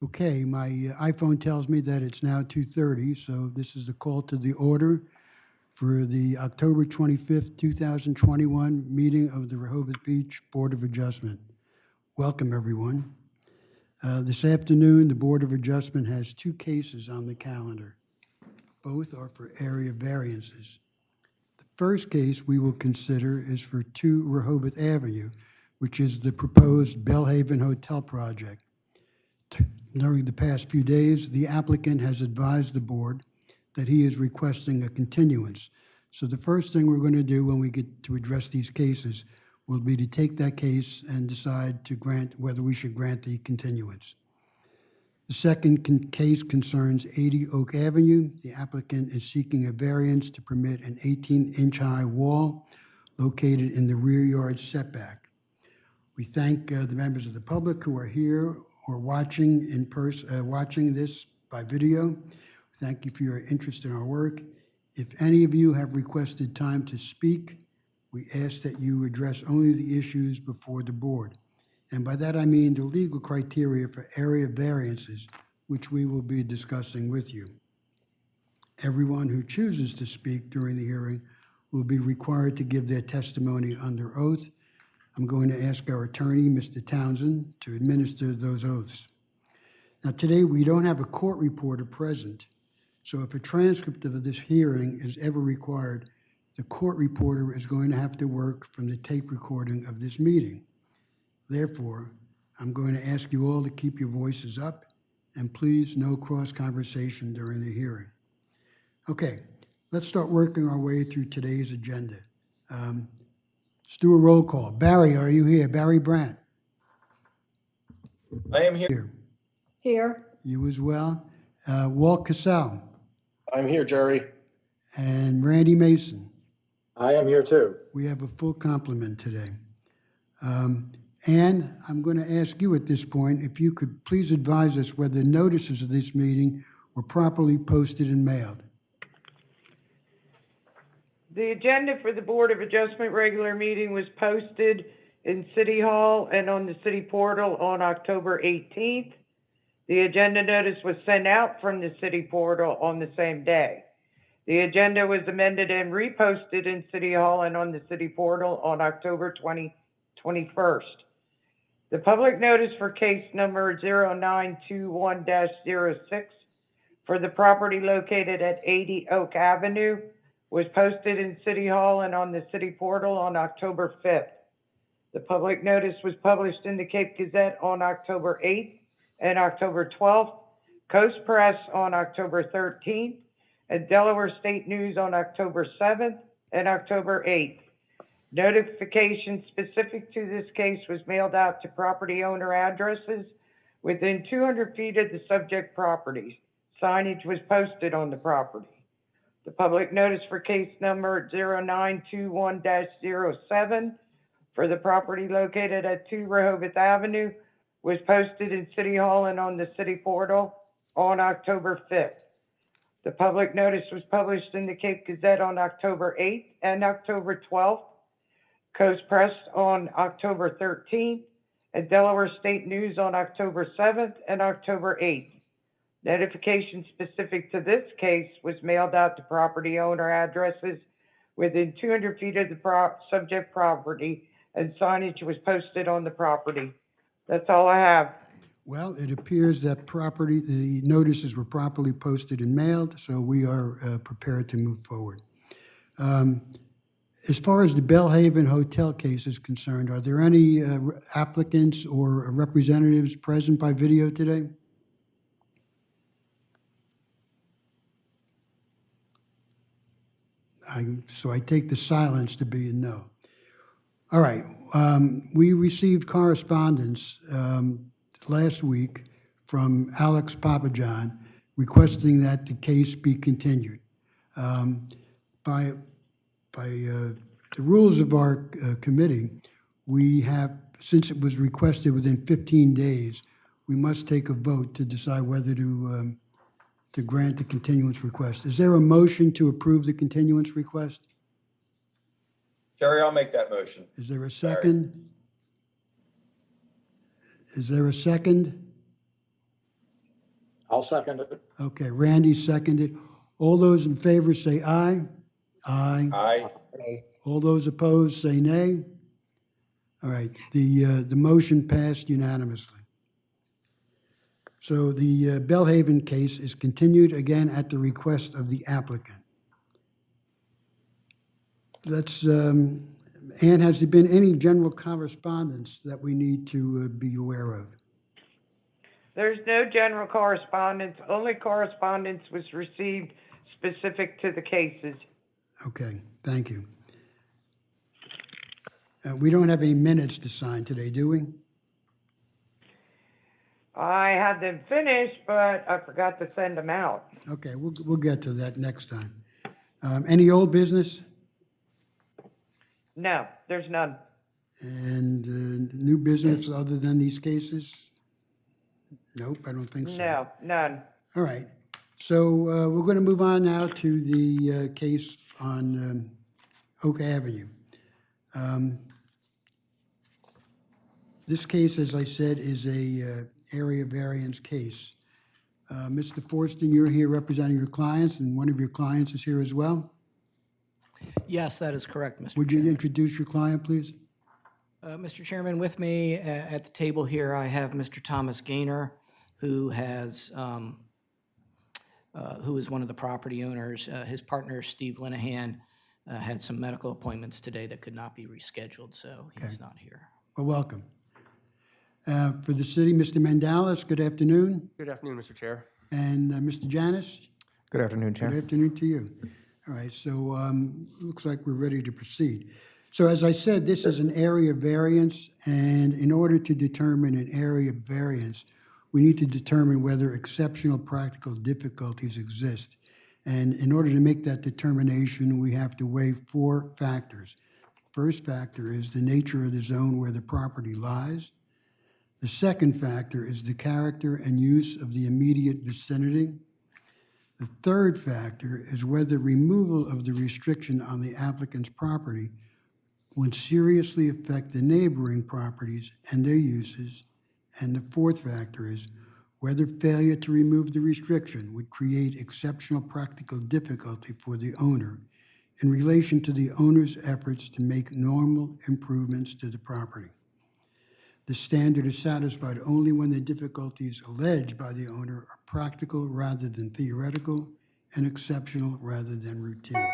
Okay, my iPhone tells me that it's now 2:30, so this is the call to the order for the October 25th, 2021 meeting of the Rehoboth Beach Board of Adjustment. Welcome, everyone. This afternoon, the Board of Adjustment has two cases on the calendar. Both are for area variances. The first case we will consider is for 2 Rehoboth Avenue, which is the proposed Bellhaven Hotel project. During the past few days, the applicant has advised the board that he is requesting a continuance. So the first thing we're going to do when we get to address these cases will be to take that case and decide to grant whether we should grant the continuance. The second case concerns 80 Oak Avenue. The applicant is seeking a variance to permit an 18-inch high wall located in the rear yard setback. We thank the members of the public who are here or watching in person, watching this by video. Thank you for your interest in our work. If any of you have requested time to speak, we ask that you address only the issues before the board. And by that I mean the legal criteria for area variances, which we will be discussing with you. Everyone who chooses to speak during the hearing will be required to give their testimony under oath. I'm going to ask our attorney, Mr. Townsend, to administer those oaths. Now, today we don't have a court reporter present, so if a transcript of this hearing is ever required, the court reporter is going to have to work from the tape recording of this meeting. Therefore, I'm going to ask you all to keep your voices up, and please no cross conversation during the hearing. Okay, let's start working our way through today's agenda. Let's do a roll call. Barry, are you here? Barry Brandt. I am here. Here. You as well. Walt Cassell. I'm here, Jerry. And Randy Mason. I am here too. We have a full complement today. Ann, I'm going to ask you at this point if you could please advise us whether notices of this meeting were properly posted and mailed. The agenda for the Board of Adjustment regular meeting was posted in City Hall and on the city portal on October 18th. The agenda notice was sent out from the city portal on the same day. The agenda was amended and reposted in City Hall and on the city portal on October 21st. The public notice for case number 0921-06 for the property located at 80 Oak Avenue was posted in City Hall and on the city portal on October 5th. The public notice was published in the Cape Gazette on October 8th and October 12th, Coast Press on October 13th, and Delaware State News on October 7th and October 8th. Notification specific to this case was mailed out to property owner addresses within 200 feet of the subject properties. Signage was posted on the property. The public notice for case number 0921-07 for the property located at 2 Rehoboth Avenue was posted in City Hall and on the city portal on October 5th. The public notice was published in the Cape Gazette on October 8th and October 12th, Coast Press on October 13th, and Delaware State News on October 7th and October 8th. Notification specific to this case was mailed out to property owner addresses within 200 feet of the subject property, and signage was posted on the property. That's all I have. Well, it appears that the notices were properly posted and mailed, so we are prepared to move forward. As far as the Bellhaven Hotel case is concerned, are there any applicants or representatives present by video today? So I take the silence to be a no. All right, we received correspondence last week from Alex Papajohn requesting that the case be continued. By the rules of our committee, we have, since it was requested within 15 days, we must take a vote to decide whether to grant the continuance request. Is there a motion to approve the continuance request? Jerry, I'll make that motion. Is there a second? Is there a second? I'll second it. Okay, Randy seconded. All those in favor say aye. Aye. Aye. All those opposed say nay. All right, the motion passed unanimously. So the Bellhaven case is continued again at the request of the applicant. Let's, Ann, has there been any general correspondence that we need to be aware of? There's no general correspondence. Only correspondence was received specific to the cases. Okay, thank you. We don't have any minutes to sign today, do we? I had them finished, but I forgot to send them out. Okay, we'll get to that next time. Any old business No, there's none. and new business other than these cases? Nope, I don't think so. No, none. All right, so we're going to move on now to the case on Oak Avenue. This case, as I said, is a area variance case. Mr. Forston, you're here representing your clients, and one of your clients is here as well. Yes, that is correct, Mr. Would you Chairman. introduce your client, please? Mr. Chairman, with me at the table here, I have Mr. Thomas Gaynor, who is one of the property owners. His partner, Steve Linehan, had some medical appointments today that could not be rescheduled, so he's not here. Well, welcome. For the city, Mr. Mandalis, good afternoon. Good afternoon, Mr. Chair. And Mr. Janis? Good afternoon, Chair. Good afternoon to you. All right, so looks like we're ready to proceed. So as I said, this is an area variance, and in order to determine an area variance, we need to determine whether exceptional practical difficulties exist. And in order to make that determination, we have to weigh 4 factors. First factor is the nature of the zone where the property lies. The second factor is the character and use of the immediate vicinity. The third factor is whether removal of the restriction on the applicant's property would seriously affect the neighboring properties and their uses. And the fourth factor is whether failure to remove the restriction would create exceptional practical difficulty for the owner in relation to the owner's efforts to make normal improvements to the property. The standard is satisfied only when the difficulties alleged by the owner are practical rather than theoretical and exceptional rather than routine.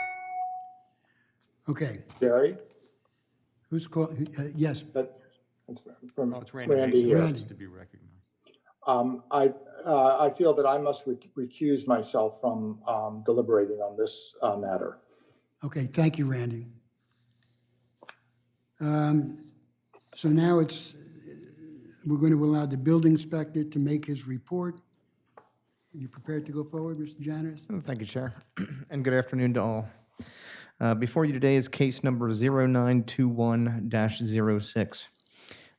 Okay, Jerry? who's called? Yes, That's from Oh, it's Randy. Randy here. Randy. To be recognized. I feel that I must recuse myself from deliberating on this matter. Okay, thank you, Randy. So now we're going to allow the building inspector to make his report. Are you prepared to go forward, Mr. Janis? Thank you, Chair, and good afternoon to all. Before you today is case number 0921-06.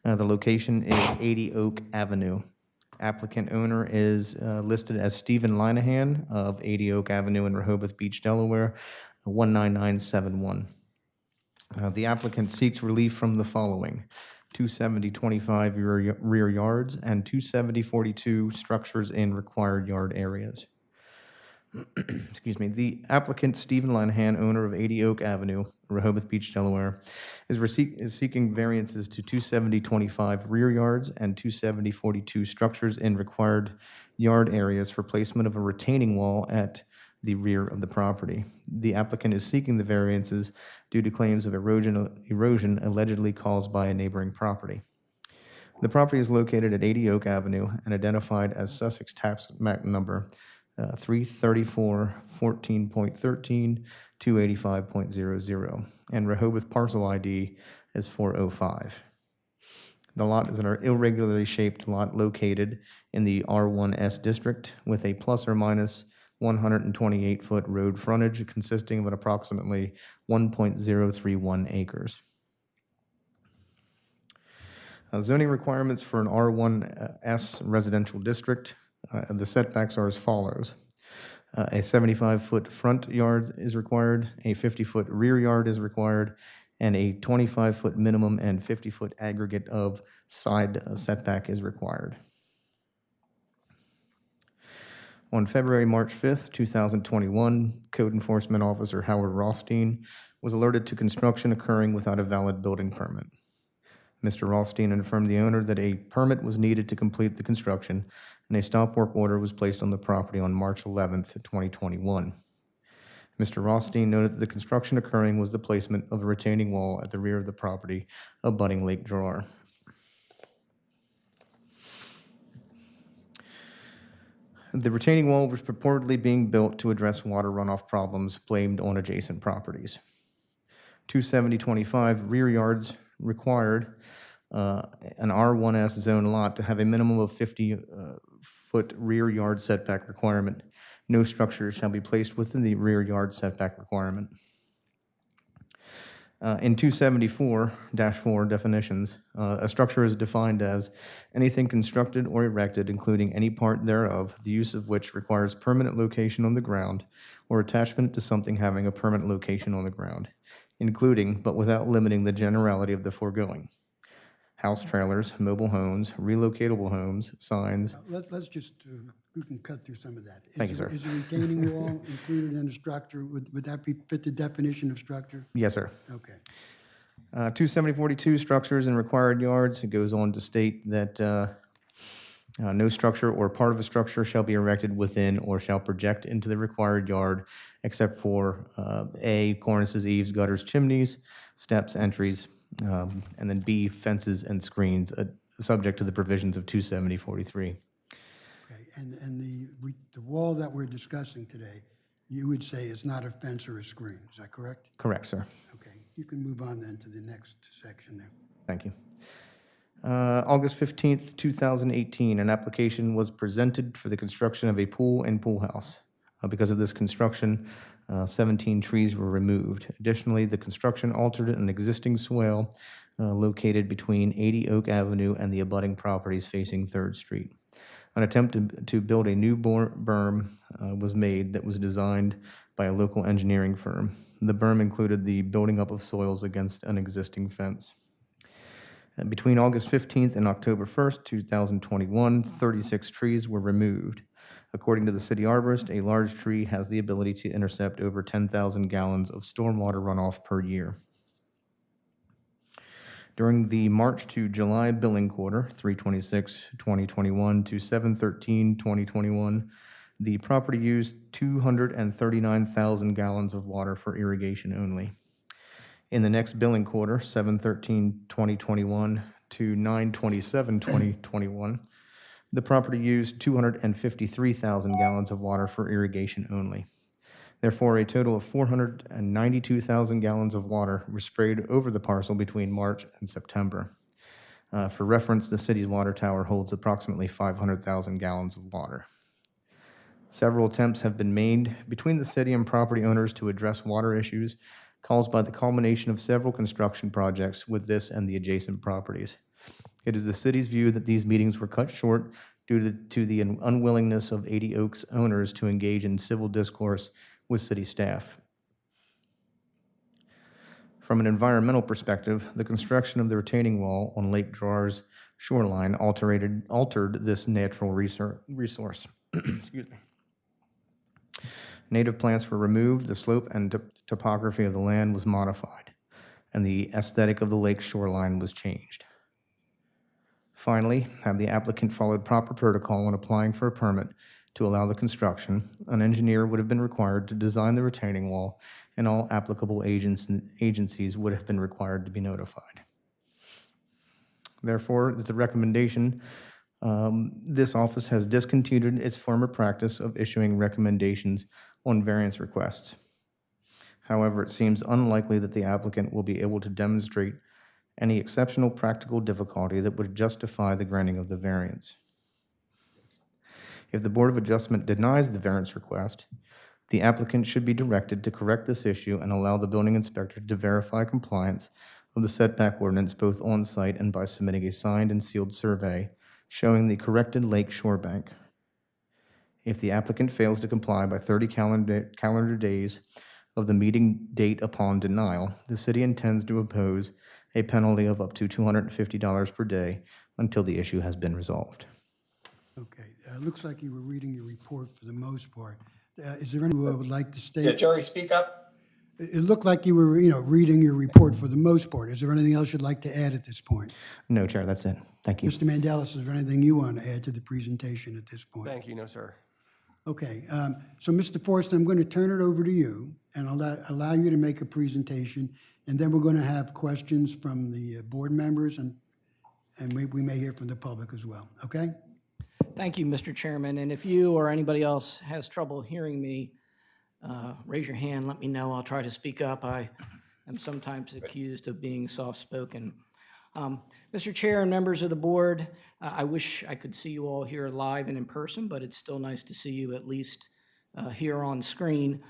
The location is 80 Oak Avenue. Applicant owner is listed as Stephen Linehan of 80 Oak Avenue in Rehoboth Beach, Delaware, 19971. The applicant seeks relief from the following: 270-25 rear yards and 270-42 structures in required yard areas. Excuse me. The applicant, Stephen Linehan, owner of 80 Oak Avenue, Rehoboth Beach, Delaware, is seeking variances to 270-25 rear yards and 270-42 structures in required yard areas for placement of a retaining wall at the rear of the property. The applicant is seeking the variances due to claims of erosion allegedly caused by a neighboring property. The property is located at 80 Oak Avenue and identified as Sussex Tax Map Number 334-14.13, 285.00, and Rehoboth Parcel ID is 405. The lot is an irregularly shaped lot located in the R1S district with a plus or minus 128-foot road frontage consisting of an approximately 1.031 acres. Zoning requirements for an R1S residential district. The setbacks are as follows. A 75-foot front yard is required, a 50-foot rear yard is required, and a 25-foot minimum and 50-foot aggregate of side setback is required. On March 5th, 2021, Code Enforcement Officer Howard Rothstein was alerted to construction occurring without a valid building permit. Mr. Rothstein informed the owner that a permit was needed to complete the construction, and a stop work order was placed on the property on March 11th, 2021. Mr. Rothstein noted that the construction occurring was the placement of a retaining wall at the rear of the property abutting Lake Drawer. The retaining wall was purportedly being built to address water runoff problems blamed on adjacent properties. 27025 rear yards required an R1S zone lot to have a minimum of 50-foot rear yard setback requirement. No structures shall be placed within the rear yard setback requirement. In 274-4 definitions, a structure is defined as anything constructed or erected, including any part thereof, the use of which requires permanent location on the ground or attachment to something having a permanent location on the ground, including but without limiting the generality of the foregoing: house trailers, mobile homes, relocatable homes, signs. Let's just, we can cut through some of that. Thank you, sir. Is a retaining wall included in a structure? Would that fit the definition of structure? Yes, sir. Okay. 27042 structures and required yards. It goes on to state that no structure or part of a structure shall be erected within or shall project into the required yard except for A, cornices, eaves, gutters, chimneys, steps, entries, and then B, fences and screens, subject to the provisions of 27043. Okay, and the wall that we're discussing today, you would say is not a fence or a screen, is that correct? Correct, sir. Okay, you can move on then to the next section there. Thank you. August 15th, 2018, an application was presented for the construction of a pool and pool house. Because of this construction, 17 trees were removed. Additionally, the construction altered an existing swale located between 80 Oak Avenue and the abutting properties facing 3rd Street. An attempt to build a new berm was made that was designed by a local engineering firm. The berm included the building up of soils against an existing fence. Between August 15th and October 1st, 2021, 36 trees were removed. According to the city arborist, a large tree has the ability to intercept over 10,000 gallons of stormwater runoff per year. During the March to July billing quarter, 3/26/2021 to 7/13/2021, the property used 239,000 gallons of water for irrigation only. In the next billing quarter, 7/13/2021 to 9/27/2021, the property used 253,000 gallons of water for irrigation only. Therefore, a total of 492,000 gallons of water were sprayed over the parcel between March and September. For reference, the city's water tower holds approximately 500,000 gallons of water. Several attempts have been made between the city and property owners to address water issues caused by the culmination of several construction projects with this and the adjacent properties. It is the city's view that these meetings were cut short due to the unwillingness of 80 Oaks owners to engage in civil discourse with city staff. From an environmental perspective, the construction of the retaining wall on Lake Drawer's shoreline altered this natural resource. Excuse me. Native plants were removed, the slope and topography of the land was modified, and the aesthetic of the lake shoreline was changed. Finally, had the applicant followed proper protocol when applying for a permit to allow the construction, an engineer would have been required to design the retaining wall, and all applicable agencies would have been required to be notified. Therefore, it's the recommendation this office has discontinued its former practice of issuing recommendations on variance requests. However, it seems unlikely that the applicant will be able to demonstrate any exceptional practical difficulty that would justify the granting of the variance. If the Board of Adjustment denies the variance request, the applicant should be directed to correct this issue and allow the building inspector to verify compliance of the setback ordinance both on-site and by submitting a signed and sealed survey showing the corrected lake shore bank. If the applicant fails to comply by 30 calendar days of the meeting date upon denial, the city intends to impose a penalty of up to $250 per day until the issue has been resolved. Okay, looks like you were reading your report for the most part. Is there anyone who would like to state? Yeah, Jerry, speak up. It looked like you were, reading your report for the most part. Is there anything else you'd like to add at this point? No, Chair, that's it. Thank you. Mr. Mandelis, is there anything you want to add to the presentation at this point? Thank you, no, sir. Okay, so Mr. Forrest, I'm going to turn it over to you, and I'll allow you to make a presentation, and then we're going to have questions from the board members, and we may hear from the public as well, okay? Thank you, Mr. Chairman. And if you or anybody else has trouble hearing me, raise your hand, let me know. I'll try to speak up. I am sometimes accused of being soft-spoken. Mr. Chair and members of the board, I wish I could see you all here live and in person, but it's still nice to see you at least here on screen.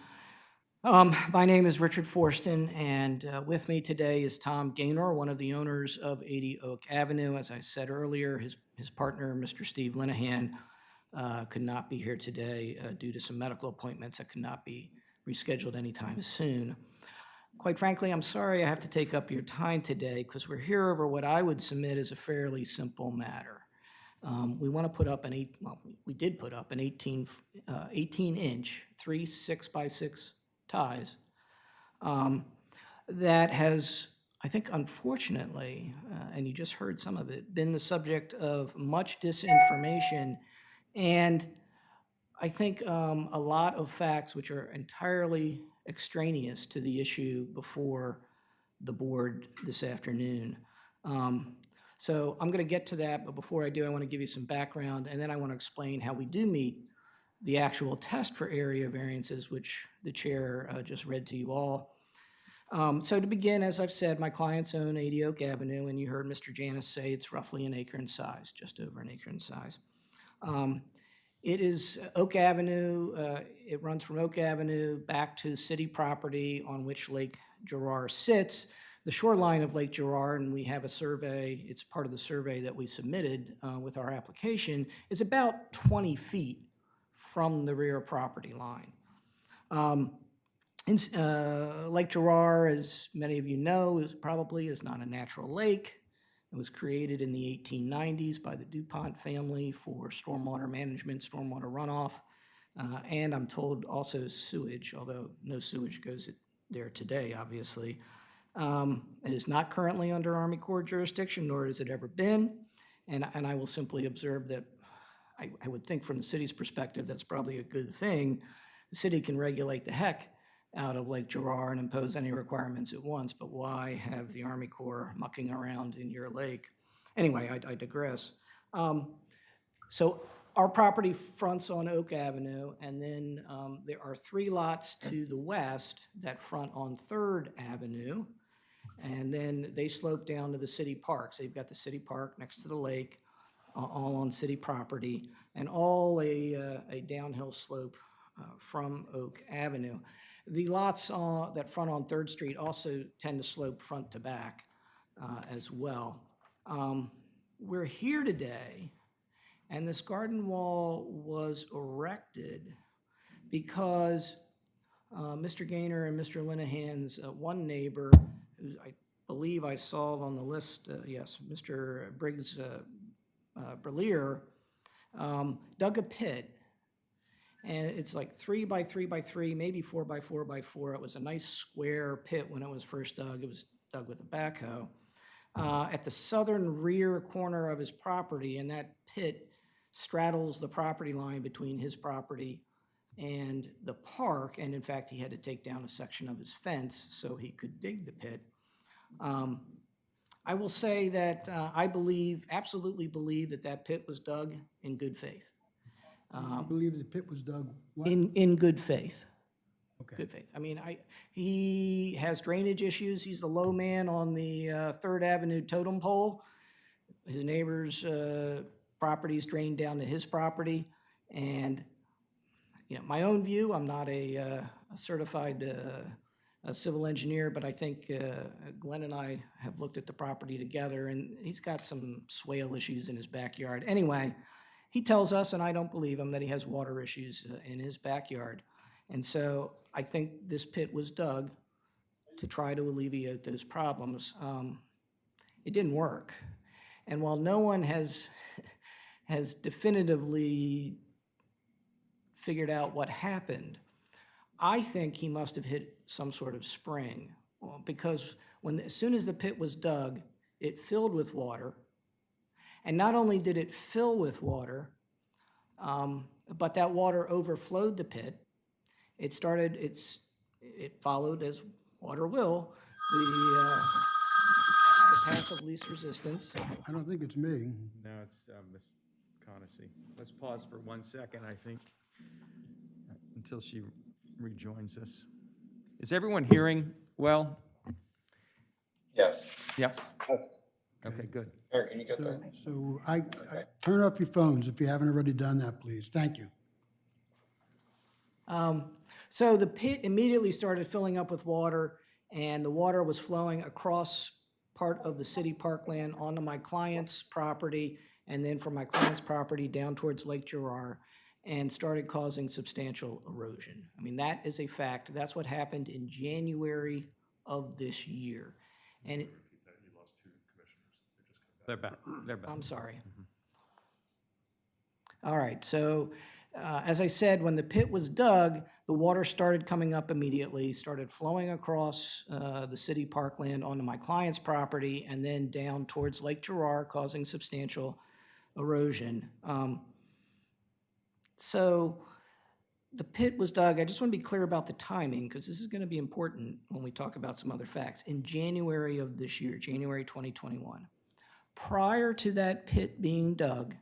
My name is Richard Forston, and with me today is Tom Gaynor, one of the owners of 80 Oak Avenue. As I said earlier, his partner, Mr. Steve Linehan, could not be here today due to some medical appointments that could not be rescheduled anytime soon. Quite frankly, I'm sorry I have to take up your time today because we're here over what I would submit as a fairly simple matter. We want to put up we did put up an 18-inch, 3 6x6 ties that has, I think, unfortunately, and you just heard some of it, been the subject of much disinformation and I think a lot of facts which are entirely extraneous to the issue before the board this afternoon. So I'm going to get to that, but before I do, I want to give you some background, and then I want to explain how we do meet the actual test for area variances, which the chair just read to you all. So to begin, as I've said, my clients own 80 Oak Avenue, and you heard Mr. Janis say it's roughly an acre in size, just over an acre in size. It is Oak Avenue, it runs from Oak Avenue back to city property on which Lake Gerard sits, the shoreline of Lake Gerard, and we have a survey, it's part of the survey that we submitted with our application, is about 20 feet from the rear property line. Lake Gerard, as many of you know, is not a natural lake. It was created in the 1890s by the DuPont family for stormwater management, stormwater runoff, and I'm told also sewage, although no sewage goes there today, obviously. It is not currently under Army Corps jurisdiction, nor has it ever been, and I will simply observe that I would think from the city's perspective that's probably a good thing. The city can regulate the heck out of Lake Gerard and impose any requirements it wants, but why have the Army Corps mucking around in your lake? Anyway, I digress. So our property fronts on Oak Avenue, and then there are 3 lots to the west that front on 3rd Avenue, and then they slope down to the city park. So you've got the city park next to the lake, all on city property, and all a downhill slope from Oak Avenue. The lots that front on 3rd Street also tend to slope front to back as well. We're here today, and this garden wall was erected because Mr. Gaynor and Mr. Linehan's one neighbor, who I believe I saw on the list, yes, Mr. Briggs Berlier, dug a pit. And it's like 3 by 3 by 3, maybe 4 by 4 by 4. It was a nice square pit when it was first dug. It was dug with a backhoe. At the southern rear corner of his property, and that pit straddles the property line between his property and the park. And in fact, he had to take down a section of his fence so he could dig the pit. I will say that I absolutely believe that pit was dug in good faith. I believe the pit was dug, what? In good faith. Okay. Good faith. I mean, he has drainage issues. He's the low man on the 3rd Avenue totem pole. His neighbor's properties drain down to his property. And, my own view, I'm not a certified civil engineer, but I think Glenn and I have looked at the property together, and he's got some swale issues in his backyard. Anyway, he tells us, and I don't believe him, that he has water issues in his backyard. And so I think this pit was dug to try to alleviate those problems. It didn't work. And while no one has has definitively figured out what happened. I think he must have hit some sort of spring, because as soon as the pit was dug, it filled with water. And not only did it fill with water, but that water overflowed the pit. It followed, as water will, the path of least resistance. I don't think it's me. No, it's Ms. Conacy. Let's pause for 1 second, I think, until she rejoins us. Is everyone hearing well? Yes. Yep. Okay, good. Eric, can you get there? So I turn off your phones if you haven't already done that, please. Thank you. So the pit immediately started filling up with water, and the water was flowing across part of the city parkland onto my client's property, and then from my client's property down towards Lake Gerard, and started causing substantial erosion. I mean, that is a fact. That's what happened in January of this year. And They're back. They're back. I'm sorry. All right, so as I said, when the pit was dug, the water started coming up immediately, started flowing across the city parkland onto my client's property, and then down towards Lake Gerard, causing substantial erosion. So the pit was dug. I just want to be clear about the timing, because this is going to be important when we talk about some other facts. In January of this year, January 2021. Prior to that pit being dug,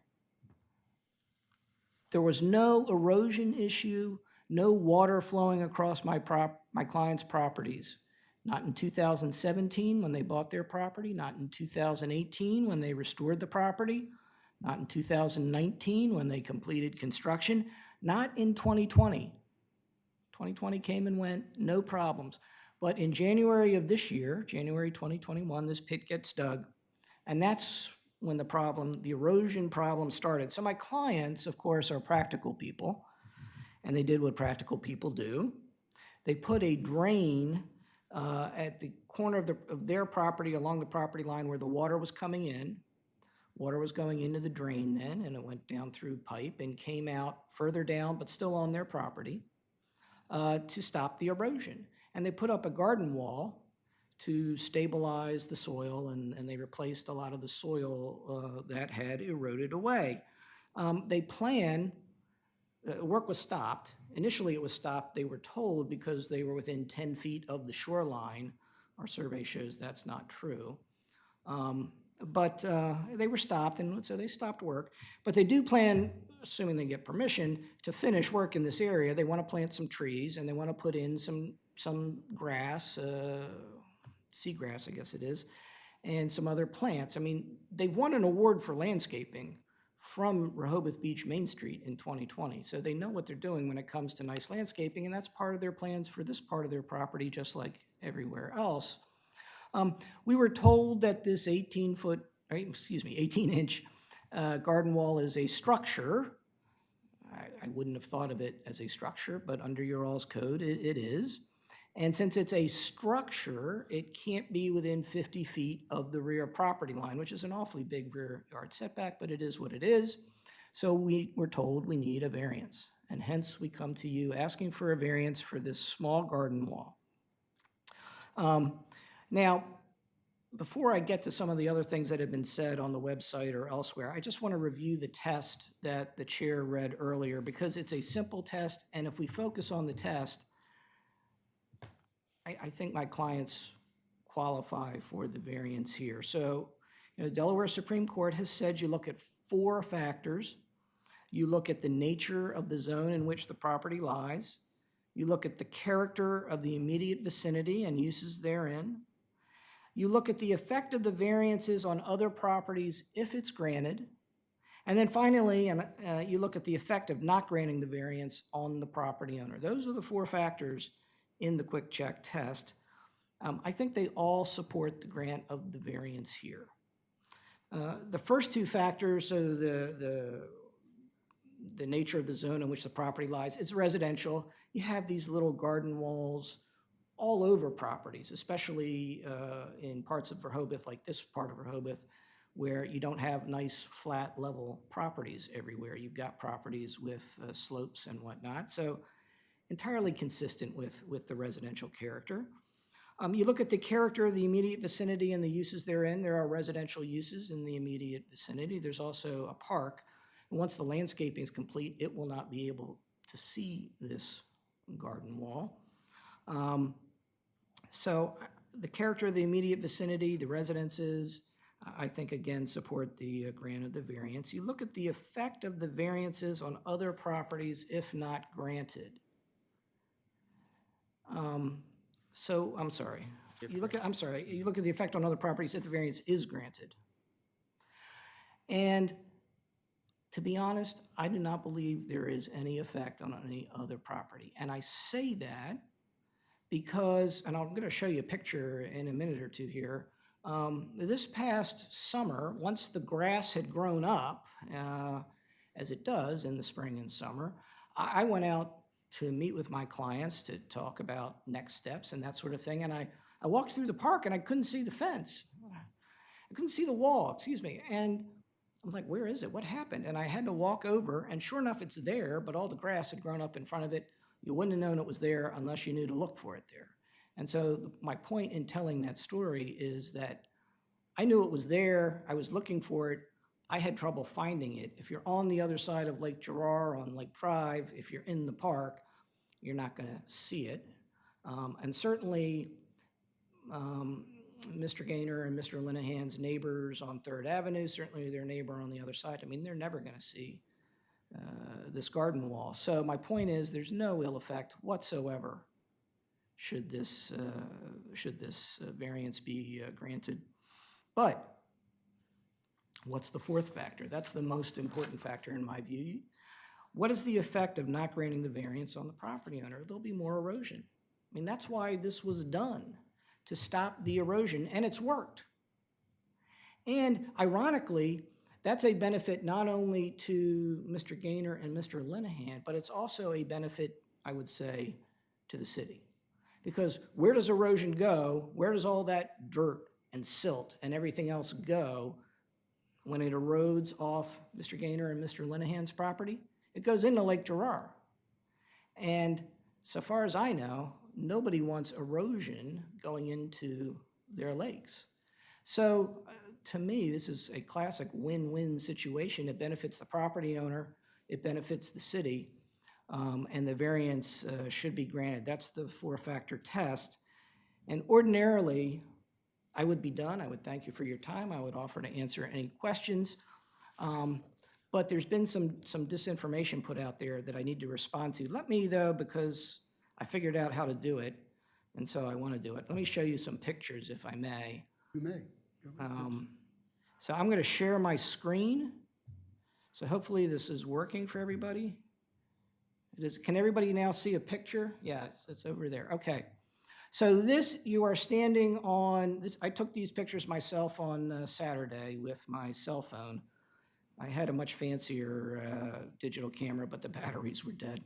there was no erosion issue, no water flowing across my client's properties. Not in 2017 when they bought their property, not in 2018 when they restored the property, not in 2019 when they completed construction, not in 2020. 2020 came and went, no problems. But in January of this year, January 2021, this pit gets dug. And that's when the erosion problem started. So my clients, of course, are practical people, and they did what practical people do. They put a drain at the corner of their property along the property line where the water was coming in. Water was going into the drain then, and it went down through pipe and came out further down, but still on their property, to stop the erosion. And they put up a garden wall to stabilize the soil, and they replaced a lot of the soil that had eroded away. Work was stopped. Initially it was stopped, they were told, because they were within 10 feet of the shoreline. Our survey shows that's not true. But they were stopped, and so they stopped work. But they do plan, assuming they get permission, to finish work in this area. They want to plant some trees, and they want to put in some grass, seagrass, I guess it is, and some other plants. I mean, they've won an award for landscaping from Rehoboth Beach Main Street in 2020. So they know what they're doing when it comes to nice landscaping, and that's part of their plans for this part of their property, just like everywhere else. We were told that this 18-inch garden wall is a structure. I wouldn't have thought of it as a structure, but under your all's code, it is. And since it's a structure, it can't be within 50 feet of the rear property line, which is an awfully big rear yard setback, but it is what it is. So we were told we need a variance, and hence we come to you asking for a variance for this small garden wall. Now, before I get to some of the other things that have been said on the website or elsewhere, I just want to review the test that the chair read earlier, because it's a simple test, and if we focus on the test, I think my clients qualify for the variance here. So, Delaware Supreme Court has said you look at 4 factors. You look at the nature of the zone in which the property lies. You look at the character of the immediate vicinity and uses therein. You look at the effect of the variances on other properties if it's granted. And then finally, you look at the effect of not granting the variance on the property owner. Those are the 4 factors in the quick check test. I think they all support the grant of the variance here. The first 2 factors, so the nature of the zone in which the property lies, it's residential. You have these little garden walls all over properties, especially in parts of Rehoboth, like this part of Rehoboth, where you don't have nice, flat, level properties everywhere. You've got properties with slopes and whatnot. So entirely consistent with the residential character. You look at the character of the immediate vicinity and the uses therein. There are residential uses in the immediate vicinity. There's also a park. And once the landscaping is complete, it will not be able to see this garden wall. So the character of the immediate vicinity, the residences, I think, again, support the grant of the variance. You look at the effect of the variances on other properties if not granted. So, I'm sorry. You look at the effect on other properties if the variance is granted. And to be honest, I do not believe there is any effect on any other property. And I say that because, and I'm going to show you a picture in a minute or two here. This past summer, once the grass had grown up, as it does in the spring and summer, I went out to meet with my clients to talk about next steps and that sort of thing. And I walked through the park and I couldn't see the fence. I couldn't see the wall, excuse me. And I'm like, where is it? What happened? And I had to walk over, and sure enough, it's there, but all the grass had grown up in front of it. You wouldn't have known it was there unless you knew to look for it there. And so my point in telling that story is that I knew it was there. I was looking for it. I had trouble finding it. If you're on the other side of Lake Gerard on Lake Drive, if you're in the park, you're not going to see it. And certainly, Mr. Gaynor and Mr. Linehan's neighbors on 3rd Avenue, certainly their neighbor on the other side, I mean, they're never going to see this garden wall. So my point is there's no ill effect whatsoever should this variance be granted. But what's the fourth factor? That's the most important factor in my view. What is the effect of not granting the variance on the property owner? There'll be more erosion. I mean, that's why this was done, to stop the erosion, and it's worked. And ironically, that's a benefit not only to Mr. Gaynor and Mr. Linehan, but it's also a benefit, I would say, to the city. Because where does erosion go? Where does all that dirt and silt and everything else go when it erodes off Mr. Gaynor and Mr. Linehan's property? It goes into Lake Gerard. And so far as I know, nobody wants erosion going into their lakes. So to me, this is a classic win-win situation. It benefits the property owner, it benefits the city, and the variance should be granted. That's the four-factor test. And ordinarily, I would be done. I would thank you for your time. I would offer to answer any questions. But there's been some disinformation put out there that I need to respond to. Let me, though, because I figured out how to do it, and so I want to do it. Let me show you some pictures, if I may. You may. So I'm going to share my screen. So hopefully this is working for everybody. Can everybody now see a picture? Yeah, it's over there. Okay. So this, you are standing on, this. I took these pictures myself on Saturday with my cell phone. I had a much fancier digital camera, but the batteries were dead.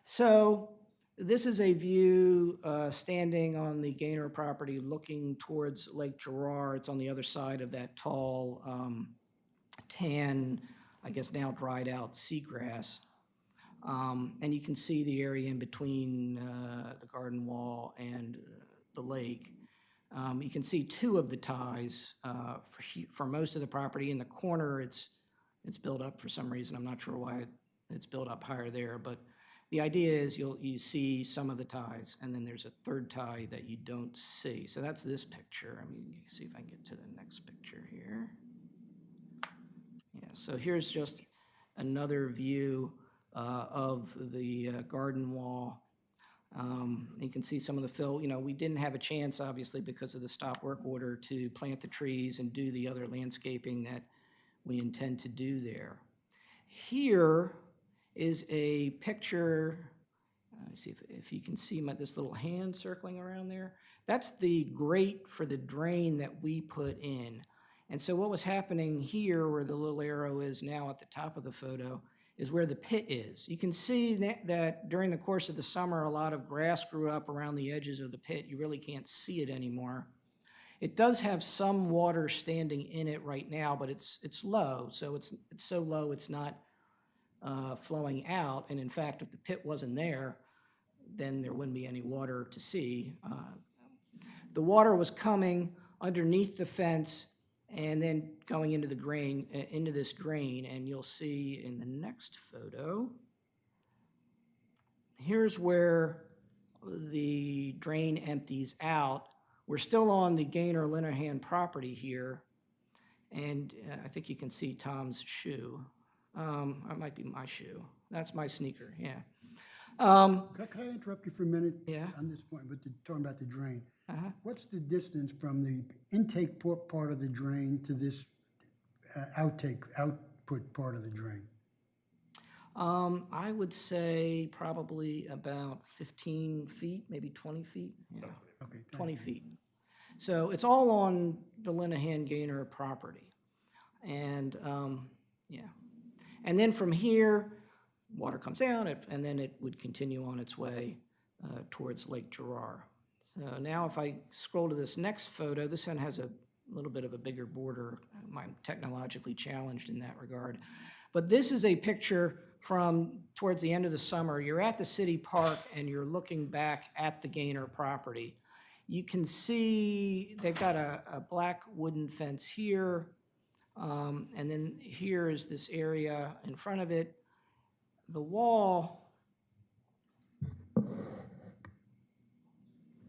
So this is a view standing on the Gaynor property looking towards Lake Gerard. It's on the other side of that tall, tan, I guess now dried out seagrass. And you can see the area in between the garden wall and the lake. You can see two of the ties for most of the property. In the corner, it's built up for some reason. I'm not sure why it's built up higher there, but the idea is you see some of the ties, and then there's a third tie that you don't see. So that's this picture. I mean, see if I can get to the next picture here. Yeah, so here's just another view of the garden wall. You can see some of the fill. You know, we didn't have a chance, obviously, because of the stop work order to plant the trees and do the other landscaping that we intend to do there. Here is a picture. Let's see if you can see this little hand circling around there. That's the grate for the drain that we put in. And so what was happening here, where the little arrow is now at the top of the photo, is where the pit is. You can see that during the course of the summer, a lot of grass grew up around the edges of the pit. You really can't see it anymore. It does have some water standing in it right now, but it's low, so it's so low it's not flowing out. And in fact, if the pit wasn't there, then there wouldn't be any water to see. The water was coming underneath the fence and then going into into this drain, and you'll see in the next photo, here's where the drain empties out. We're still on the Gaynor-Linehan property here, and I think you can see Tom's shoe. It might be my shoe. That's my sneaker, yeah. Could I interrupt you for a minute? Yeah. On this point, but talking about the drain. Uh-huh. What's the distance from the intake part of the drain to this output part of the drain? I would say probably about 15 feet, maybe 20 feet. Yeah, Okay. 20 feet. So it's all on the Linehan Gaynor property. And, yeah. And then from here, water comes out, and then it would continue on its way towards Lake Gerard. So now if I scroll to this next photo, this one has a little bit of a bigger border. I'm technologically challenged in that regard. But this is a picture from towards the end of the summer. You're at the city park and you're looking back at the Gaynor property. You can see they've got a black wooden fence here, and then here is this area in front of it. The wall,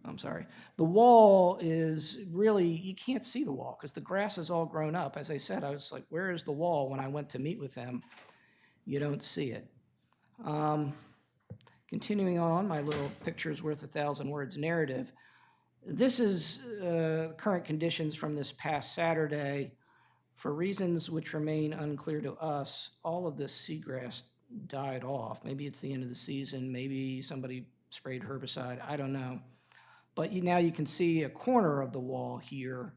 I'm sorry, the wall is really, you can't see the wall because the grass is all grown up. As I said, I was like, where is the wall? When I went to meet with them, you don't see it. Continuing on, my little picture's worth 1,000 words narrative. This is current conditions from this past Saturday. For reasons which remain unclear to us, all of this seagrass died off. Maybe it's the end of the season, maybe somebody sprayed herbicide, I don't know. But now you can see a corner of the wall here.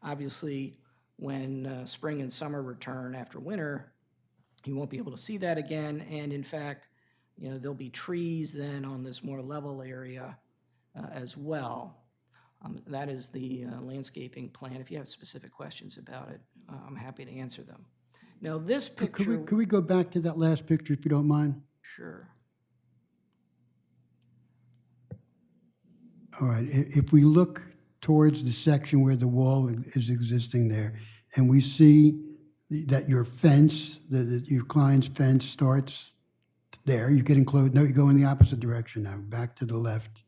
Obviously, when spring and summer return after winter, you won't be able to see that again. And in fact, you know, there'll be trees then on this more level area as well. That is the landscaping plan. If you have specific questions about it, I'm happy to answer them. Now, this picture... Could we go back to that last picture, if you don't mind? Sure. All right, if we look towards the section where the wall is existing there, and we see that your fence, that your client's fence starts there, you're getting close, no, you go in the opposite direction now, back to the left.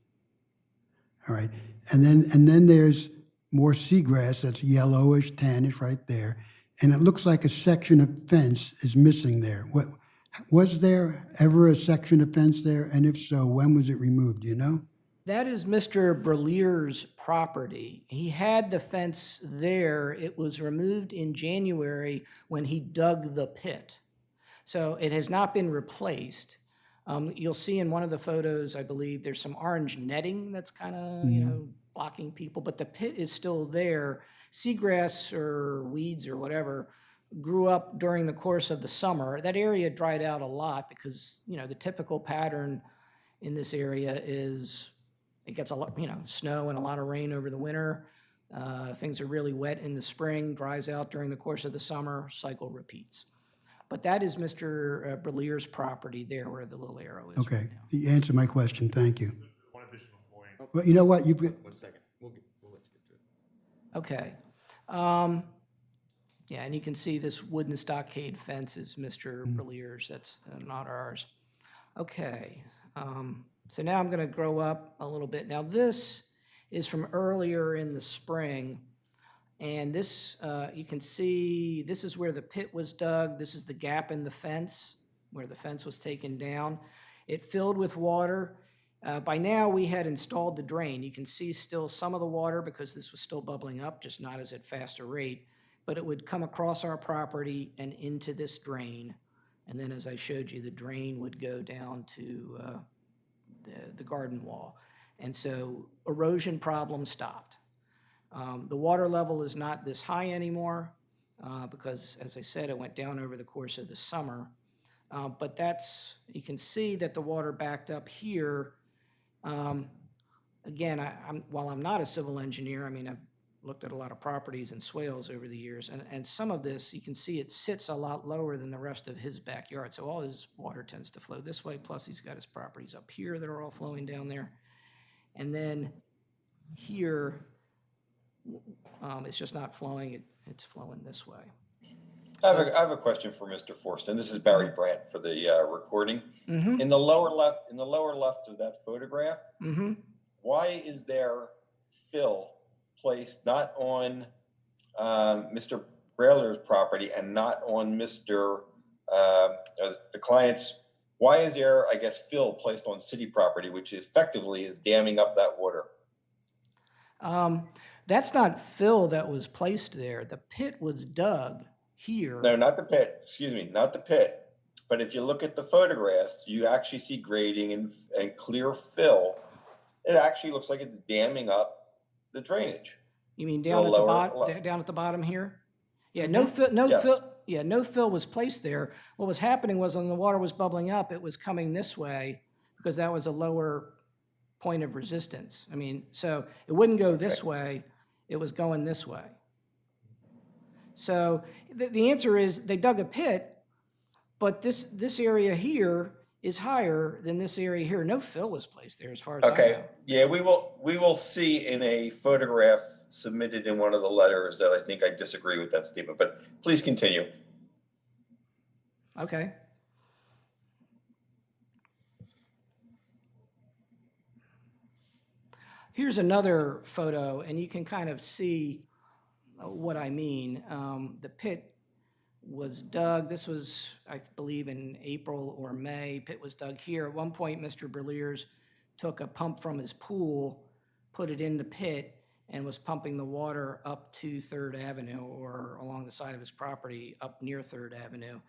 All right, and then there's more seagrass that's yellowish, tannish right there, and it looks like a section of fence is missing there. What, was there ever a section of fence there, and if so, when was it removed, do you know? That is Mr. Brelier's property. He had the fence there. It was removed in January when he dug the pit. So it has not been replaced. You'll see in one of the photos, I believe, there's some orange netting that's kind of, you know, blocking people, but the pit is still there. Seagrass or weeds or whatever grew up during the course of the summer. That area dried out a lot because, you know, the typical pattern in this area is it gets a lot, you know, snow and a lot of rain over the winter. Things are really wet in the spring, dries out during the course of the summer, cycle repeats. But that is Mr. Brelier's property there where the little arrow is. Okay, right now. you answered my question, thank you. One additional point. Well, you know what, you've got, 1 second. We'll let you get to it. Okay. Yeah, and you can see this wooden stockade fence is Mr. Brelier's. That's not ours. Okay. So now I'm going to grow up a little bit. Now this is from earlier in the spring. And this, you can see, this is where the pit was dug. This is the gap in the fence where the fence was taken down. It filled with water. By now, we had installed the drain. You can see still some of the water because this was still bubbling up, just not as at faster rate. But it would come across our property and into this drain. And then as I showed you, the drain would go down to the garden wall. And so erosion problem stopped. The water level is not this high anymore because, as I said, it went down over the course of the summer. But that's, you can see that the water backed up here. Again, while I'm not a civil engineer, I mean, I've looked at a lot of properties and swales over the years, and some of this, you can see it sits a lot lower than the rest of his backyard, so all his water tends to flow this way, plus he's got his properties up here that are all flowing down there. And then here, it's just not flowing, it's flowing this way. I have a question for Mr. Forston. This is Barry Brandt for the recording. Mm-hmm, In the lower left of that photograph, mm-hmm. why is there fill placed not on Mr. Brailer's property and not on Mr. The client's? Why is there, I guess, fill placed on city property, which effectively is damming up that water? That's not fill that was placed there. The pit was dug here. No, not the pit. Excuse me, not the pit. But if you look at the photographs, you actually see grading and clear fill. It actually looks like it's damming up the drainage. You mean down at the bottom? Down at the bottom here? Yeah, no fill. Yes. Yeah, no fill was placed there. What was happening was when the water was bubbling up, it was coming this way because that was a lower point of resistance. I mean, so it wouldn't go this way; it was going this way. So the answer is they dug a pit, but this area here is higher than this area here. No fill was placed there, as far as I know. Okay, yeah, we will see in a photograph submitted in one of the letters that I think I disagree with that statement, but please continue. Okay. Here's another photo, and you can kind of see what I mean. The pit was dug. This was, I believe, in April or May. Pit was dug here. At one point, Mr. Berliers took a pump from his pool, put it in the pit, and was pumping the water up to 3rd Avenue or along the side of his property up near 3rd Avenue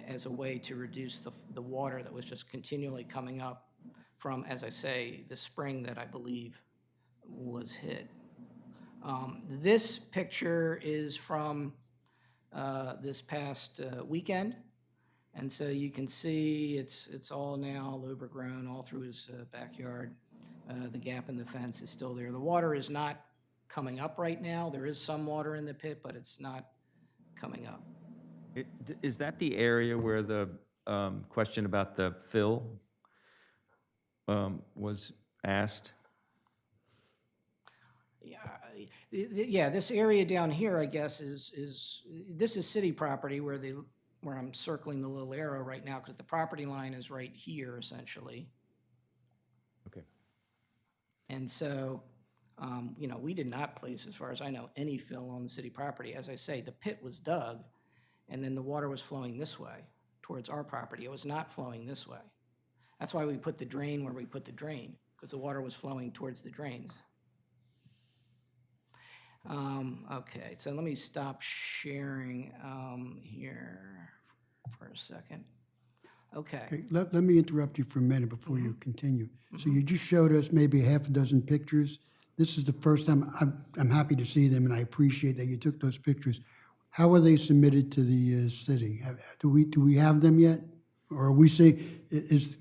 as a way to reduce the water that was just continually coming up from, as I say, the spring that I believe was hit. This picture is from this past weekend, and so you can see it's all now overgrown all through his backyard. The gap in the fence is still there. The water is not coming up right now. There is some water in the pit, but it's not coming up. Is that the area where the question about the fill was asked? Yeah, this area down here, I guess, this is city property where I'm circling the little arrow right now because the property line is right here, essentially. Okay. And so, we did not place, as far as I know, any fill on the city property. As I say, the pit was dug, and then the water was flowing this way towards our property. It was not flowing this way. That's why we put the drain where we put the drain, because the water was flowing towards the drains. Okay, so let me stop sharing here for a second. Okay. Let me interrupt you for a minute before you continue. So you just showed us maybe half a dozen pictures. This is the first time. I'm happy to see them, and I appreciate that you took those pictures. How were they submitted to the city? Do we have them yet, or are we saying is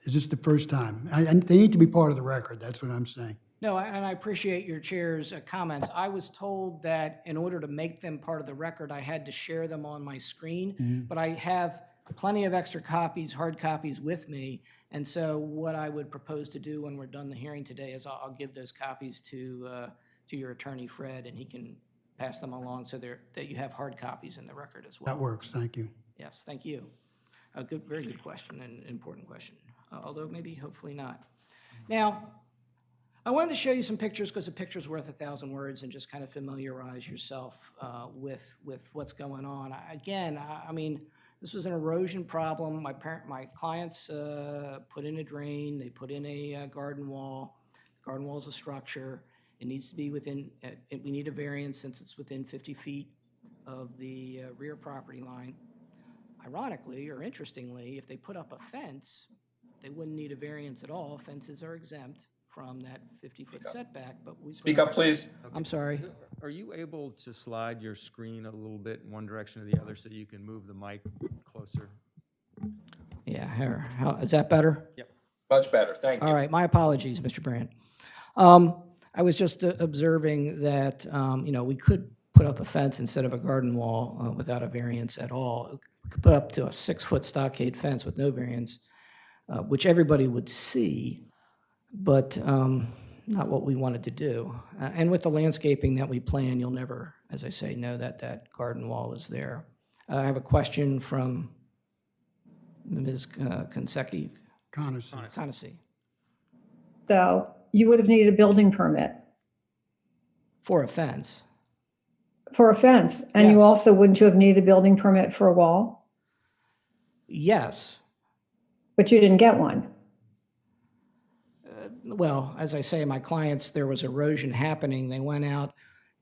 this the first time? They need to be part of the record. That's what I'm saying. No, and I appreciate your chair's comments. I was told that in order to make them part of the record, I had to share them on my screen, but I have plenty of extra copies, hard copies with me, and so what I would propose to do when we're done the hearing today is I'll give those copies to your attorney, Fred, and he can pass them along so that you have hard copies in the record as well. That works. Thank you. Yes, thank you. A very good question and important question, although maybe hopefully not. Now, I wanted to show you some pictures because a picture's worth 1,000 words, and just kind of familiarize yourself with what's going on. Again, I mean, this was an erosion problem. My clients put in a drain. They put in a garden wall. The garden wall is a structure. It needs to be within. We need a variance since it's within 50 feet of the rear property line. Ironically, or interestingly, if they put up a fence, they wouldn't need a variance at all. Fences are exempt from that 50-foot setback, but we Speak up, please. I'm sorry. Are you able to slide your screen a little bit in one direction or the other so you can move the mic closer? Yeah, here. Is that better? Yep. Much better, thank you. All right, my apologies, Mr. Brandt. I was just observing that, we could put up a fence instead of a garden wall without a variance at all. We could put up to a 6-foot stockade fence with no variance, which everybody would see, but not what we wanted to do. And with the landscaping that we plan, you'll never, as I say, know that that garden wall is there. I have a question from Ms. Consecchi. Conacy. So you would have needed a building permit For a fence. for a fence, and you Yes. also, wouldn't you have needed a building permit for a wall? Yes. But you didn't get one. Well, as I say, my clients, there was erosion happening. They went out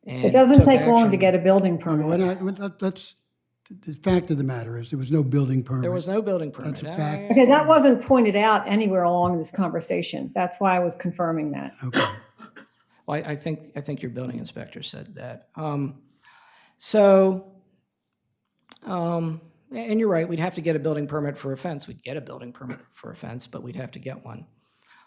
and It doesn't took take long to action. get a building I mean, permit. that's, the fact of the matter is, there was no building permit. There was no building permit. That's a I fact. Okay, that understand. wasn't pointed out anywhere along this conversation. That's why I was confirming that. Okay. Well, I think your building inspector said that. And you're right, we'd have to get a building permit for a fence. We'd get a building permit for a fence, but we'd have to get one.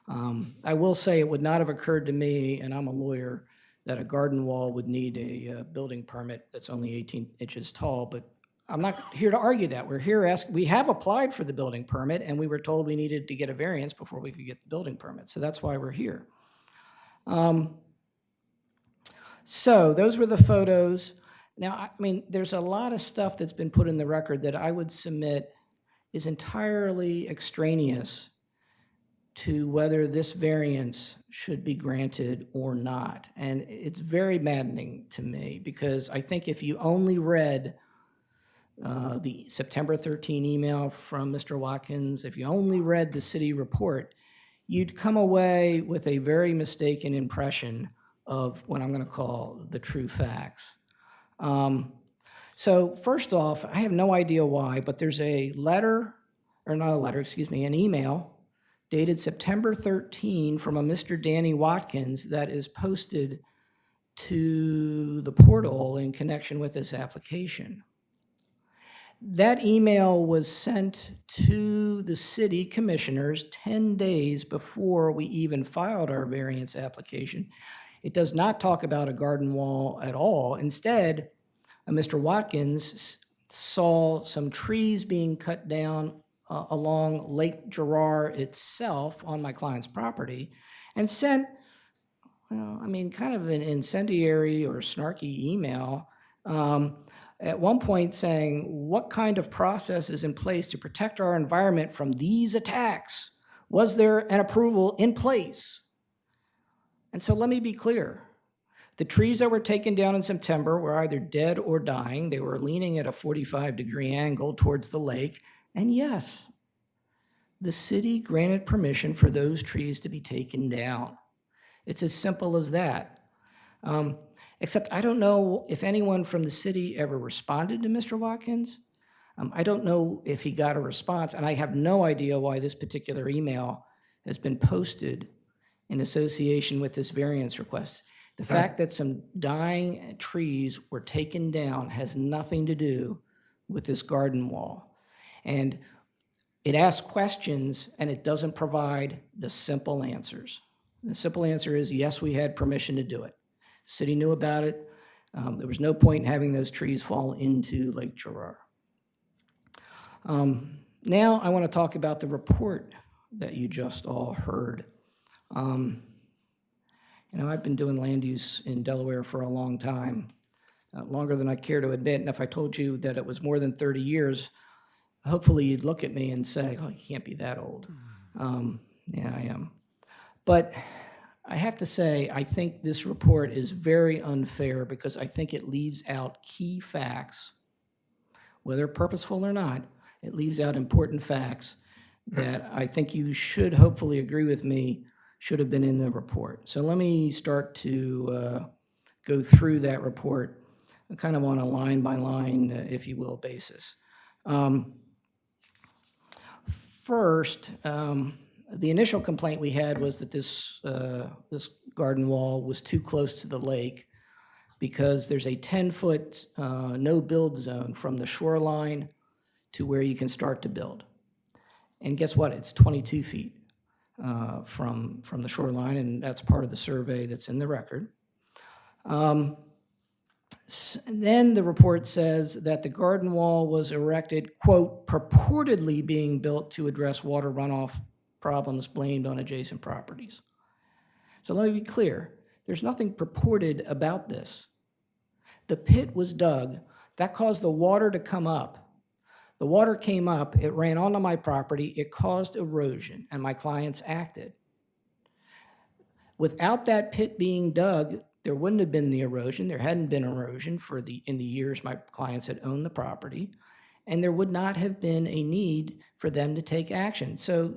I will say it would not have occurred to me, and I'm a lawyer, that a garden wall would need a building permit that's only 18 inches tall, but I'm not here to argue that. We're here we have applied for the building permit, and we were told we needed to get a variance before we could get the building permit, so that's why we're here. So those were the photos. Now, I mean, there's a lot of stuff that's been put in the record that I would submit is entirely extraneous to whether this variance should be granted or not. And it's very maddening to me, because I think if you only read the September 13 email from Mr. Watkins, if you only read the city report, you'd come away with a very mistaken impression of what I'm going to call the true facts. So first off, I have no idea why, but there's a letter, or not a letter, excuse me, an email dated September 13 from a Mr. Danny Watkins that is posted to the portal in connection with this application. That email was sent to the city commissioners 10 days before we even filed our variance application. It does not talk about a garden wall at all. Instead, Mr. Watkins saw some trees being cut down along Lake Gerard itself on my client's property and sent, well, I mean, kind of an incendiary or snarky email at one point saying, what kind of process is in place to protect our environment from these attacks? Was there an approval in place? And so let me be clear. The trees that were taken down in September were either dead or dying. They were leaning at a 45-degree angle towards the lake. And yes, the city granted permission for those trees to be taken down. It's as simple as that. Except I don't know if anyone from the city ever responded to Mr. Watkins. I don't know if he got a response, and I have no idea why this particular email has been posted in association with this variance request. The fact that some dying trees were taken down has nothing to do with this garden wall. And it asks questions, and it doesn't provide the simple answers. The simple answer is, yes, we had permission to do it. The city knew about it. There was no point in having those trees fall into Lake Gerard. Now I want to talk about the report that you just all heard. I've been doing land use in Delaware for a long time, longer than I care to admit. And if I told you that it was more than 30 years, hopefully you'd look at me and say, oh, you can't be that old. Yeah, I am. But I have to say, I think this report is very unfair because I think it leaves out key facts, whether purposeful or not. It leaves out important facts that I think you should hopefully agree with me should have been in the report. So let me start to go through that report kind of on a line-by-line, if you will, basis. First, the initial complaint we had was that this garden wall was too close to the lake because there's a 10-foot no-build zone from the shoreline to where you can start to build. And guess what? It's 22 feet. from the shoreline, and that's part of the survey that's in the record. And then the report says that the garden wall was erected, quote, purportedly being built to address water runoff problems blamed on adjacent properties. So let me be clear, there's nothing purported about this. The pit was dug, that caused the water to come up. The water came up, it ran onto my property, it caused erosion, and my clients acted. Without that pit being dug, there wouldn't have been the erosion. There hadn't been erosion in the years my clients had owned the property, and there would not have been a need for them to take action. So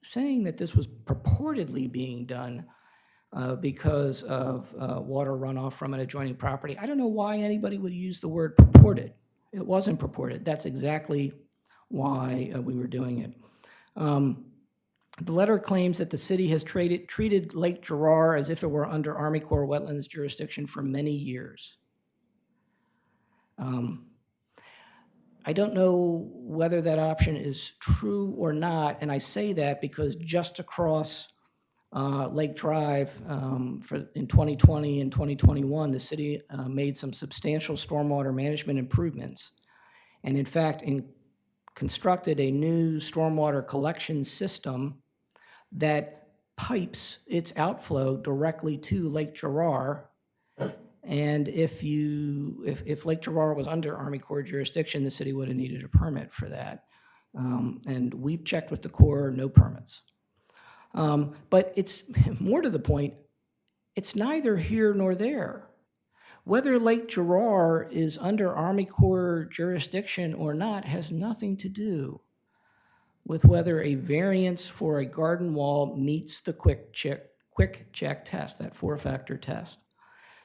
saying that this was purportedly being done because of water runoff from an adjoining property, I don't know why anybody would use the word purported. It wasn't purported. That's exactly why we were doing it. The letter claims that the city has treated Lake Gerard as if it were under Army Corps wetlands jurisdiction for many years. I don't know whether that option is true or not, and I say that because just across Lake Drive in 2020 and 2021, the city made some substantial stormwater management improvements, and in fact constructed a new stormwater collection system that pipes its outflow directly to Lake Gerard. And if Lake Gerard was under Army Corps jurisdiction, the city would have needed a permit for that. And we've checked with the Corps, no permits. But it's more to the point, it's neither here nor there. Whether Lake Gerard is under Army Corps jurisdiction or not has nothing to do with whether a variance for a garden wall meets the quick check test, that 4-factor test.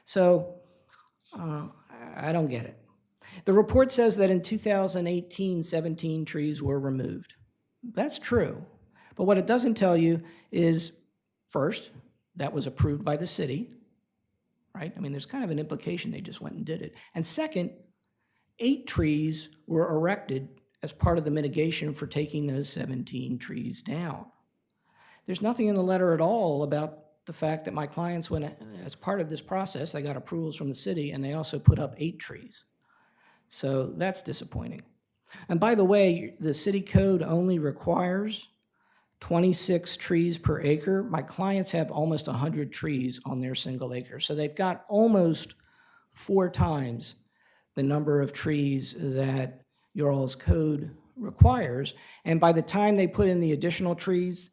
So I don't get it. The report says that in 2018, 17 trees were removed. That's true. But what it doesn't tell you is, first, that was approved by the city, right? I mean, there's kind of an implication they just went and did it. And second, 8 trees were erected as part of the mitigation for taking those 17 trees down. There's nothing in the letter at all about the fact that my clients went, as part of this process, they got approvals from the city, and they also put up 8 trees. So that's disappointing. And by the way, the city code only requires 26 trees per acre. My clients have almost 100 trees on their single acre. So they've got almost 4 times the number of trees that your all's code requires. And by the time they put in the additional trees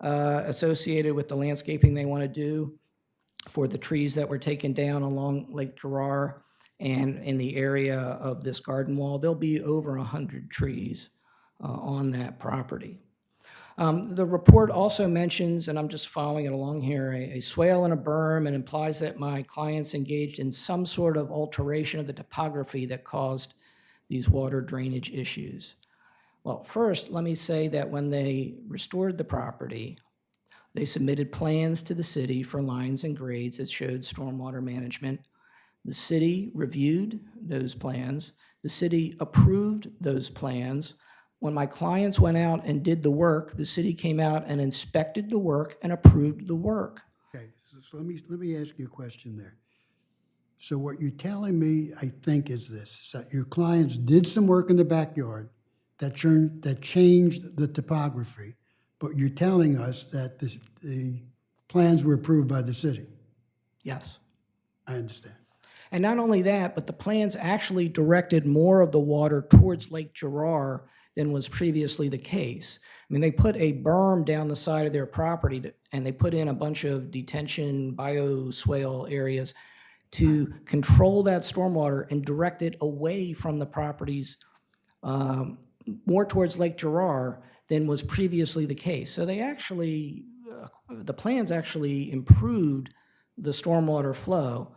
associated with the landscaping they want to do for the trees that were taken down along Lake Gerard and in the area of this garden wall, there'll be over 100 trees on that property. The report also mentions, and I'm just following it along here, a swale and a berm, and implies that my clients engaged in some sort of alteration of the topography that caused these water drainage issues. Well, first, let me say that when they restored the property, they submitted plans to the city for lines and grades that showed stormwater management. The city reviewed those plans. The city approved those plans. When my clients went out and did the work, the city came out and inspected the work and approved the work. Okay, so let me ask you a question there. So what you're telling me, I think, is this, that your clients did some work in the backyard that changed the topography, but you're telling us that the plans were approved by the city. Yes. I understand. And not only that, but the plans actually directed more of the water towards Lake Gerard than was previously the case. I mean, they put a berm down the side of their property and they put in a bunch of detention bioswale areas to control that stormwater and direct it away from the properties more towards Lake Gerard than was previously the case. So they actually, the plans actually improved the stormwater flow.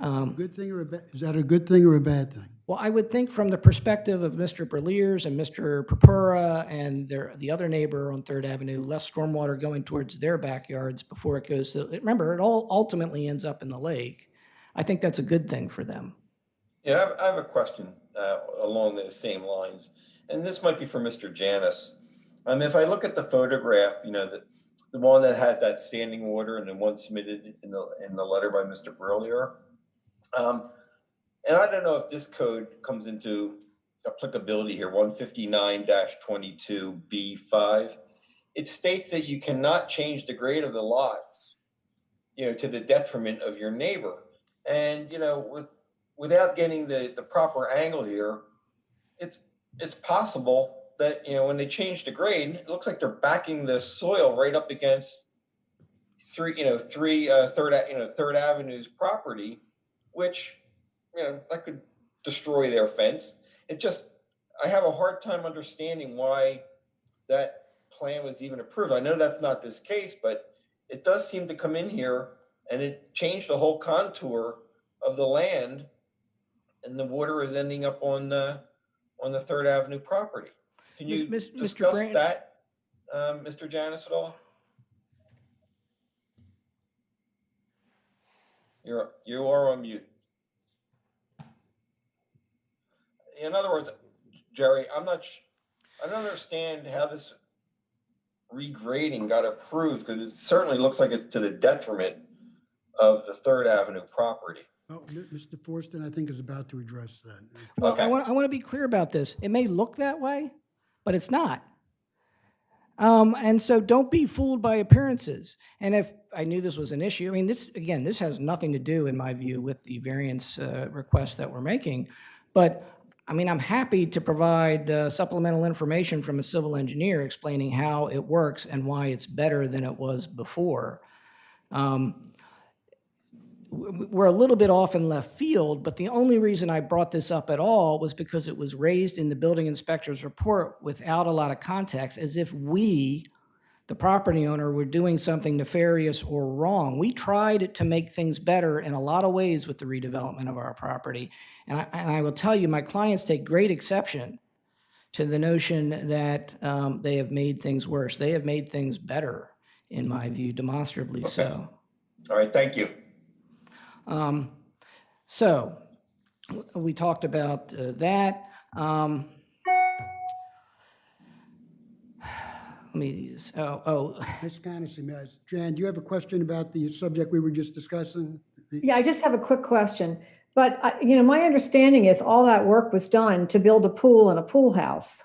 Good thing or is that a good thing or a bad thing? Well, I would think from the perspective of Mr. Berliers and Mr. Purpura and the other neighbor on 3rd Avenue, less stormwater going towards their backyards before it goes to, remember, it all ultimately ends up in the lake. I think that's a good thing for them. Yeah, I have a question along the same lines, and this might be for Mr. Janis. If I look at the photograph, the one that has that standing water and the one submitted in the letter by Mr. Brillier. And I don't know if this code comes into applicability here, 159-22B5. It states that you cannot change the grade of the lots, to the detriment of your neighbor. And, without getting the proper angle here, it's possible that, when they change the grade, it looks like they're backing the soil right up against Third Avenue's property, which, that could destroy their fence. I have a hard time understanding why that plan was even approved. I know that's not this case, but it does seem to come in here and it changed the whole contour of the land, and the water is ending up on the Third Avenue property. Can you discuss that, Mr. Janis, at all? You are on mute. In other words, Jerry, I don't understand how this regrading got approved, because it certainly looks like it's to the detriment of the Third Avenue property. Oh, Mr. Forston, I think, is about to address that. Well, Okay. I want to be clear about this. It may look that way, but it's not. And so don't be fooled by appearances. And if I knew this was an issue, I mean, this has nothing to do, in my view, with the variance request that we're making. But I mean, I'm happy to provide supplemental information from a civil engineer explaining how it works and why it's better than it was before. We're a little bit off in left field, but the only reason I brought this up at all was because it was raised in the building inspector's report without a lot of context, as if we, the property owner, were doing something nefarious or wrong. We tried to make things better in a lot of ways with the redevelopment of our property. And I will tell you, my clients take great exception to the notion that they have made things worse. They have made things better, in my view, demonstrably so. All right, thank you. So we talked about that. Ms. Connessy, Jan, do you have a question about the subject we were just discussing? Yeah, I just have a quick question. But, my understanding is all that work was done to build a pool and a pool house.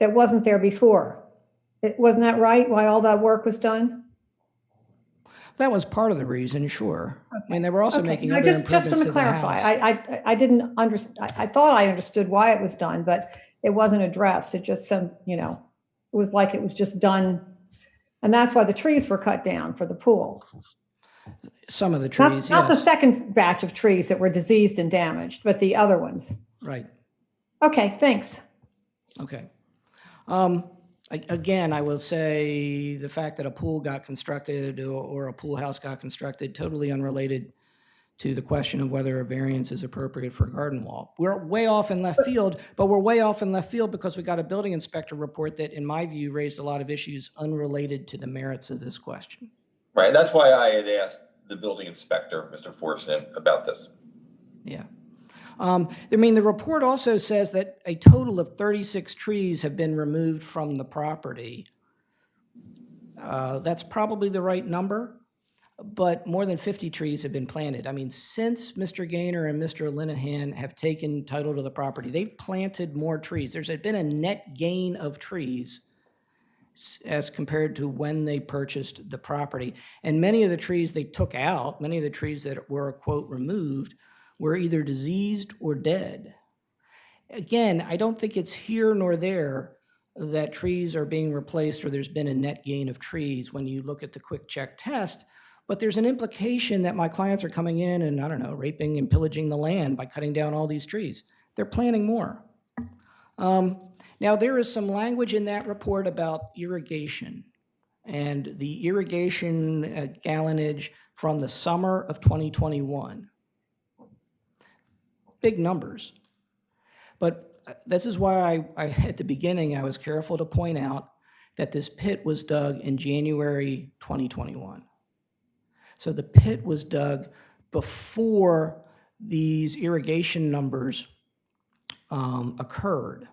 It wasn't there before. Wasn't that right, why all that work was done? That was part of the reason, sure. Okay. I mean, they were also making other just improvements to clarify, I didn't understand. I thought I understood why it was done, but it wasn't addressed. It just said, it was like it was just done. And that's why the trees were cut down for the pool. Some of the trees, not the second batch of trees that were diseased and damaged, but the other ones. Right. Okay, thanks. Okay. Again, I will say the fact that a pool got constructed or a pool house got constructed, totally unrelated to the question of whether a variance is appropriate for a garden wall. We're way off in left field, but we're way off in left field because we got a building inspector report that, in my view, raised a lot of issues unrelated to the merits of this question. Right, that's why I had asked the building inspector, Mr. Forston, about this. Yeah. The report also says that a total of 36 trees have been removed from the property. That's probably the right number, but more than 50 trees have been planted. I mean, since Mr. Gaynor and Mr. Linehan have taken title to the property, they've planted more trees. There's been a net gain of trees as compared to when they purchased the property. And many of the trees they took out, many of the trees that were, quote, removed, were either diseased or dead. Again, I don't think it's here nor there that trees are being replaced or there's been a net gain of trees when you look at the quick check test, but there's an implication that my clients are coming in and, I don't know, raping and pillaging the land by cutting down all these trees. They're planting more. Now, there is some language in that report about irrigation and the irrigation gallonage from the summer of 2021. Big numbers. But this is why I at the beginning, I was careful to point out that this pit was dug in January 2021. So the pit was dug before these irrigation numbers occurred.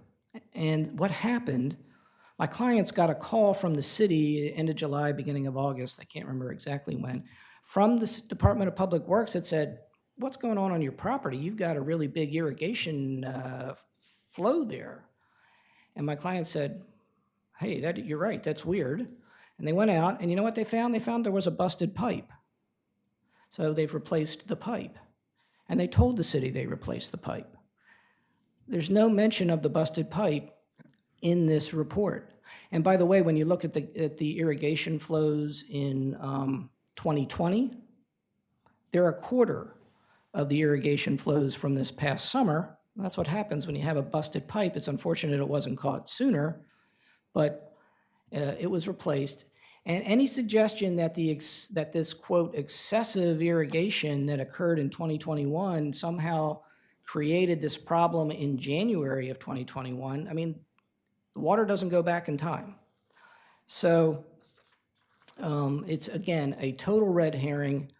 And what happened, my clients got a call from the city end of July, beginning of August, I can't remember exactly when, from the Department of Public Works that said, what's going on your property? You've got a really big irrigation flow there. And my client said, hey, you're right, that's weird. And they went out, and you know what they found? They found there was a busted pipe. So they've replaced the pipe. And they told the city they replaced the pipe. There's no mention of the busted pipe in this report. And by the way, when you look at the irrigation flows in 2020, they're a quarter of the irrigation flows from this past summer. That's what happens when you have a busted pipe. It's unfortunate it wasn't caught sooner, but it was replaced. And any suggestion that that this, quote, excessive irrigation that occurred in 2021 somehow created this problem in January of 2021, I mean, the water doesn't go back in time. So it's, again, a total red herring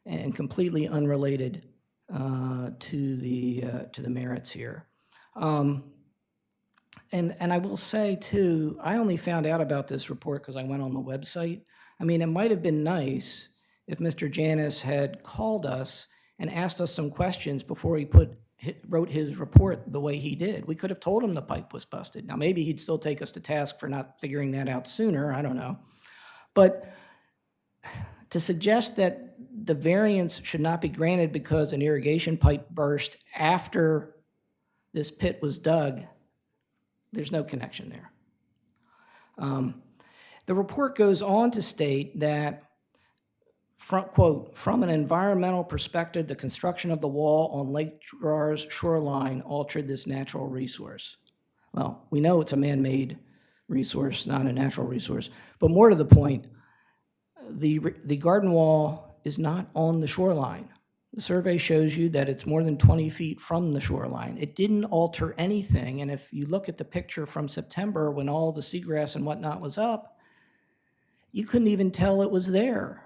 and completely unrelated to the merits here. And I will say, too, I only found out about this report because I went on the website. I mean, it might have been nice if Mr. Janis had called us and asked us some questions before he wrote his report the way he did. We could have told him the pipe was busted. Now, maybe he'd still take us to task for not figuring that out sooner. I don't know. But to suggest that the variance should not be granted because an irrigation pipe burst after this pit was dug, there's no connection there. The report goes on to state that, quote, from an environmental perspective, the construction of the wall on Lake Gerard's shoreline altered this natural resource. Well, we know it's a man-made resource, not a natural resource. But more to the point, the garden wall is not on the shoreline. The survey shows you that it's more than 20 feet from the shoreline. It didn't alter anything, and if you look at the picture from September when all the seagrass and whatnot was up, you couldn't even tell it was there.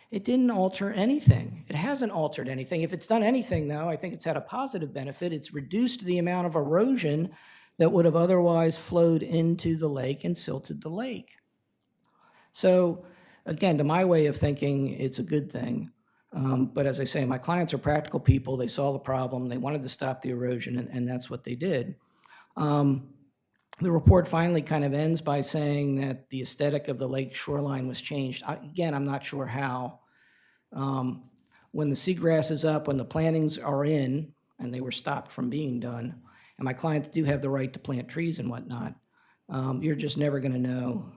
It didn't alter anything. It hasn't altered anything. If it's done anything, though, I think it's had a positive benefit. It's reduced the amount of erosion that would have otherwise flowed into the lake and silted the lake. So, again, to my way of thinking, it's a good thing. But as I say, my clients are practical people. They saw the problem. They wanted to stop the erosion, and that's what they did. The report finally kind of ends by saying that the aesthetic of the lake shoreline was changed. Again, I'm not sure how. When the seagrass is up, when the plantings are in, and they were stopped from being done, and my clients do have the right to plant trees and whatnot, you're just never going to know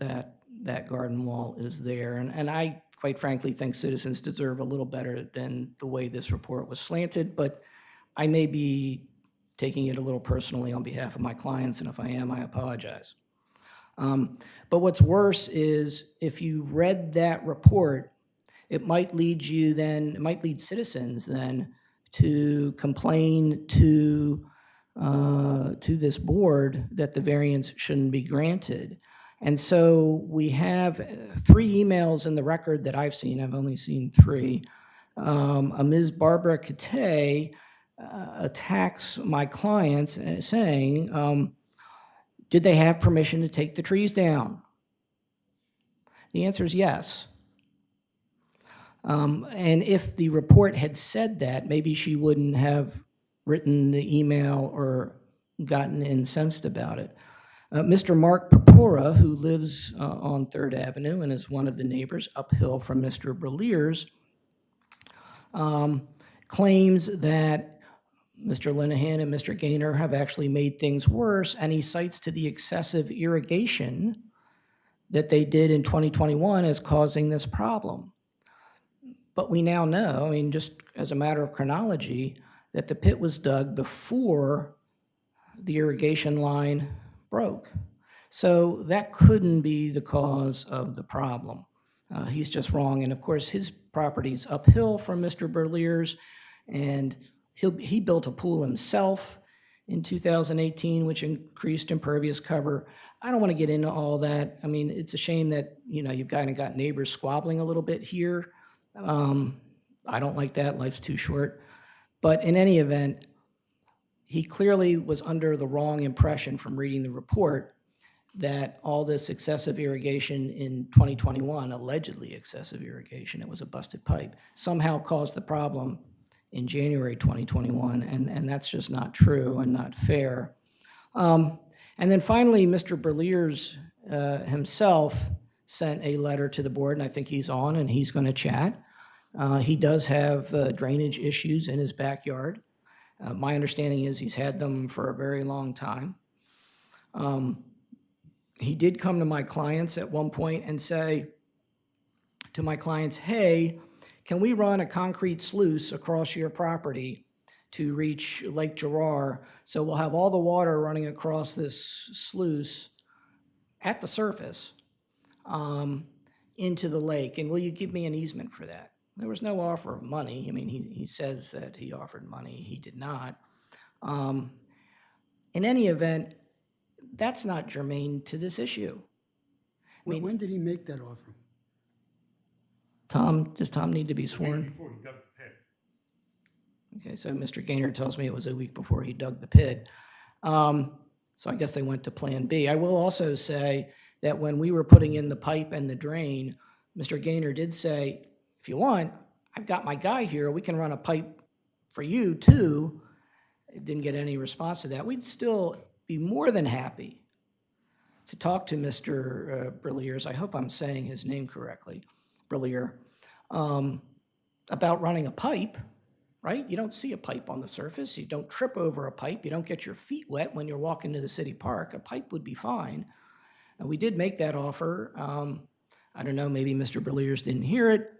that garden wall is there. And I, quite frankly, think citizens deserve a little better than the way this report was slanted, but I may be taking it a little personally on behalf of my clients, and if I am, I apologize. But what's worse is if you read that report, it might lead citizens then to complain to this board that the variance shouldn't be granted. And so we have 3 emails in the record that I've seen. I've only seen 3. A Ms. Barbara Kate attacks my clients saying, did they have permission to take the trees down? The answer is yes. And if the report had said that, maybe she wouldn't have written the email or gotten incensed about it. Mr. Mark Purpura, who lives on 3rd Avenue and is one of the neighbors uphill from Mr. Brelier's, claims that Mr. Linehan and Mr. Gaynor have actually made things worse, and he cites to the excessive irrigation that they did in 2021 as causing this problem. But we now know, I mean, just as a matter of chronology, that the pit was dug before the irrigation line broke. So that couldn't be the cause of the problem. He's just wrong. And of course, his property's uphill from Mr. Berlier's, and he built a pool himself in 2018, which increased impervious cover. I don't want to get into all that. I mean, it's a shame that, you know, you've kind of got neighbors squabbling a little bit here. I don't like that. Life's too short. But in any event, he clearly was under the wrong impression from reading the report that all this excessive irrigation in 2021, allegedly excessive irrigation, it was a busted pipe, somehow caused the problem in January 2021, and that's just not true and not fair. And then finally, Mr. Berliers himself sent a letter to the board, and I think he's on and he's going to chat. He does have drainage issues in his backyard. My understanding is he's had them for a very long time. He did come to my clients at one point and say to my clients, hey, can we run a concrete sluice across your property to reach Lake Gerard? So we'll have all the water running across this sluice at the surface into the lake, and will you give me an easement for that? There was no offer of money. I mean, he says that he offered money. He did not. In any event, that's not germane to this issue. I mean, When did he make that offer? Tom, does Tom need to be sworn? Before he dug the pit. Okay, so Mr. Gaynor tells me it was a week before he dug the pit. So I guess they went to Plan B. I will also say that when we were putting in the pipe and the drain, Mr. Gaynor did say, if you want, I've got my guy here, we can run a pipe for you too. It didn't get any response to that. We'd still be more than happy to talk to Mr. Berliers, I hope I'm saying his name correctly, Berlier, about running a pipe, right? You don't see a pipe on the surface. You don't trip over a pipe. You don't get your feet wet when you're walking to the city park. A pipe would be fine. And we did make that offer. I don't know, maybe Mr. Berliers didn't hear it,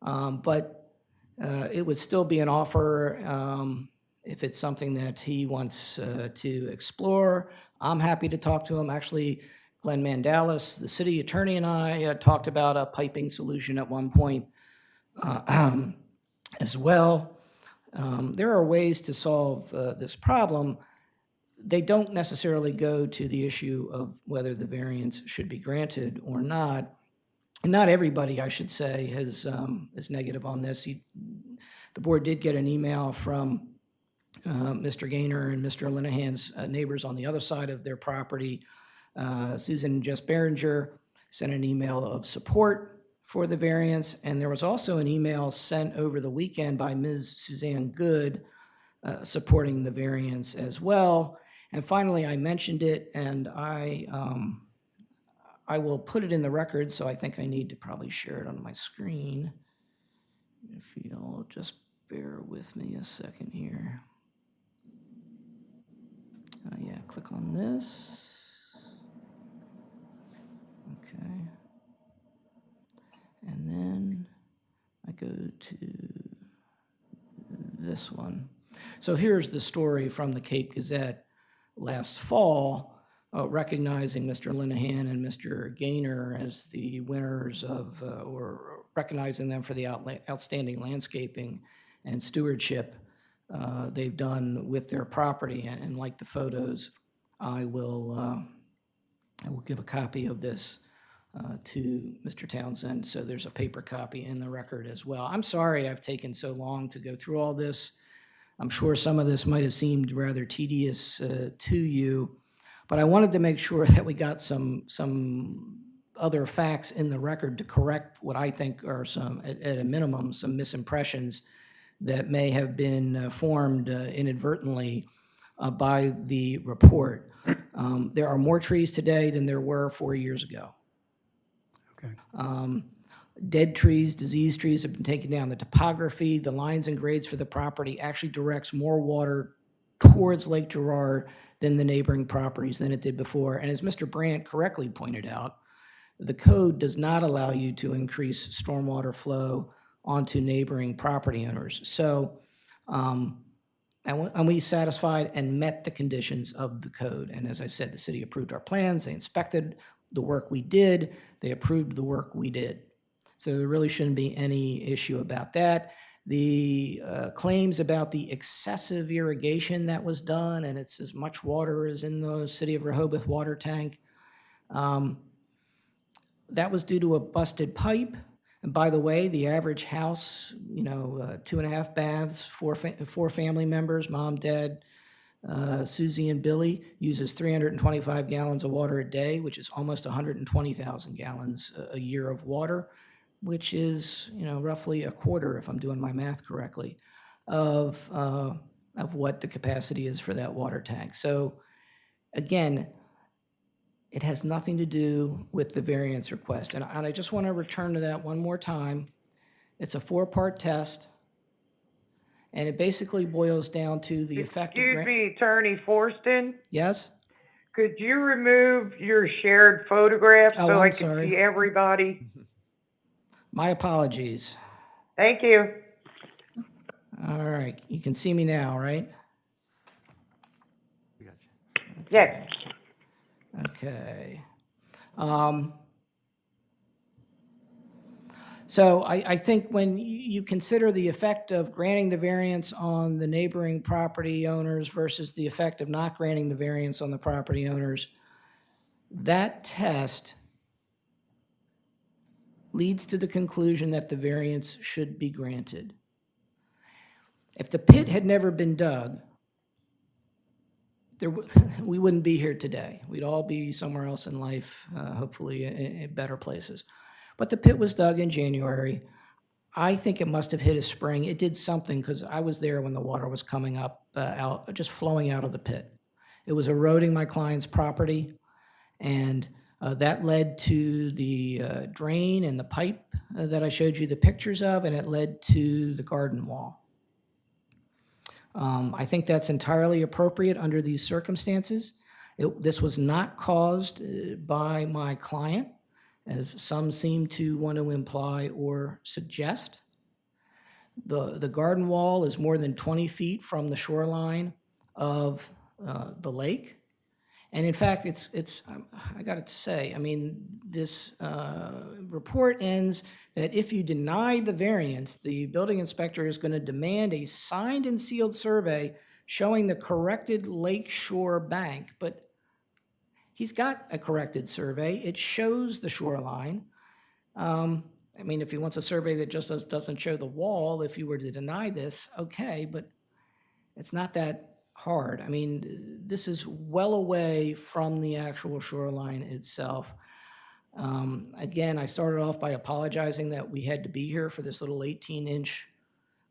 but it would still be an offer if it's something that he wants to explore. I'm happy to talk to him. Actually, Glenn Mandalis, the city attorney, and I talked about a piping solution at one point as well. There are ways to solve this problem. They don't necessarily go to the issue of whether the variance should be granted or not. And not everybody, I should say, is negative on this. The board did get an email from Mr. Gaynor and Mr. Linehan's neighbors on the other side of their property. Susan and Jess Behringer sent an email of support for the variance, and there was also an email sent over the weekend by Ms. Suzanne Good supporting the variance as well. And finally, I mentioned it, and I will put it in the record, so I think I need to probably share it on my screen. If you'll just bear with me a second here. Yeah, click on this. Okay. And then I go to this one. So here's the story from the Cape Gazette last fall, recognizing Mr. Linehan and Mr. Gaynor as the winners of, or recognizing them for the outstanding landscaping and stewardship they've done with their property. And like the photos, I will give a copy of this to Mr. Townsend, so there's a paper copy in the record as well. I'm sorry I've taken so long to go through all this. I'm sure some of this might have seemed rather tedious to you, but I wanted to make sure that we got some other facts in the record to correct what I think are some, at a minimum, some misimpressions that may have been formed inadvertently by the report. There are more trees today than there were 4 years ago. Okay. Dead trees, diseased trees have been taken down. The topography, the lines and grades for the property actually directs more water towards Lake Gerard than the neighboring properties than it did before. And as Mr. Brandt correctly pointed out, the code does not allow you to increase stormwater flow onto neighboring property owners. So, and we satisfied and met the conditions of the code. And as I said, the city approved our plans. They inspected the work we did. They approved the work we did. So there really shouldn't be any issue about that. The claims about the excessive irrigation that was done, and it's as much water as in the city of Rehoboth water tank, that was due to a busted pipe. And by the way, the average house, 2.5 baths, four family members, mom, dad, Susie and Billy uses 325 gallons of water a day, which is almost 120,000 gallons a year of water, which is, roughly a quarter, if I'm doing my math correctly, of what the capacity is for that water tank. So again, it has nothing to do with the variance request. And I just want to return to that one more time. It's a 4-part test, and it basically boils down to the effect of... Excuse me, Attorney Forston, Yes? could you remove your shared photograph Oh, so I'm I can sorry. see everybody? My apologies. Thank you. All right, you can see me now, right? Yes. Okay. So I think when you consider the effect of granting the variance on the neighboring property owners versus the effect of not granting the variance on the property owners, that test leads to the conclusion that the variance should be granted. If the pit had never been dug, we wouldn't be here today. We'd all be somewhere else in life, hopefully in better places. But the pit was dug in January. I think it must have hit a spring. It did something because I was there when the water was coming up, just flowing out of the pit. It was eroding my client's property, and that led to the drain and the pipe that I showed you the pictures of, and it led to the garden wall. I think that's entirely appropriate under these circumstances. This was not caused by my client, as some seem to want to imply or suggest. The garden wall is more than 20 feet from the shoreline of the lake. And in fact, I got to say, I mean, this report ends that if you deny the variance, the building inspector is going to demand a signed and sealed survey showing the corrected lakeshore bank. But he's got a corrected survey. It shows the shoreline. I mean, if he wants a survey that just doesn't show the wall, if you were to deny this, okay, but it's not that hard. I mean, this is well away from the actual shoreline itself. Again, I started off by apologizing that we had to be here for this little 18-inch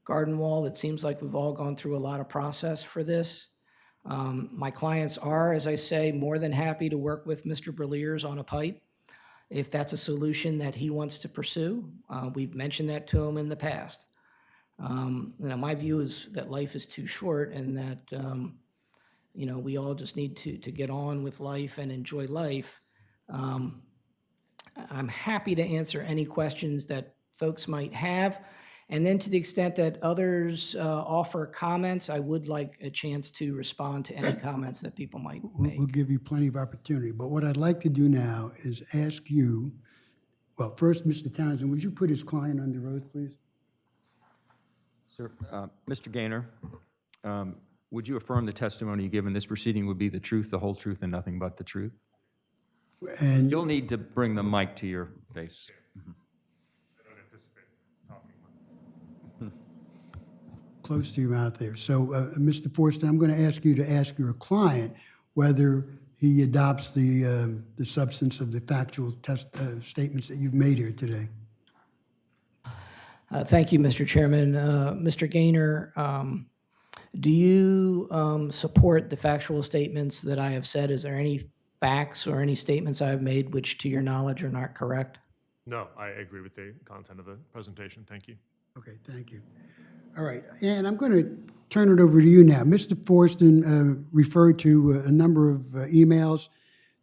garden wall. It seems like we've all gone through a lot of process for this. My clients are, as I say, more than happy to work with Mr. Breliers on a pipe if that's a solution that he wants to pursue. We've mentioned that to him in the past. My view is that life is too short, and that we all just need to get on with life and enjoy life. I'm happy to answer any questions that folks might have. And then to the extent that others offer comments, I would like a chance to respond to any comments that people might make. We'll give you plenty of opportunity. But what I'd like to do now is ask you, well, first, Mr. Townsend, would you put his client under oath, please? Sir, Mr. Gaynor, would you affirm the testimony you give in this proceeding would be the truth, the whole truth, and nothing but the truth? And You'll need to bring the mic to your face. close to your mouth there. So, Mr. Forston, I'm going to ask you to ask your client whether he adopts the substance of the factual statements that you've made here today. Thank you, Mr. Chairman. Mr. Gaynor, do you support the factual statements that I have said? Is there any facts or any statements I have made which, to your knowledge, are not correct? No, I agree with the content of the presentation. Thank you. Okay, thank you. All right, and I'm going to turn it over to you now. Mr. Forston referred to a number of emails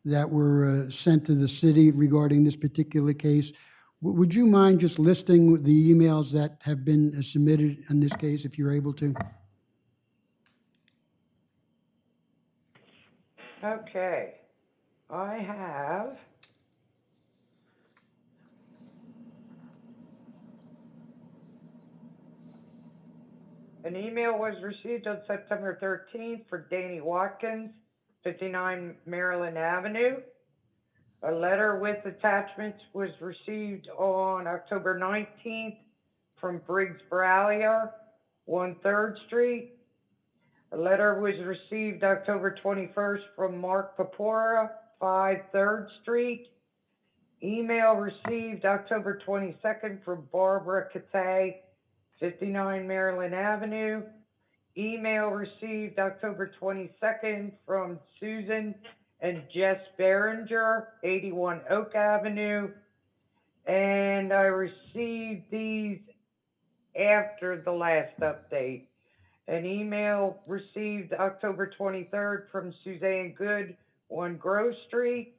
that were sent to the city regarding this particular case. Would you mind just listing the emails that have been submitted in this case, if you're able to? Okay. I have an email was received on September 13th for Danny Watkins, 59 Maryland Avenue. A letter with attachments was received on October 19th from Briggs Brallier, 1 3rd Street. A letter was received October 21st from Mark Papora, 5 3rd Street. Email received October 22nd from Barbara Catay, 59 Maryland Avenue. Email received October 22nd from Susan and Jess Behringer, 81 Oak Avenue. And I received these after the last update. An email received October 23rd from Suzanne Good, 1 Grove Street.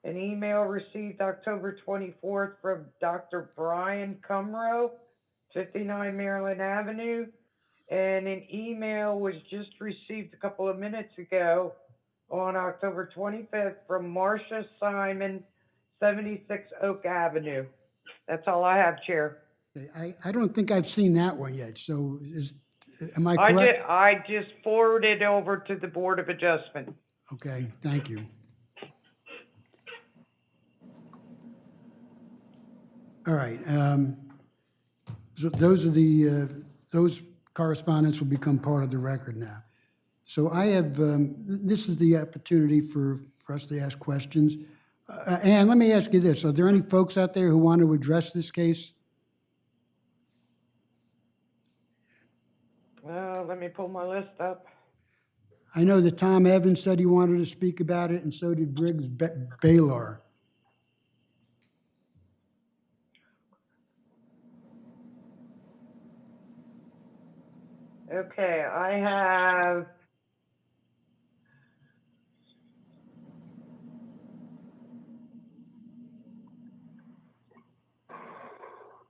An email received October 24th from Dr. Brian Cumrow, 59 Maryland Avenue. And an email was just received a couple of minutes ago on October 25th from Marcia Simon, 76 Oak Avenue. That's all I have, Chair. Okay, I don't think I've seen that one yet, so am I correct? I just forwarded over to the Board of Adjustment. Okay, thank you. All right, so those are those correspondence will become part of the record now. So I have, this is the opportunity for us to ask questions. And let me ask you this, are there any folks out there who want to address this case? Let me pull my list up. I know that Tom Evans said he wanted to speak about it, and so did Briggs Baylor. Okay, I have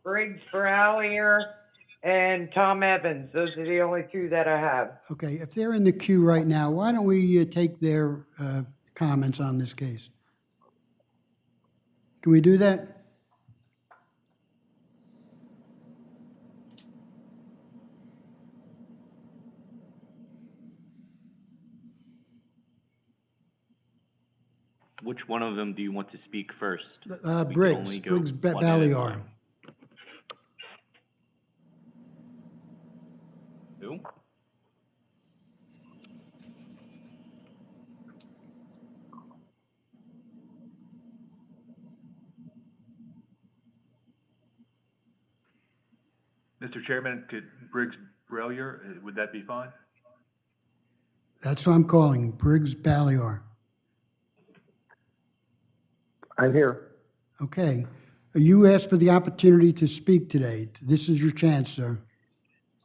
Briggs Browlier and Tom Evans. Those are the only two that I have. Okay, if they're in the queue right now, why don't we take their comments on this case? Can we do that? Which one of them do you want to speak first? Briggs Baylor. Who? Mr. Chairman, could Briggs Baylor, would that be fine? That's what I'm calling, Briggs Baylor. I'm here. Okay. You asked for the opportunity to speak today. This is your chance, sir.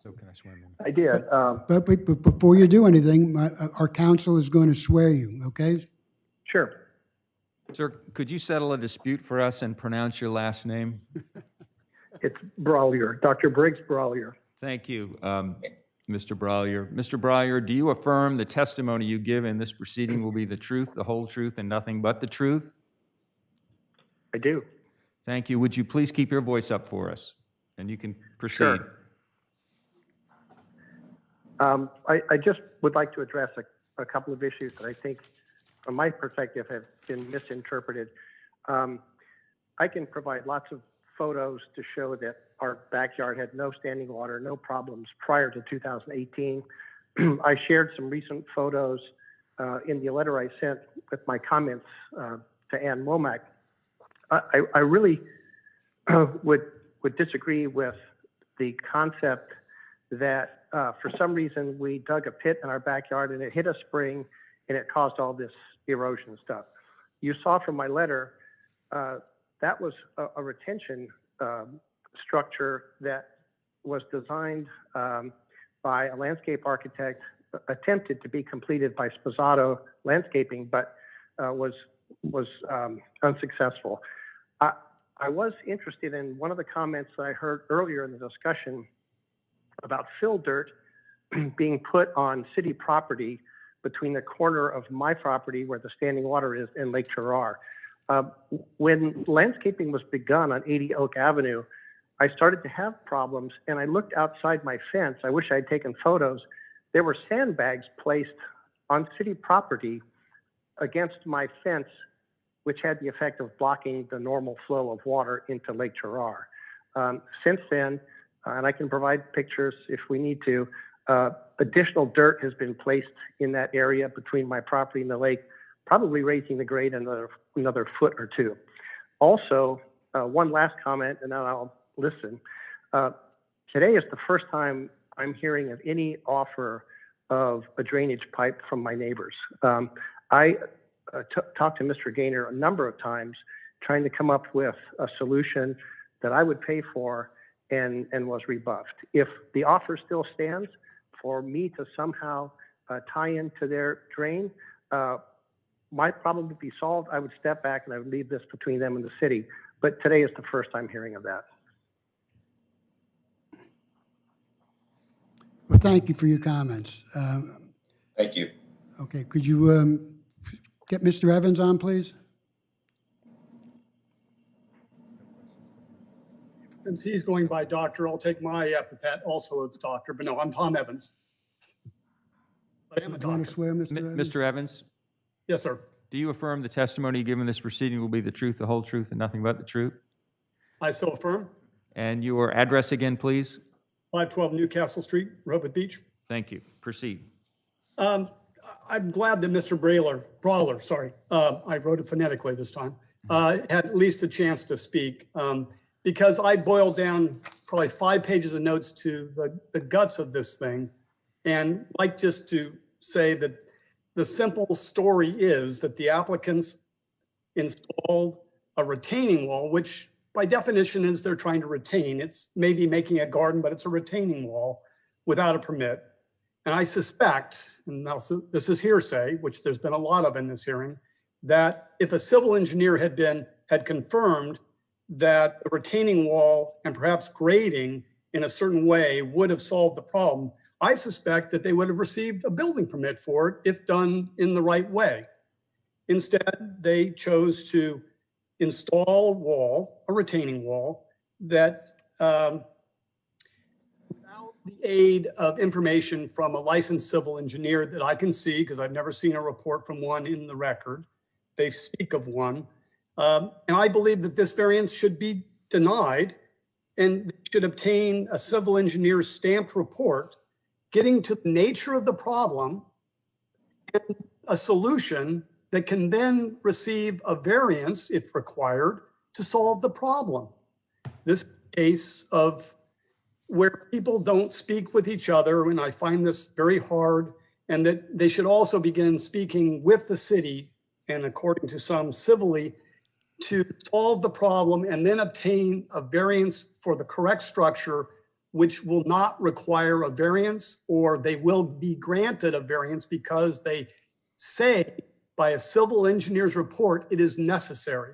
So can I swear him in? I did. But before you do anything, our counsel is going to swear you, okay? Sure. Sir, could you settle a dispute for us and pronounce your last name? It's Browlier, Dr. Briggs Browlier. Thank you, Mr. Browlier. Mr. Browlier, do you affirm the testimony you give in this proceeding will be the truth, the whole truth, and nothing but the truth? I do. Thank you. Would you please keep your voice up for us? And you can proceed. Sure. I just would like to address a couple of issues that I think, from my perspective, have been misinterpreted. I can provide lots of photos to show that our backyard had no standing water, no problems prior to 2018. I shared some recent photos in the letter I sent with my comments to Ann Womack. I really would disagree with the concept that for some reason we dug a pit in our backyard and it hit a spring and it caused all this erosion stuff. You saw from my letter that was a retention structure that was designed by a landscape architect, attempted to be completed by Sposato Landscaping, but was unsuccessful. I was interested in one of the comments that I heard earlier in the discussion about fill dirt being put on city property between the corner of my property where the standing water is and Lake Terrar. When landscaping was begun on 80 Oak Avenue, I started to have problems, and I looked outside my fence. I wish I had taken photos. There were sandbags placed on city property against my fence, which had the effect of blocking the normal flow of water into Lake Terrar. Since then, and I can provide pictures if we need to, Additional dirt has been placed in that area between my property and the lake, probably raising the grade another foot or two. Also, one last comment, and then I'll listen. Today is the first time I'm hearing of any offer of a drainage pipe from my neighbors. I talked to Mr. Gaynor a number of times trying to come up with a solution that I would pay for and was rebuffed. If the offer still stands for me to somehow tie into their drain, might probably be solved. I would step back and I would leave this between them and the city. But today is the first I'm hearing of that. Well, thank you for your comments. Thank you. Okay, could you get Mr. Evans on, please? Since he's going by doctor, I'll take my epithet also as doctor, but no, I'm Tom Evans. I am a Do you want to doctor. swear, Mr. Evans? Mr. Evans, Yes, sir. do you affirm the testimony given in this proceeding will be the truth, the whole truth, and nothing but the truth? I so affirm. And your address again, please? 512 Newcastle Street, Rehoboth Beach. Thank you. Proceed. I'm glad that Mr. Brawler, I wrote it phonetically this time, had at least a chance to speak. Because I boiled down probably 5 pages of notes to the guts of this thing. And like just to say that the simple story is that the applicants installed a retaining wall, which by definition is they're trying to retain. It's maybe making a garden, but it's a retaining wall without a permit. And I suspect, and now this is hearsay, which there's been a lot of in this hearing, that if a civil engineer had confirmed that the retaining wall and perhaps grading in a certain way would have solved the problem, I suspect that they would have received a building permit for it if done in the right way. Instead, they chose to install a wall, a retaining wall, that without the aid of information from a licensed civil engineer that I can see, because I've never seen a report from one in the record, they speak of one. And I believe that this variance should be denied and should obtain a civil engineer's stamped report getting to the nature of the problem and a solution that can then receive a variance, if required, to solve the problem. This case of where people don't speak with each other, and I find this very hard, and that they should also begin speaking with the city, and according to some civilly, to solve the problem and then obtain a variance for the correct structure, which will not require a variance, or they will be granted a variance because they say by a civil engineer's report it is necessary.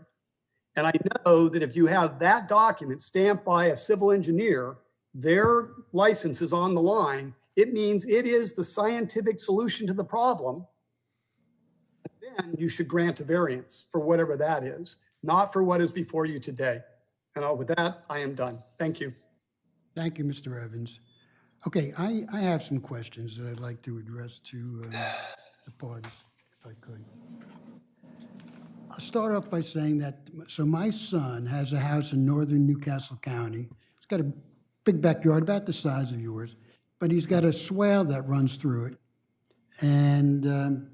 And I know that if you have that document stamped by a civil engineer, their license is on the line. It means it is the scientific solution to the problem. Then you should grant a variance for whatever that is, not for what is before you today. And with that, I am done. Thank you. Thank you, Mr. Evans. Okay, I have some questions that I'd like to address to the parties, if I could. I'll start off by saying that, so my son has a house in northern Newcastle County. It's got a big backyard, about the size of yours, but he's got a swale that runs through it. And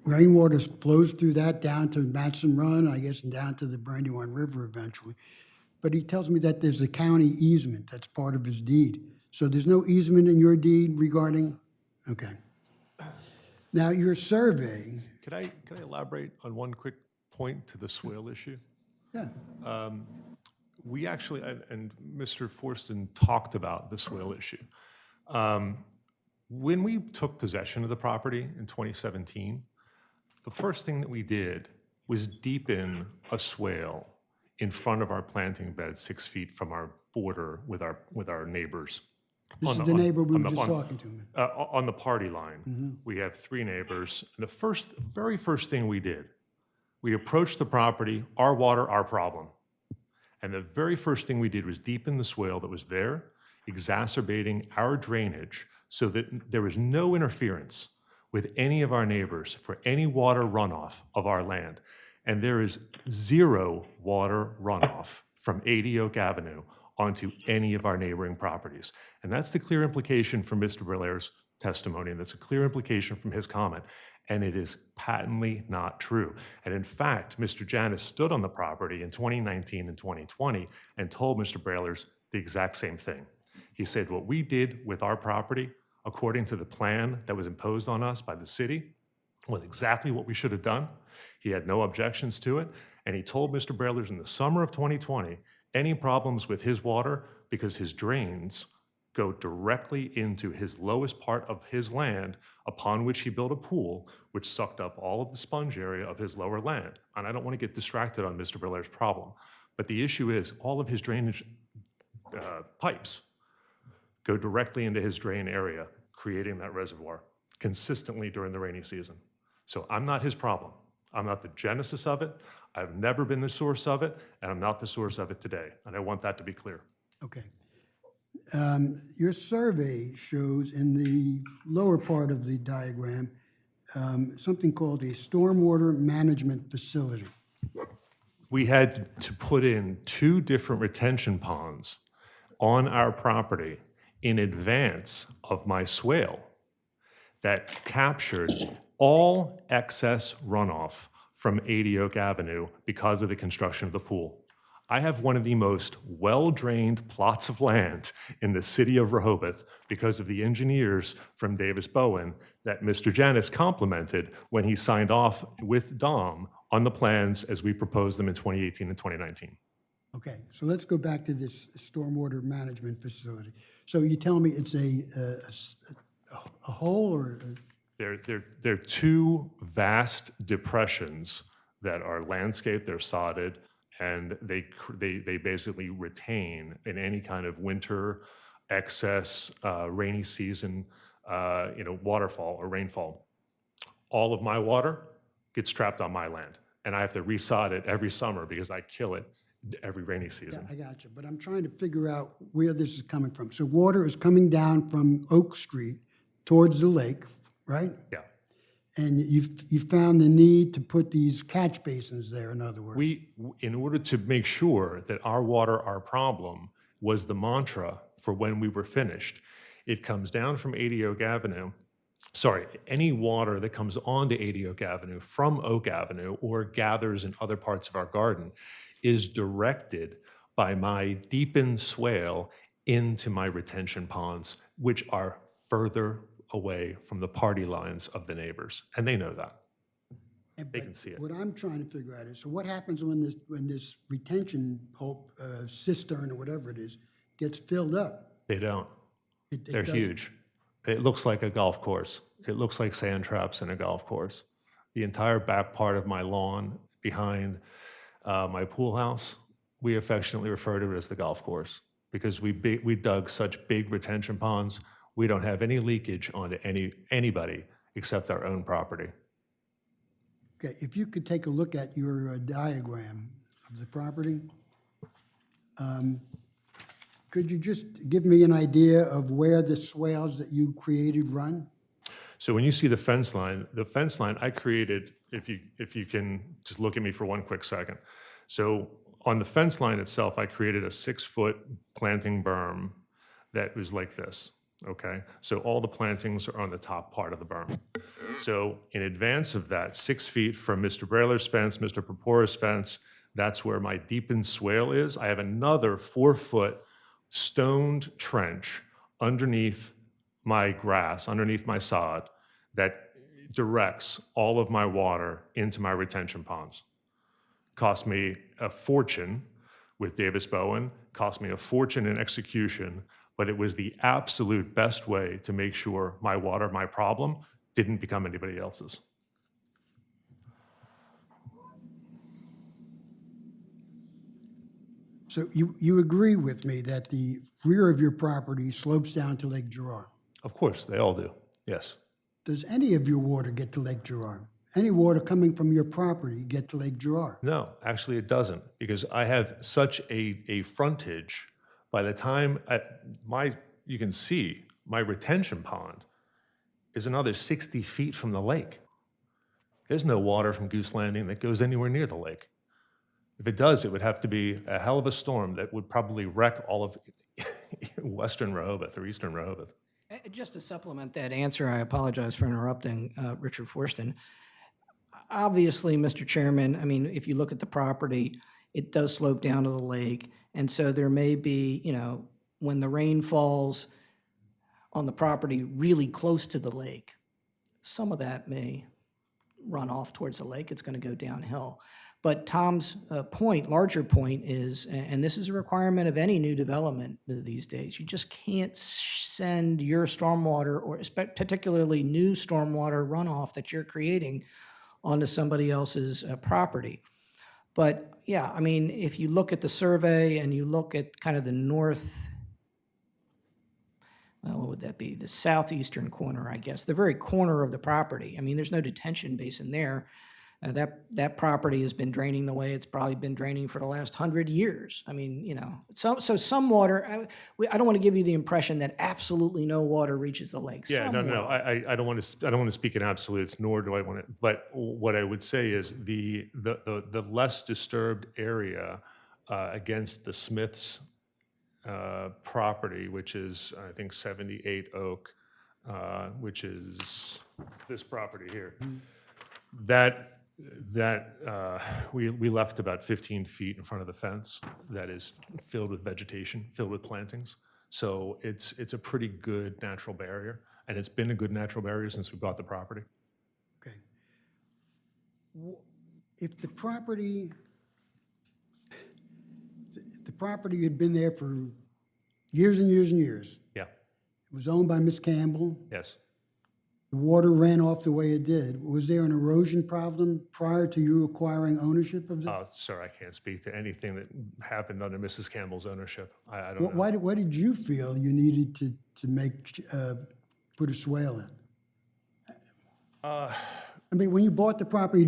rainwater flows through that down to Matson Run, I guess, and down to the Brandywine River eventually. But he tells me that there's a county easement that's part of his deed. So there's no easement in your deed regarding, okay. Now your survey. Could I elaborate on one quick point to the swale issue? Yeah. We actually, and Mr. Forston talked about the swale issue. When we took possession of the property in 2017, the first thing that we did was deepen a swale in front of our planting bed 6 feet from our border with our neighbors. This is the neighbor we were just talking to. On the party line, we have 3 neighbors. And the very first thing we did, we approached the property, our water, our problem. And the very first thing we did was deepen the swale that was there, exacerbating our drainage so that there was no interference with any of our neighbors for any water runoff of our land. And there is 0 water runoff from 80 Oak Avenue onto any of our neighboring properties. And that's the clear implication from Mr. Berlair's testimony, and that's a clear implication from his comment. And it is patently not true. And in fact, Mr. Janis stood on the property in 2019 and 2020 and told Mr. Brailers the exact same thing. He said, what we did with our property, according to the plan that was imposed on us by the city, was exactly what we should have done. He had no objections to it. And he told Mr. Brailers in the summer of 2020, any problems with his water, because his drains go directly into his lowest part of his land, upon which he built a pool, which sucked up all of the sponge area of his lower land. And I don't want to get distracted on Mr. Berlair's problem, but the issue is all of his drainage pipes go directly into his drain area, creating that reservoir consistently during the rainy season. So I'm not his problem. I'm not the genesis of it. I've never been the source of it, and I'm not the source of it today. And I want that to be clear. Okay. Your survey shows in the lower part of the diagram something called a stormwater management facility. We had to put in 2 different retention ponds on our property in advance of my swale that captured all excess runoff from 80 Oak Avenue because of the construction of the pool. I have one of the most well-drained plots of land in the city of Rehoboth because of the engineers from Davis Bowen that Mr. Janis complimented when he signed off with Dom on the plans as we proposed them in 2018 and 2019. Okay, so let's go back to this stormwater management facility. So you tell me it's a hole or? They're 2 vast depressions that are landscaped, they're sodded, and they basically retain in any kind of winter excess rainy season waterfall or rainfall. All of my water gets trapped on my land, and I have to resod it every summer because I kill it every rainy season. Yeah, I got you, but I'm trying to figure out where this is coming from. So water is coming down from Oak Street towards the lake, right? Yeah. And you've found the need to put these catch basins there, in other words. In order to make sure that our water, our problem, was the mantra for when we were finished. It comes down from 80 Oak Avenue. Sorry, any water that comes onto 80 Oak Avenue from Oak Avenue or gathers in other parts of our garden is directed by my deepened swale into my retention ponds, which are further away from the party lines of the neighbors, and they know that. They can see it. What I'm trying to figure out is, so what happens when this retention cistern or whatever it is gets filled up? They don't. They're doesn't. huge. It looks like a golf course. It looks like sand traps in a golf course. The entire back part of my lawn behind my pool house, we affectionately refer to it as the golf course because we dug such big retention ponds. We don't have any leakage onto anybody except our own property. Okay, if you could take a look at your diagram of the property, could you just give me an idea of where the swales that you created run? So when you see the fence line I created, if you can just look at me for one quick second. So on the fence line itself, I created a 6-foot planting berm that was like this. Okay, so all the plantings are on the top part of the berm. So in advance of that, 6 feet from Mr. Brailer's fence, Mr. Papora's fence, that's where my deepened swale is. I have another 4-foot stoned trench underneath my grass, underneath my sod, that directs all of my water into my retention ponds. Cost me a fortune with Davis Bowen, cost me a fortune in execution, but it was the absolute best way to make sure my water, my problem, didn't become anybody else's. So you agree with me that the rear of your property slopes down to Lake Gerard? Of course, they all do, yes. Does any of your water get to Lake Gerard? Any water coming from your property get to Lake Gerard? No, actually it doesn't, because I have such a frontage. By the time you can see my retention pond is another 60 feet from the lake. There's no water from Goose Landing that goes anywhere near the lake. If it does, it would have to be a hell of a storm that would probably wreck all of western Rehoboth or eastern Rehoboth. Just to supplement that answer, I apologize for interrupting Richard Forston. Obviously, Mr. Chairman, I mean, if you look at the property, it does slope down to the lake. And so there may be, you know, when the rain falls on the property really close to the lake, some of that may run off towards the lake. It's going to go downhill. But Tom's point, larger point is, and this is a requirement of any new development these days, you just can't send your stormwater, or particularly new stormwater runoff that you're creating, onto somebody else's property. But yeah, I mean, if you look at the survey and you look at kind of the north, what would that be? The southeastern corner, I guess, the very corner of the property. I mean, there's no detention basin there. That property has been draining the way it's probably been draining for the last 100 years. I mean, you know, so some water, I don't want to give you the impression that absolutely no water reaches the lake. Yeah, no. I don't want to speak in absolutes, nor do I want to. But what I would say is the less disturbed area against the Smiths property, which is I think 78 Oak, which is this property here, that we left about 15 feet in front of the fence that is filled with vegetation, filled with plantings. So it's a pretty good natural barrier, and it's been a good natural barrier since we bought the property. Okay. If the property had been there for years and years and years. Yeah. It was owned by Ms. Campbell. Yes. The water ran off the way it did. Was there an erosion problem prior to you acquiring ownership of it? Oh, sir, I can't speak to anything that happened under Mrs. Campbell's ownership. I don't know. Why did you feel you needed to put a swale in? I mean, when you bought the property,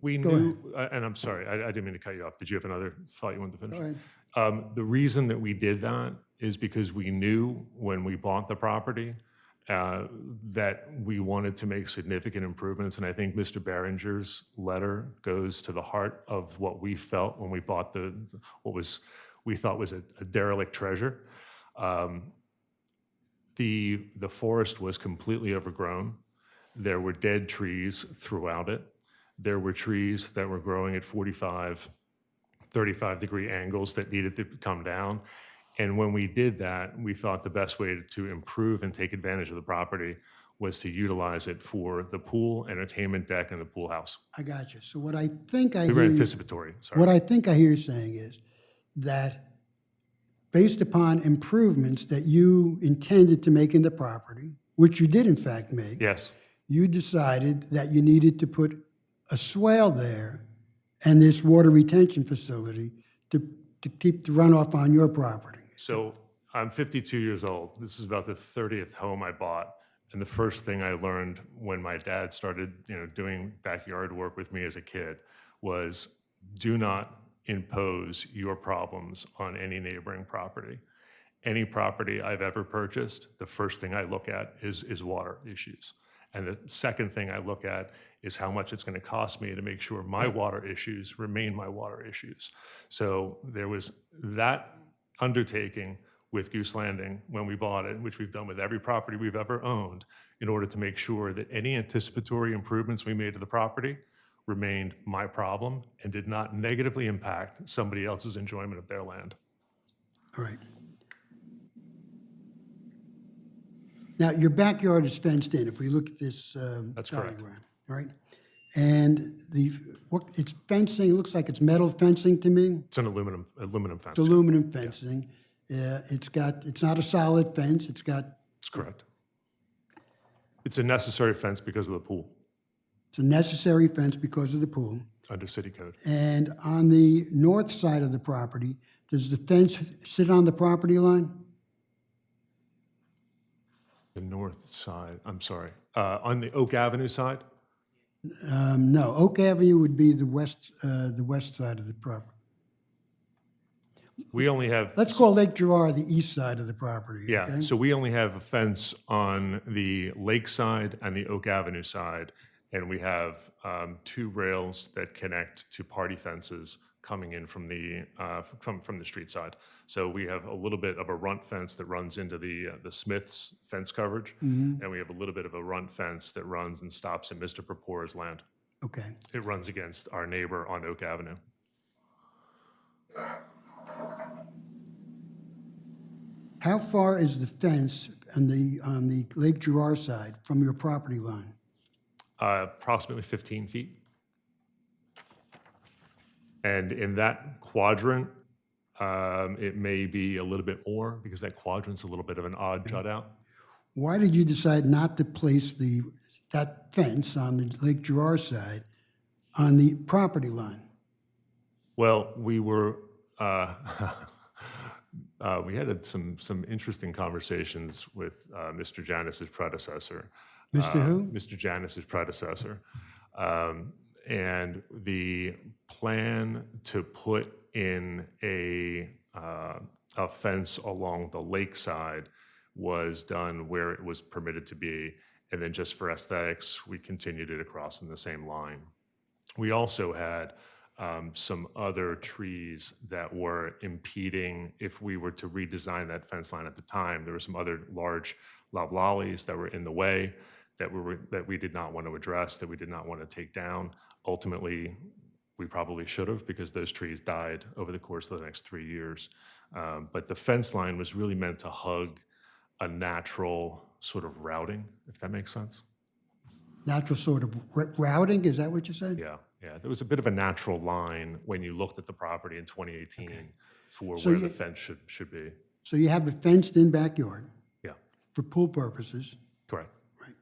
we Go knew, and I'm sorry, I didn't mean to cut you off. Did you have another thought you wanted to finish? Go ahead. The reason that we did that is because we knew when we bought the property that we wanted to make significant improvements. And I think Mr. Behringer's letter goes to the heart of what we felt when we bought we thought was a derelict treasure. The forest was completely overgrown. There were dead trees throughout it. There were trees that were growing at 45, 35-degree angles that needed to come down. And when we did that, we thought the best way to improve and take advantage of the property was to utilize it for the pool, entertainment deck, and the pool house. I got you. So what I think I We were hear, anticipatory, sorry. what I think I hear you saying is that based upon improvements that you intended to make in the property, which you did in fact make, Yes, you decided that you needed to put a swale there and this water retention facility to keep the runoff on your property. so I'm 52 years old. This is about the 30th home I bought. And the first thing I learned when my dad started, doing backyard work with me as a kid was do not impose your problems on any neighboring property. Any property I've ever purchased, the first thing I look at is water issues. And the second thing I look at is how much it's going to cost me to make sure my water issues remain my water issues. So there was that undertaking with Goose Landing when we bought it, which we've done with every property we've ever owned, in order to make sure that any anticipatory improvements we made to the property remained my problem and did not negatively impact somebody else's enjoyment of their land. All right. Now, your backyard is fenced in. If we look at this That's correct. diagram, right? And it's fencing, it looks like it's metal fencing to me. It's an aluminum fence. It's aluminum fencing. It's not a solid fence. That's correct. It's a necessary fence because of the pool It's a necessary fence because of the pool. under city code. And on the north side of the property, does the fence sit on the property line? The north side, I'm sorry, on the Oak Avenue side? No, Oak Avenue would be the west side of the property. We only have. Let's call Lake Gerard the east side of the property. Yeah, okay? so we only have a fence on the lake side and the Oak Avenue side, and we have 2 rails that connect to party fences coming in from the street side. So we have a little bit of a runt fence that runs into the Smith's fence coverage, and we have a little bit of a runt fence that runs and stops in Mr. Papour's land. Okay. It runs against our neighbor on Oak Avenue. How far is the fence on the Lake Gerard side from your property line? Approximately 15 feet. And in that quadrant, it may be a little bit more because that quadrant's a little bit of an odd cutout. Why did you decide not to place that fence on the Lake Gerard side on the property line? Well, we were, we had some interesting conversations with Mr. Janis's predecessor. Mr. Who? Mr. Janis's predecessor. And the plan to put in a fence along the lakeside was done where it was permitted to be. And then just for aesthetics, we continued it across in the same line. We also had some other trees that were impeding if we were to redesign that fence line at the time. There were some other large loblollies that were in the way that we did not want to address, that we did not want to take down. Ultimately, we probably should have because those trees died over the course of the next 3 years. But the fence line was really meant to hug a natural sort of routing, if that makes sense. Natural sort of routing, is that what you said? Yeah. There was a bit of a natural line when you looked at the property in 2018 for So where the fence should be. So you have a fenced-in backyard? Yeah. For pool purposes? Correct. Right.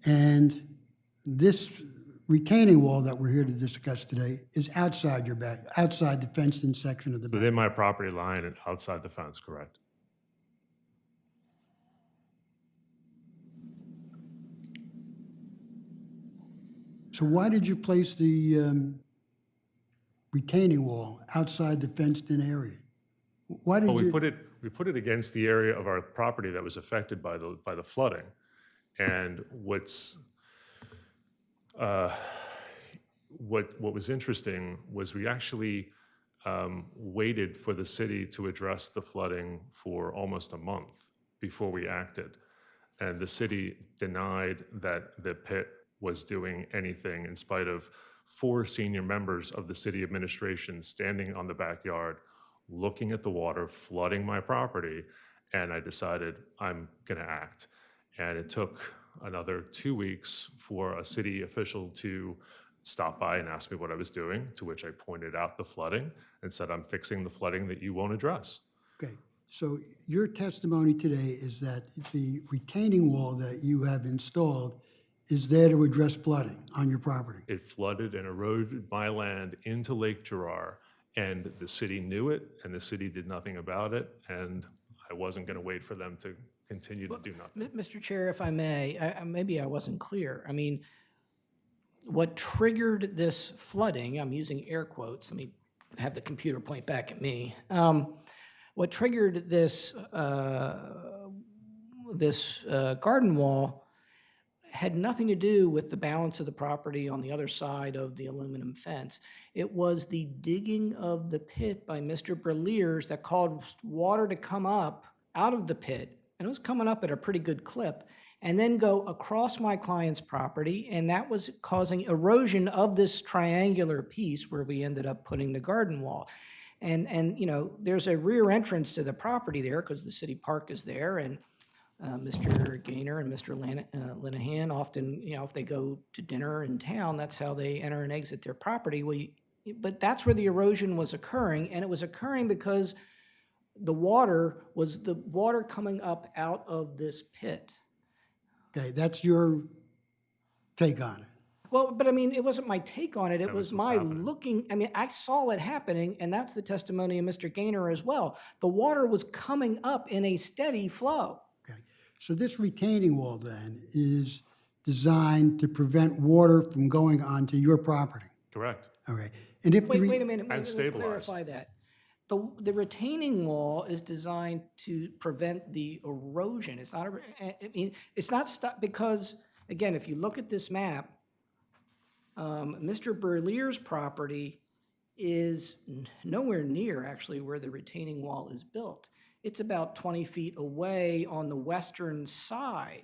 And this retaining wall that we're here to discuss today is outside outside the fenced-in section of the back? Within my property line and outside the fence, correct. So why did you place the retaining wall outside the fenced-in area? Why did Well, you? we put it against the area of our property that was affected by the flooding. And what was interesting was we actually waited for the city to address the flooding for almost a month before we acted. And the city denied that the pit was doing anything in spite of 4 senior members of the city administration standing on the backyard, looking at the water flooding my property, and I decided I'm gonna act. And it took another 2 weeks for a city official to stop by and ask me what I was doing, to which I pointed out the flooding and said, I'm fixing the flooding that you won't address. Okay, so your testimony today is that the retaining wall that you have installed is there to address flooding on your property? It flooded and eroded my land into Lake Gerard, and the city knew it, and the city did nothing about it, and I wasn't going to wait for them to continue to do nothing. Mr. Chair, if I may, maybe I wasn't clear. I mean, what triggered this flooding, I'm using air quotes, let me have the computer point back at me. What triggered this garden wall had nothing to do with the balance of the property on the other side of the aluminum fence. It was the digging of the pit by Mr. Berliers that caused water to come up out of the pit, and it was coming up at a pretty good clip, and then go across my client's property, and that was causing erosion of this triangular piece where we ended up putting the garden wall. And you know, there's a rear entrance to the property there because the city park is there, and Mr. Gaynor and Mr. Linehan often, you know, if they go to dinner in town, that's how they enter and exit their property. Well, but that's where the erosion was occurring, and it was occurring because the water was the water coming up out of this pit. Okay, that's your take on it. Well, but I mean, it wasn't my take on it. It was my looking, I mean, I saw it happening, and that's the testimony of Mr. Gaynor as well. The water was coming up in a steady flow. Okay, so this retaining wall then is designed to prevent water from going onto your property? Correct. Okay, and if Wait a minute, and let me clarify that. The retaining wall is designed to prevent the erosion. It's not, I mean, it's not stuck because, again, if you look at this map, Mr. Berlier's property is nowhere near actually where the retaining wall is built. It's about 20 feet away on the western side.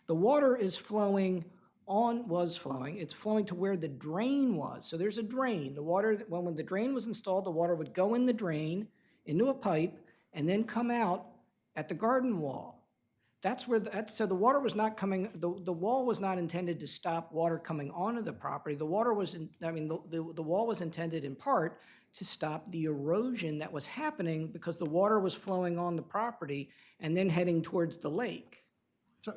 The water is flowing it's flowing to where the drain was. So there's a drain. The water, when the drain was installed, the water would go in the drain, into a pipe, and then come out at the garden wall. That's where, so the water was not coming, the wall was not intended to stop water coming onto the property. The water was, the wall was intended in part to stop the erosion that was happening because the water was flowing on the property and then heading towards the lake. So,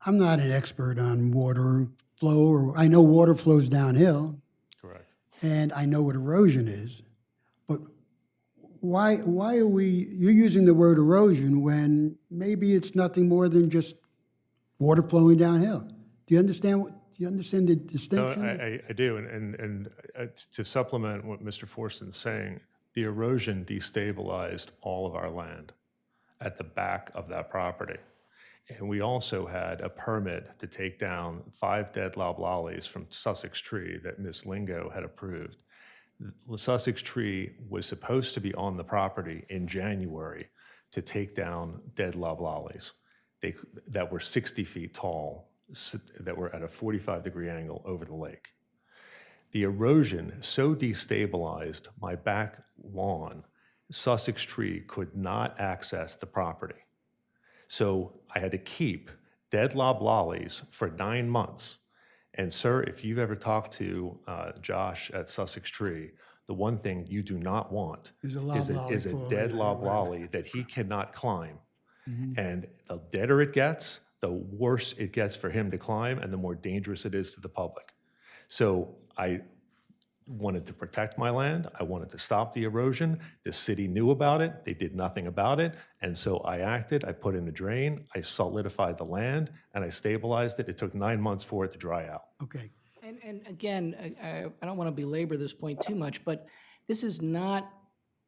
I'm not an expert on water flow, or I know water flows downhill. Correct. And I know what erosion is, but why are you're using the word erosion when maybe it's nothing more than just water flowing downhill? Do you understand the distinction? No, I do, and to supplement what Mr. Forston's saying, the erosion destabilized all of our land at the back of that property. And we also had a permit to take down 5 dead loblollies from Sussex Tree that Ms. Lingo had approved. The Sussex Tree was supposed to be on the property in January to take down dead loblollies that were 60 feet tall, that were at a 45-degree angle over the lake. The erosion so destabilized my back lawn, Sussex Tree could not access the property. So I had to keep dead loblollies for 9 months. And sir, if you've ever talked to Josh at Sussex Tree, the one thing you do not want is a dead loblolly that he cannot climb. Mm-hmm. And the deader it gets, the worse it gets for him to climb and the more dangerous it is to the public. So I wanted to protect my land. I wanted to stop the erosion. The city knew about it. They did nothing about it. And so I acted. I put in the drain. I solidified the land and I stabilized it. It took 9 months for it to dry out. Okay. And again, I don't want to belabor this point too much, but this is not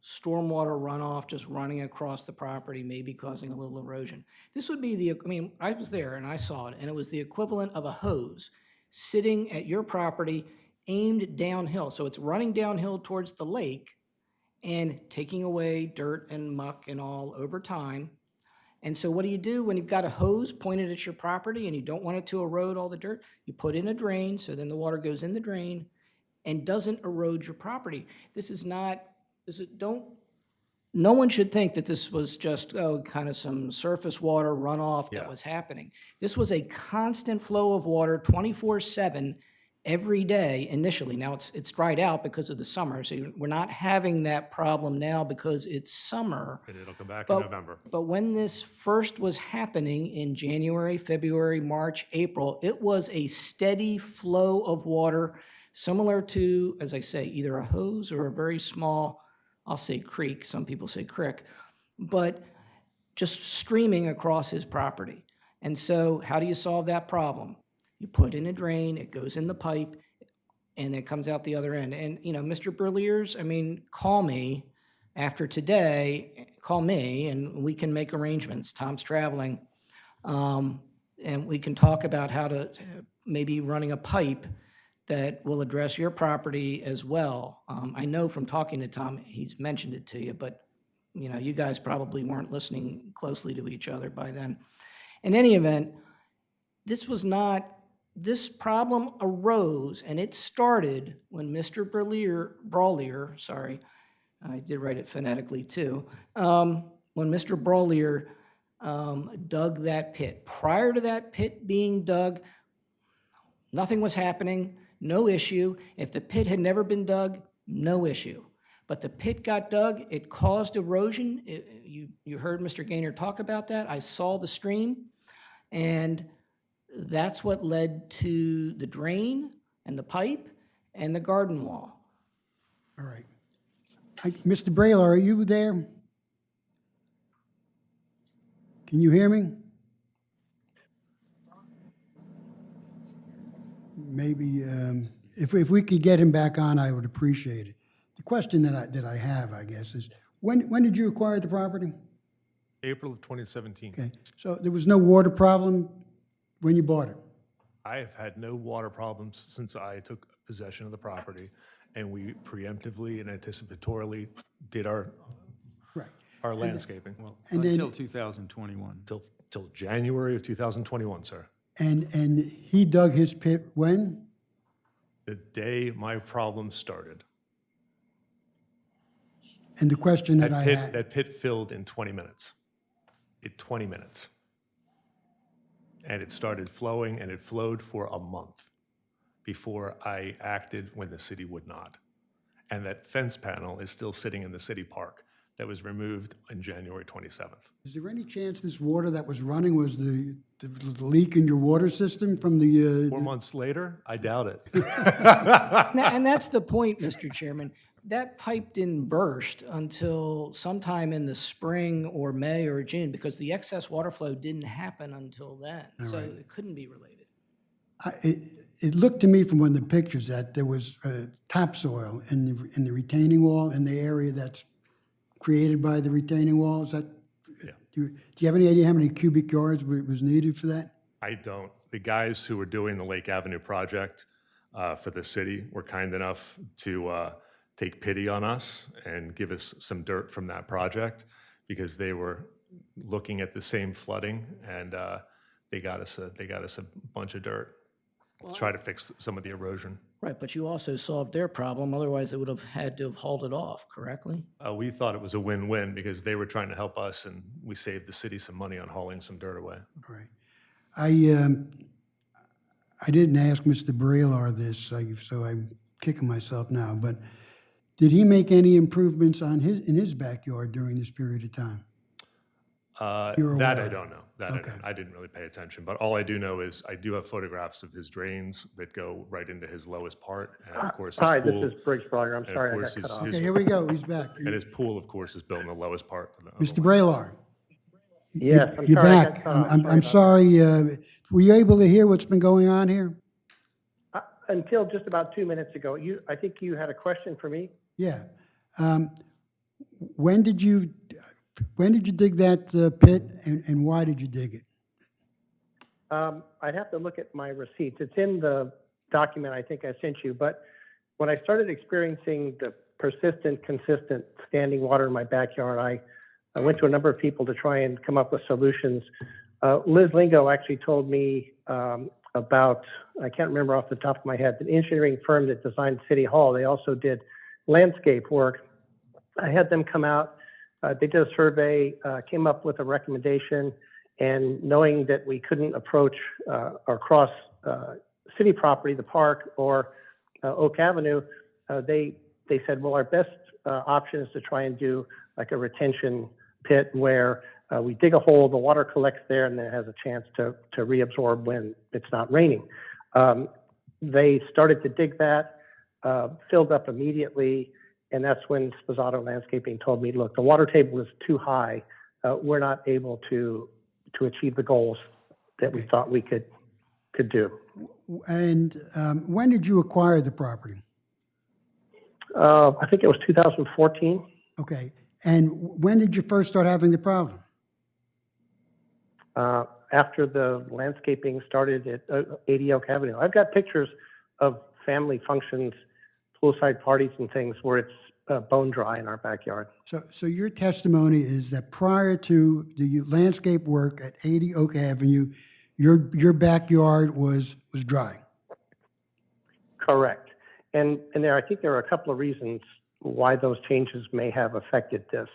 stormwater runoff just running across the property, maybe causing a little erosion. This would be I was there and I saw it, and it was the equivalent of a hose sitting at your property aimed downhill. So it's running downhill towards the lake and taking away dirt and muck and all over time. And so what do you do when you've got a hose pointed at your property and you don't want it to erode all the dirt? You put in a drain, so then the water goes in the drain and doesn't erode your property. No one should think that this was just, kind of some surface water runoff that was happening. This was a constant flow of water 24/7 every day initially. Now it's dried out because of the summer, so we're not having that problem now because it's summer. And it'll come back in November. But when this first was happening in January, February, March, April, it was a steady flow of water similar to, as I say, either a hose or a very small, I'll say creek, some people say crick, but just streaming across his property. And so how do you solve that problem? You put in a drain, it goes in the pipe, and it comes out the other end. And, Mr. Berliers, call me after today, call me, and we can make arrangements. Tom's traveling, and we can talk about how to maybe running a pipe that will address your property as well. I know from talking to Tom, he's mentioned it to you, but, you guys probably weren't listening closely to each other by then. In any event, this problem arose, and it started when Mr. Brawlier, I did write it phonetically too, when Mr. Brawlier dug that pit. Prior to that pit being dug, nothing was happening, no issue. If the pit had never been dug, no issue. But the pit got dug, it caused erosion. You heard Mr. Gaynor talk about that. I saw the stream, and that's what led to the drain and the pipe and the garden wall. All right. Mr. Brailer, are you there? Can you hear me? Maybe if we could get him back on, I would appreciate it. The question that I have, I guess, is when did you acquire the property? April of 2017. Okay, so there was no water problem when you bought it? I have had no water problems since I took possession of the property. and we preemptively and anticipatorily did our landscaping. Well, And then- until 2021. Till January of 2021, sir. And he dug his pit when? The day my problem started. And the question that I had, That pit filled in 20 minutes. In 20 minutes. And it started flowing, and it flowed for a month before I acted when the city would not. And that fence panel is still sitting in the city park that was removed on January 27th. is there any chance this water that was running was the leak in your water system from the? 4 months later, I doubt it. And that's the point, Mr. Chairman. That pipe didn't burst until sometime in the spring or May or June, because the excess water flow didn't happen until then. So it couldn't be related. It looked to me from one of the pictures that there was topsoil in the retaining wall in the area that's created by the retaining wall. Is that? Yeah. Do you have any idea how many cubic yards was needed for that? I don't. The guys who were doing the Lake Avenue project for the city were kind enough to take pity on us and give us some dirt from that project, because they were looking at the same flooding, and they got us a bunch of dirt to try to fix some of the erosion. Right, but you also solved their problem. Otherwise, they would have had to have hauled it off, correctly? We thought it was a win-win because they were trying to help us, and we saved the city some money on hauling some dirt away. Right. I didn't ask Mr. Brailar this, so I'm kicking myself now, but did he make any improvements in his backyard during this period of time? You're That aware I of? don't know. Okay. I didn't really pay attention, but all I do know is I do have photographs of his drains that go right into his lowest part, and of course his Hi, pool. this is Briggs Brogger. I'm and of sorry I course got cut his- off. Okay, here we go, he's back. And his pool, of course, is built in the lowest part of the Mr. Brailar. Yes, I'm You're sorry I back. got cut off. I'm sorry, were you able to hear what's been going on here? Until just about 2 minutes ago, I think you had a question for me? Yeah. When did you dig that pit, and why did you dig it? I'd have to look at my receipts. It's in the document I think I sent you, but when I started experiencing the persistent, consistent standing water in my backyard, I went to a number of people to try and come up with solutions. Liz Lingo actually told me about, I can't remember off the top of my head, the engineering firm that designed City Hall. They also did landscape work. I had them come out. They did a survey, came up with a recommendation, and knowing that we couldn't approach or cross city property, the park, or Oak Avenue, they said, well, our best option is to try and do like a retention pit where we dig a hole, the water collects there, and then it has a chance to reabsorb when it's not raining. They started to dig that, filled up immediately, and that's when Sposato Landscaping told me, look, the water table is too high. We're not able to achieve the goals that we thought we could do. And when did you acquire the property? I think it was 2014. Okay. And when did you first start having the problem? After the landscaping started at 80 Oak Avenue. I've got pictures of family functions, poolside parties and things where it's bone dry in our backyard. So your testimony is that prior to the landscape work at 80 Oak Avenue, your backyard was dry? Correct. And I think there are a couple of reasons why those changes may have affected this.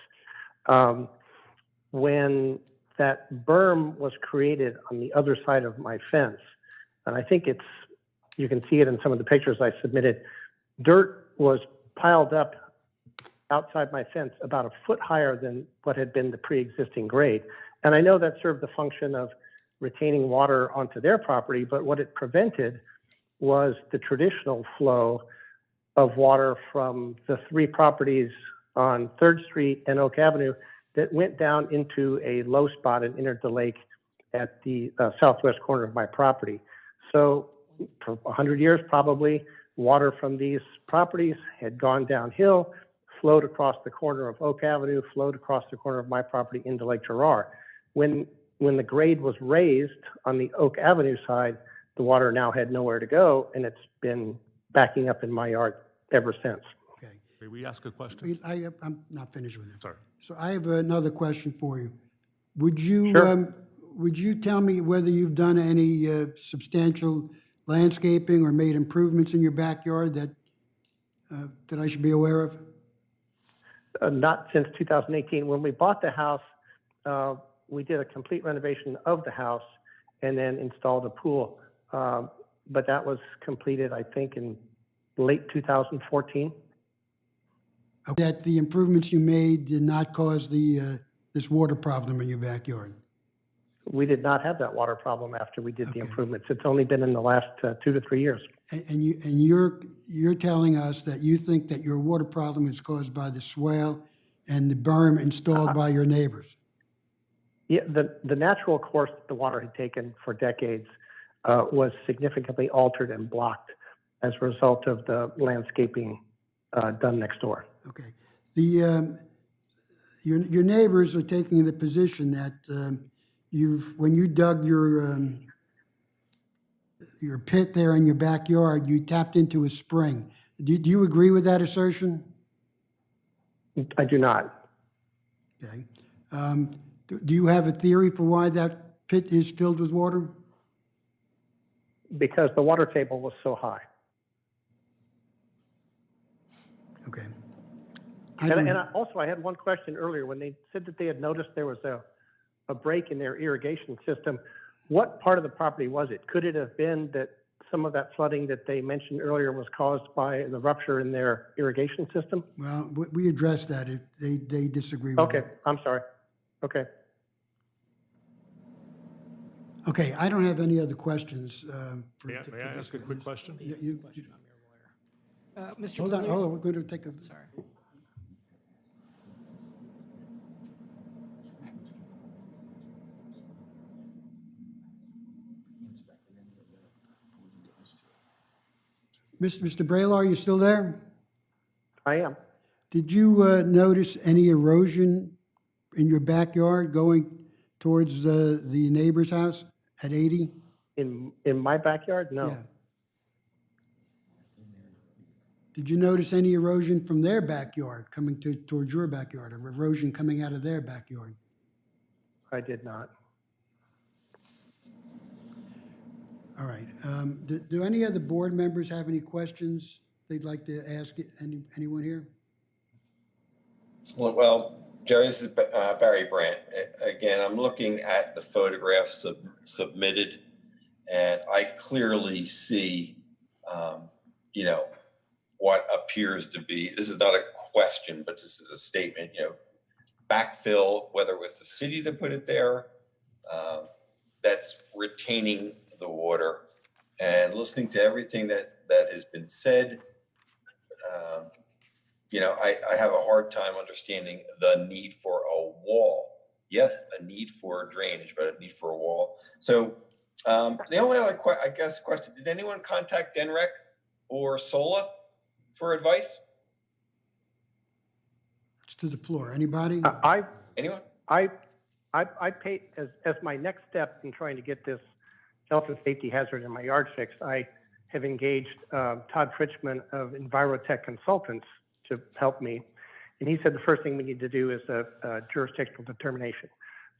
When that berm was created on the other side of my fence, and I think you can see it in some of the pictures I submitted, dirt was piled up outside my fence about a foot higher than what had been the pre-existing grade. And I know that served the function of retaining water onto their property, but what it prevented was the traditional flow of water from the three properties on 3rd Street and Oak Avenue that went down into a low spot and entered the lake at the southwest corner of my property. So for 100 years, probably, water from these properties had gone downhill, flowed across the corner of Oak Avenue, flowed across the corner of my property into Lake Gerard. When the grade was raised on the Oak Avenue side, the water now had nowhere to go, and it's been backing up in my yard ever since. Okay. May we ask a question? I'm not finished with it. Sorry. So I have another question for you. Would you, Sure. would you tell me whether you've done any substantial landscaping or made improvements in your backyard that I should be aware of? Not since 2018. When we bought the house, we did a complete renovation of the house and then installed a pool. But that was completed, I think, in late 2014. That the improvements you made did not cause this water problem in your backyard? We did not have that water problem after we did the improvements. It's only been in the last 2 to 3 years. And you're telling us that you think that your water problem is caused by the swale and the berm installed by your neighbors? Yeah, the natural course that the water had taken for decades was significantly altered and blocked as a result of the landscaping done next door. Okay. Your neighbors are taking the position that when you dug your pit there in your backyard, you tapped into a spring. Do you agree with that assertion? I do not. Okay. Do you have a theory for why that pit is filled with water? Because the water table was so high. Okay. Also, I had one question earlier when they said that they had noticed there was a break in their irrigation system. What part of the property was it? Could it have been that some of that flooding that they mentioned earlier was caused by the rupture in their irrigation system? Well, we addressed that. They disagree with Okay, it. I'm sorry. Okay. Okay, I don't have any other questions. May I ask a quick question? Mr. Hold on, Brilliant- we're going to take a... Sorry. Mr. Braylar, are you still there? I am. Did you notice any erosion in your backyard going towards the neighbor's house at 80? In my backyard? No. Yeah. Did you notice any erosion from their backyard coming towards your backyard, or erosion coming out of their backyard? I did not. All right. Do any other board members have any questions they'd like to ask anyone here? Well, Jerry, this is Barry Brandt. Again, I'm looking at the photographs submitted, and I clearly see, what appears to be, this is not a question, but this is a statement, backfill, whether it was the city that put it there, that's retaining the water. And listening to everything that has been said, I have a hard time understanding the need for a wall. Yes, a need for drainage, but a need for a wall. So the only other question, did anyone contact DENREC or SOLA for advice? It's to the floor. Anybody? Anyone? I paid as my next step in trying to get this health and safety hazard in my yard fixed. I have engaged Todd Fritchman of Envirotech Consultants to help me, and he said the first thing we need to do is a jurisdictional determination.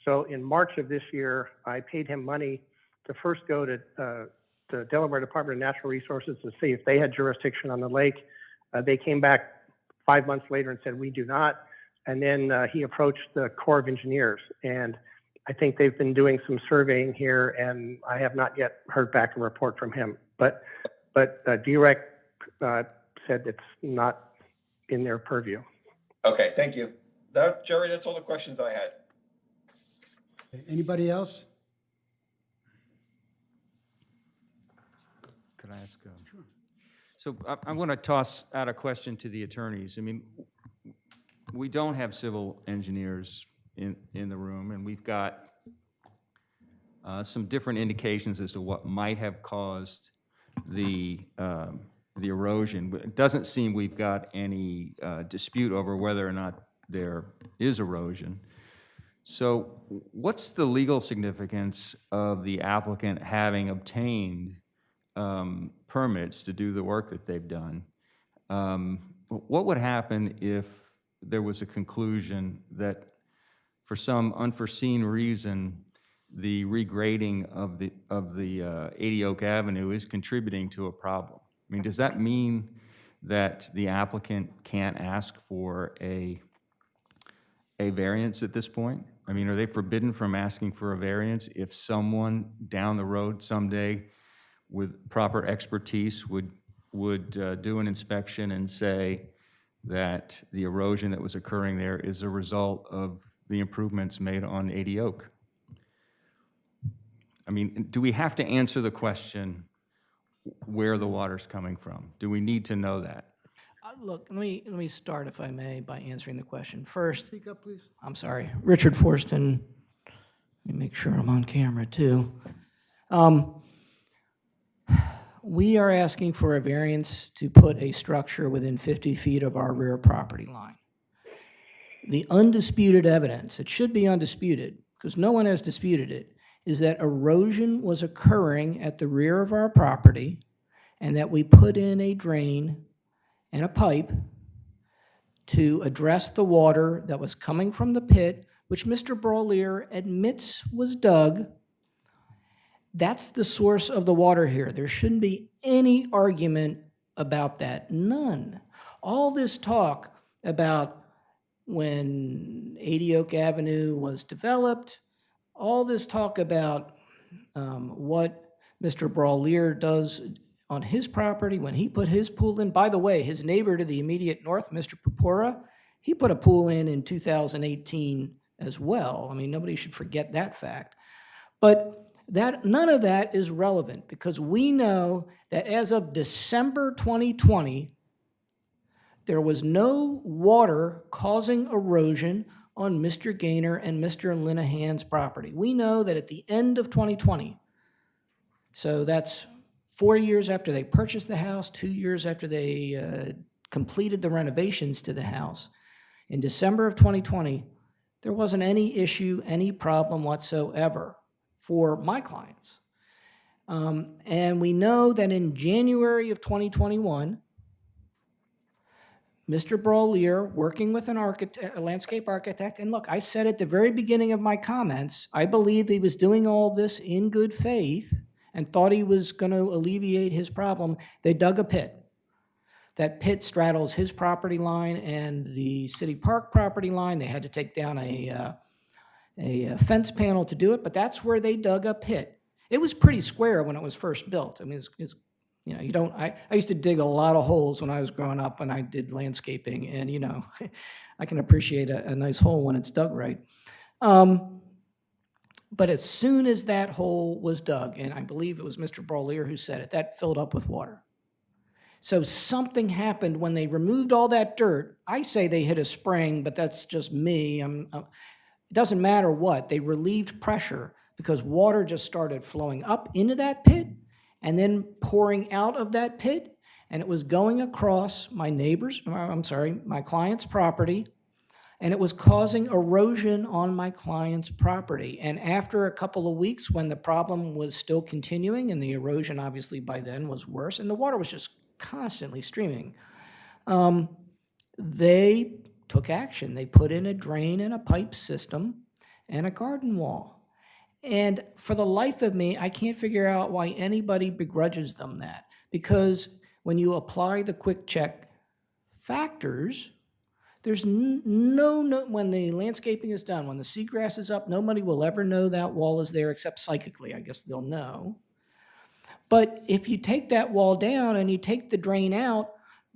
So in March of this year, I paid him money to first go to the Delaware Department of Natural Resources to see if they had jurisdiction on the lake. They came back 5 months later and said, we do not. And then he approached the Corps of Engineers, and I think they've been doing some surveying here, and I have not yet heard back a report from him. But DREC said it's not in their purview. Okay, thank you. Jerry, that's all the questions I had. Anybody else? Could I ask? Sure. So I want to toss out a question to the attorneys. I mean, we don't have civil engineers in the room, and we've got some different indications as to what might have caused the erosion. But it doesn't seem we've got any dispute over whether or not there is erosion. So what's the legal significance of the applicant having obtained permits to do the work that they've done? What would happen if there was a conclusion that for some unforeseen reason, the regrading of the 80 Oak Avenue is contributing to a problem? I mean, does that mean that the applicant can't ask for a variance at this point? I mean, are they forbidden from asking for a variance if someone down the road someday with proper expertise would do an inspection and say that the erosion that was occurring there is a result of the improvements made on 80 Oak? I mean, do we have to answer the question where the water's coming from? Do we need to know that? Look, let me start, if I may, by answering the question. First, Speak up, please. I'm sorry, Richard Forston. Let me make sure I'm on camera, too. We are asking for a variance to put a structure within 50 feet of our rear property line. The undisputed evidence, it should be undisputed, because no one has disputed it, is that erosion was occurring at the rear of our property and that we put in a drain and a pipe to address the water that was coming from the pit, which Mr. Brolier admits was dug. That's the source of the water here. There shouldn't be any argument about that, none. All this talk about when 80 Oak Avenue was developed, all this talk about what Mr. Brolier does on his property when he put his pool in. By the way, his neighbor to the immediate north, Mr. Purpura, he put a pool in 2018 as well. I mean, nobody should forget that fact. But none of that is relevant, because we know that as of December 2020, there was no water causing erosion on Mr. Gaynor and Mr. Linehan's property. We know that at the end of 2020, so that's 4 years after they purchased the house, 2 years after they completed the renovations to the house, in December of 2020, there wasn't any issue, any problem whatsoever for my clients. And we know that in January of 2021, Mr. Brolier, working with a landscape architect, and look, I said at the very beginning of my comments, I believe he was doing all this in good faith and thought he was going to alleviate his problem. They dug a pit. That pit straddles his property line and the city park property line. They had to take down a fence panel to do it, but that's where they dug a pit. It was pretty square when it was first built. I mean, you know, I used to dig a lot of holes when I was growing up and I did landscaping, and, you know, I can appreciate a nice hole when it's dug right. But as soon as that hole was dug, and I believe it was Mr. Brolier who said it, that filled up with water. So something happened when they removed all that dirt. I say they hit a spring, but that's just me. It doesn't matter what. They relieved pressure because water just started flowing up into that pit and then pouring out of that pit, and it was going across my client's property, and it was causing erosion on my client's property. And after a couple of weeks, when the problem was still continuing, and the erosion obviously by then was worse, and the water was just constantly streaming, they took action. They put in a drain and a pipe system and a garden wall. And for the life of me, I can't figure out why anybody begrudges them that. Because when you apply the quick check factors, there's no, when the landscaping is done, when the seagrass is up, nobody will ever know that wall is there except psychically. I guess they'll know. But if you take that wall down and you take the drain out,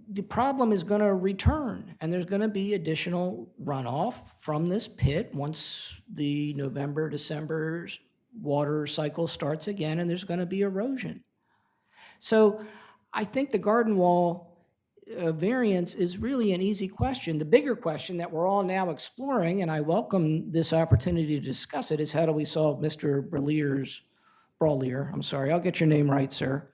the problem is going to return, and there's going to be additional runoff from this pit once the November, December water cycle starts again, and there's going to be erosion. So I think the garden wall variance is really an easy question. The bigger question that we're all now exploring, and I welcome this opportunity to discuss it, is how do we solve Mr. Brolier, I'm sorry, I'll get your name right, sir.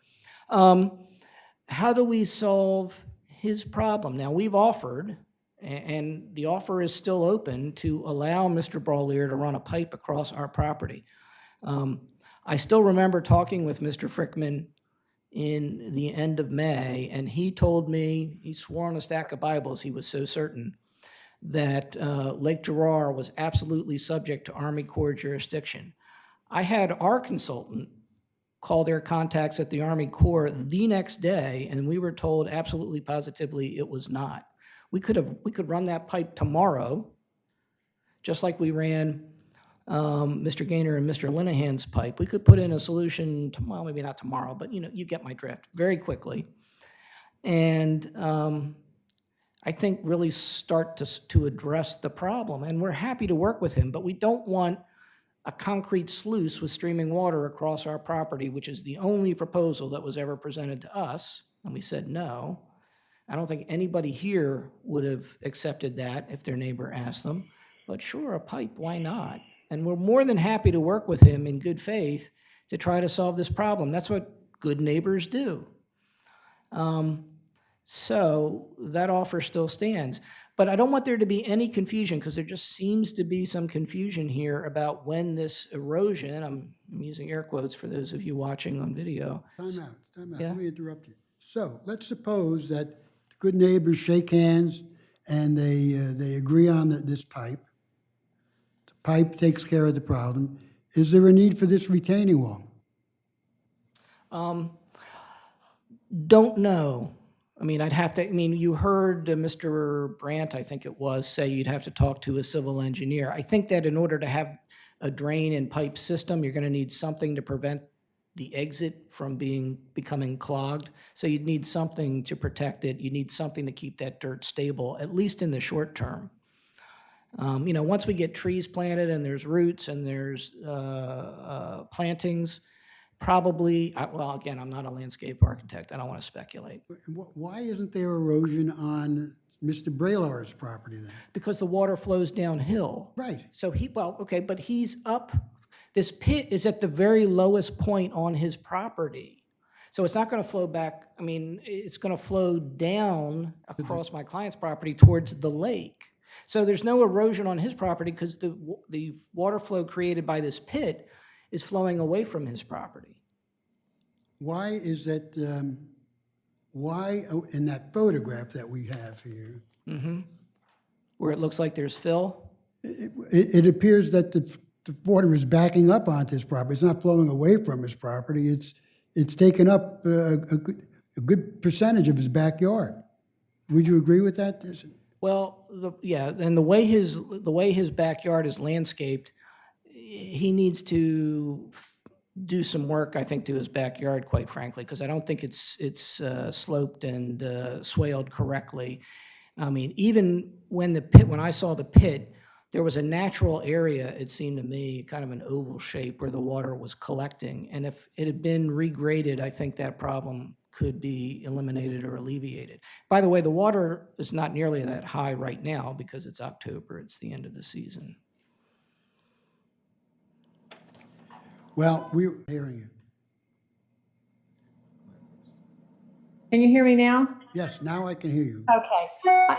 How do we solve his problem? Now, we've offered, and the offer is still open, to allow Mr. Brolier to run a pipe across our property. I still remember talking with Mr. Frickman in the end of May, and he told me, he swore on a stack of Bibles, he was so certain, that Lake Gerard was absolutely subject to Army Corps jurisdiction. I had our consultant call their contacts at the Army Corps the next day, and we were told absolutely positively it was not. We could run that pipe tomorrow, just like we ran Mr. Gaynor and Mr. Linehan's pipe. We could put in a solution tomorrow, maybe not tomorrow, but you get my drift, very quickly. And I think really start to address the problem. And we're happy to work with him, but we don't want a concrete sluice with streaming water across our property, which is the only proposal that was ever presented to us. And we said no. I don't think anybody here would have accepted that if their neighbor asked them. But sure, a pipe, why not? And we're more than happy to work with him in good faith to try to solve this problem. That's what good neighbors do. So that offer still stands. But I don't want there to be any confusion, because there just seems to be some confusion here about when this erosion, I'm using air quotes for those of you watching on video. Time out. Yeah. Let me interrupt you. So let's suppose that the good neighbors shake hands and they agree on this pipe. The pipe takes care of the problem. Is there a need for this retaining wall? Don't know. I mean, you heard Mr. Brandt, I think it was, say you'd have to talk to a civil engineer. I think that in order to have a drain and pipe system, you're going to need something to prevent the exit from becoming clogged. So you'd need something to protect it. You need something to keep that dirt stable, at least in the short term. Once we get trees planted and there's roots and there's plantings, probably, well, again, I'm not a landscape architect. I don't want to speculate. Why isn't there erosion on Mr. Brailar's property then? Because the water flows downhill. Right. So but he's up. This pit is at the very lowest point on his property. So it's not going to flow back. I mean, it's going to flow down across my client's property towards the lake. So there's no erosion on his property because the water flow created by this pit is flowing away from his property. Why is that, in that photograph that we have here, Where it looks like there's fill? it appears that the water is backing up onto his property. It's not flowing away from his property. It's taken up a good percentage of his backyard. Would you agree with that? Well, and the way his backyard is landscaped, he needs to do some work, I think, to his backyard, quite frankly, because I don't think it's sloped and swaled correctly. I mean, even when I saw the pit, there was a natural area, it seemed to me, kind of an oval shape where the water was collecting. And if it had been regraded, I think that problem could be eliminated or alleviated. By the way, the water is not nearly that high right now because it's October, it's the end of the season. Well, we're hearing you. Can you hear me now? Yes, now I can hear you. Okay.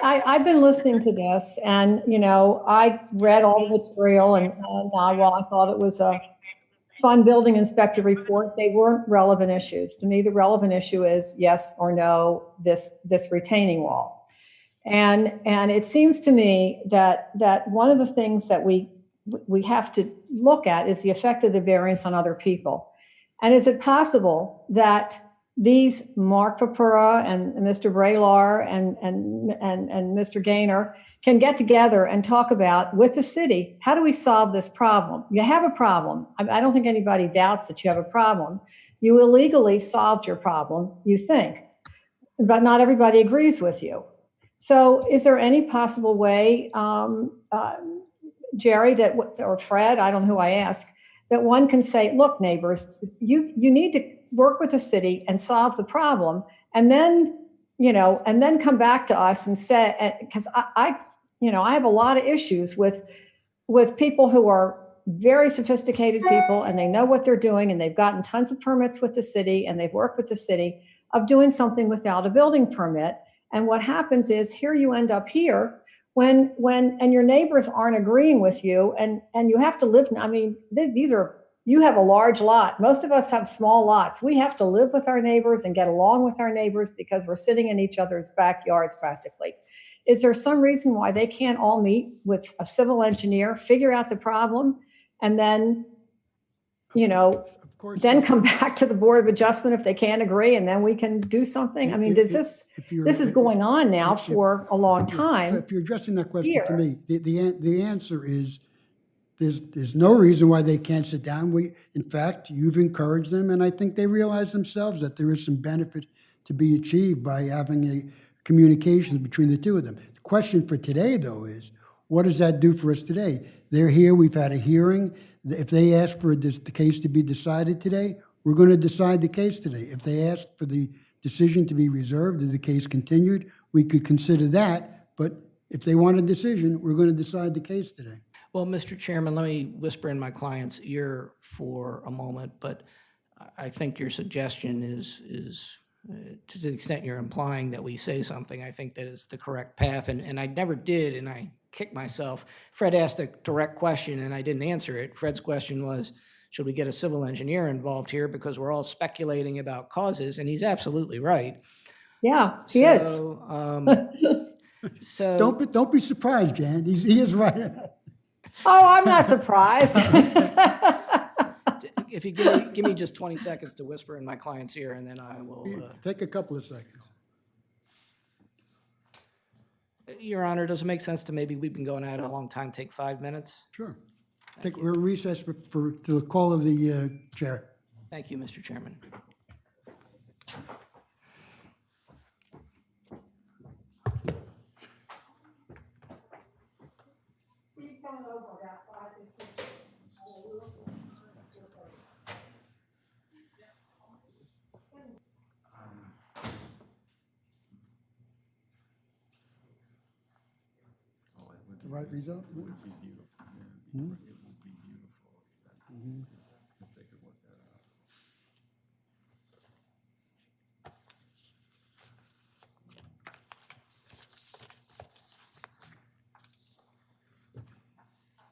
I've been listening to this and, I read all the material and while I thought it was a fun building inspector report, they weren't relevant issues. To me, the relevant issue is yes or no, this retaining wall. And it seems to me that one of the things that we have to look at is the effect of the variance on other people. And is it possible that these Mark Papura and Mr. Brailar and Mr. Gaynor can get together and talk about with the city, how do we solve this problem? You have a problem. I don't think anybody doubts that you have a problem. You illegally solved your problem, you think, but not everybody agrees with you. So is there any possible way, Jerry, or Fred, I don't know who I ask, that one can say, look, neighbors, you need to work with the city and solve the problem, and then come back to us and say, because I have a lot of issues with people who are very sophisticated people and they know what they're doing and they've gotten tons of permits with the city and they've worked with the city of doing something without a building permit. And what happens is here you end up here when your neighbors aren't agreeing with you and you have to live. I mean, these are You have a large lot. Most of us have small lots. We have to live with our neighbors and get along with our neighbors because we're sitting in each other's backyards practically. Is there some reason why they can't all meet with a civil engineer, figure out the problem, and then, Of course, then come back to the Board of Adjustment if they can't agree, and then we can do something? I mean, this is going on now for a long So time. if you're addressing that question Here. to me, the answer is there's no reason why they can't sit down. In fact, you've encouraged them, and I think they realize themselves that there is some benefit to be achieved by having a communications between the two of them. The question for today, though, is what does that do for us today? They're here. We've had a hearing. If they ask for the case to be decided today, we're going to decide the case today. If they ask for the decision to be reserved or the case continued, we could consider that. But if they want a decision, we're going to decide the case today. Well, Mr. Chairman, let me whisper in my client's ear for a moment, but I think your suggestion is to the extent you're implying that we say something, I think that is the correct path. And I never did, and I kicked myself. Fred asked a direct question, and I didn't answer it. Fred's question was, should we get a civil engineer involved here because we're all speculating about causes, and he's absolutely right. Yeah, he is. So Don't be surprised, Jan. He is right. Oh, I'm not surprised. if you give me just 20 seconds to whisper in my client's ear, and then I will. Take a couple of seconds. Your Honor, does it make sense to maybe we've been going at it a long time, take 5 minutes? Sure. We're recessed to the call of the chair. Thank you, Mr. Chairman. The right result? It would be beautiful. Yeah, it would be beautiful if they could work that out.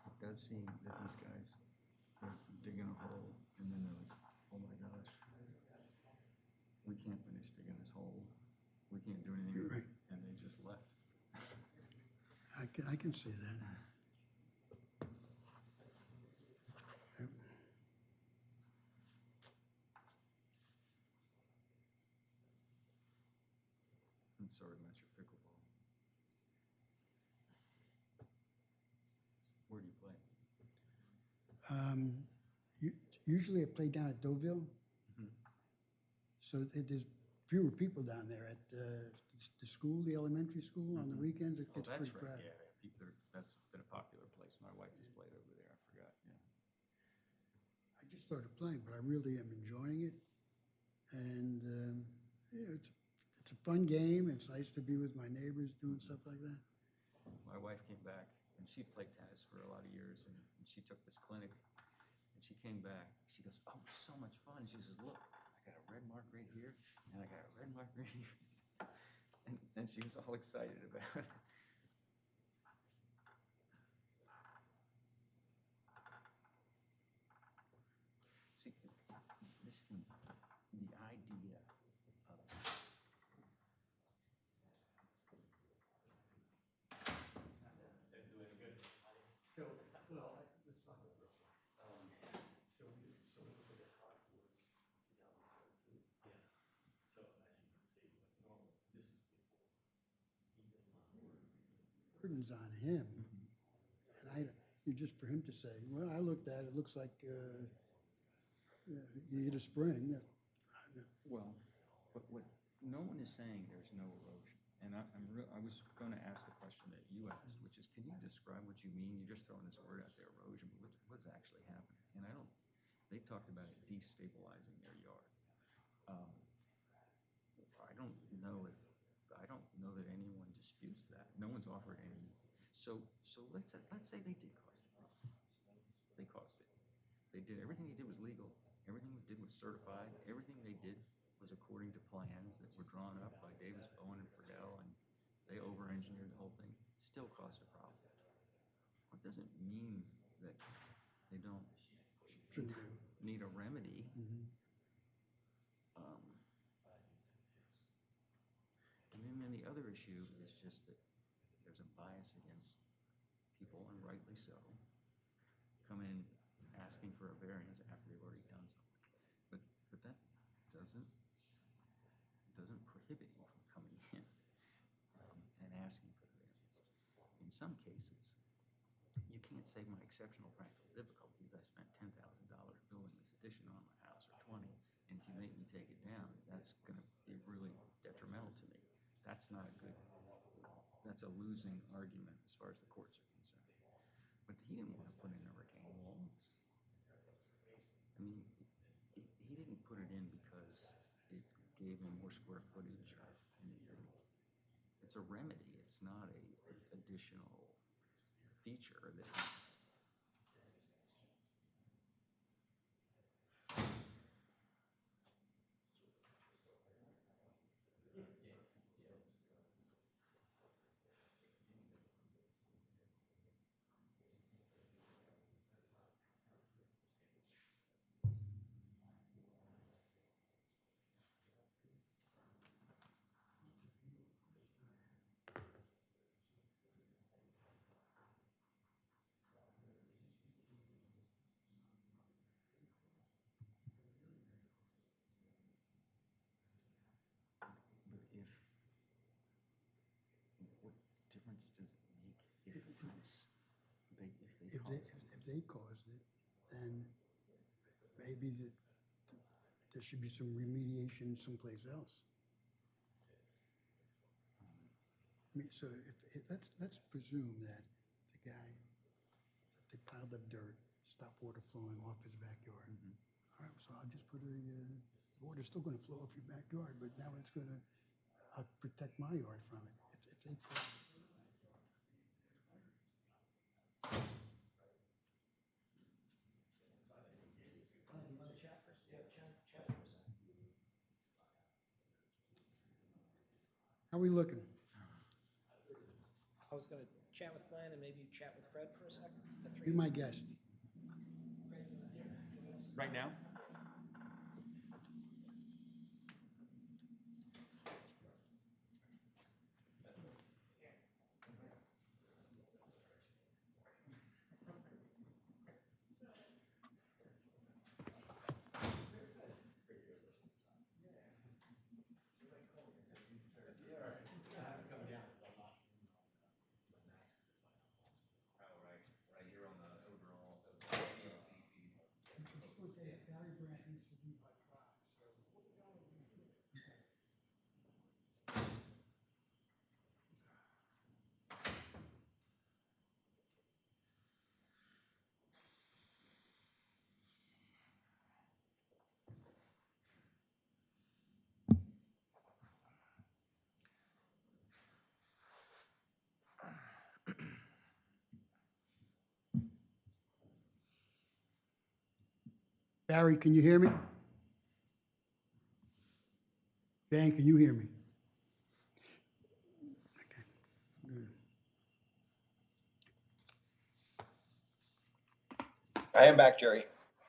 It does seem that these guys are digging a hole, and then they're like, oh my gosh, we can't finish digging this hole. We can't do anything, Right. and they just left. I can see that. I'm sorry, not your pickleball. Where do you play? Usually I play down at Deauville. So there's fewer people down there at the school, the elementary school. On the weekends, it gets pretty crowded. Yeah, that's been a popular place. My wife has played over there. I forgot. Yeah. I just started playing, but I really am enjoying it. And it's a fun game. It's nice to be with my neighbors doing stuff like that. My wife came back, and she played tennis for a lot of years, and she took this clinic, and she came back. She goes, oh, so much fun. She says, look, I got a red mark right here, and I got a red mark right here. And she was all excited about it. See, this thing, the idea of Burden's on him. And just for him to say, well, I looked at it, looks like you hit a spring. Well, but what no one is saying there's no erosion. And I was going to ask the question that you asked, which is, can you describe what you mean? You're just throwing this word out there, erosion. What's actually happening? And they talked about it destabilizing their yard. I don't know that anyone disputes that. No one's offered any. So let's say they did cause the problem. They caused it. They did everything they did was legal. Everything they did was certified. Everything they did was according to plans that were drawn up by Davis, Bowen, and Friedel, and they over-engineered the whole thing. Still caused a problem. What does it mean that they don't Shouldn't do. need a remedy. And then the other issue is just that there's a bias against people, and rightly so, come in asking for a variance after they've already done something. But that doesn't prohibit you from coming in and asking for the variance. In some cases, you can't say my exceptional practical difficulties, I spent $10,000 building this addition on my house, or 20, and if you make me take it down, that's gonna be really detrimental to me. That's not a good, that's a losing argument as far as the courts are concerned. But he didn't want to put in a retaining wall. I mean, he didn't put it in because it gave him more square footage or anything. It's a remedy, it's not a additional feature that what difference does it make if If they caused it, then maybe there should be some remediation someplace else. I mean, so let's presume that they piled up dirt, stopped water flowing off his backyard. All right, so I'll just put water's still gonna flow off your backyard, but now I'll protect my yard from it. If they How are we looking? I was gonna chat with Glenn and maybe chat with Fred for a second. Be my guest. right now? Barry, can you hear me? Dan, can you hear me? Okay. I am back, Jerry.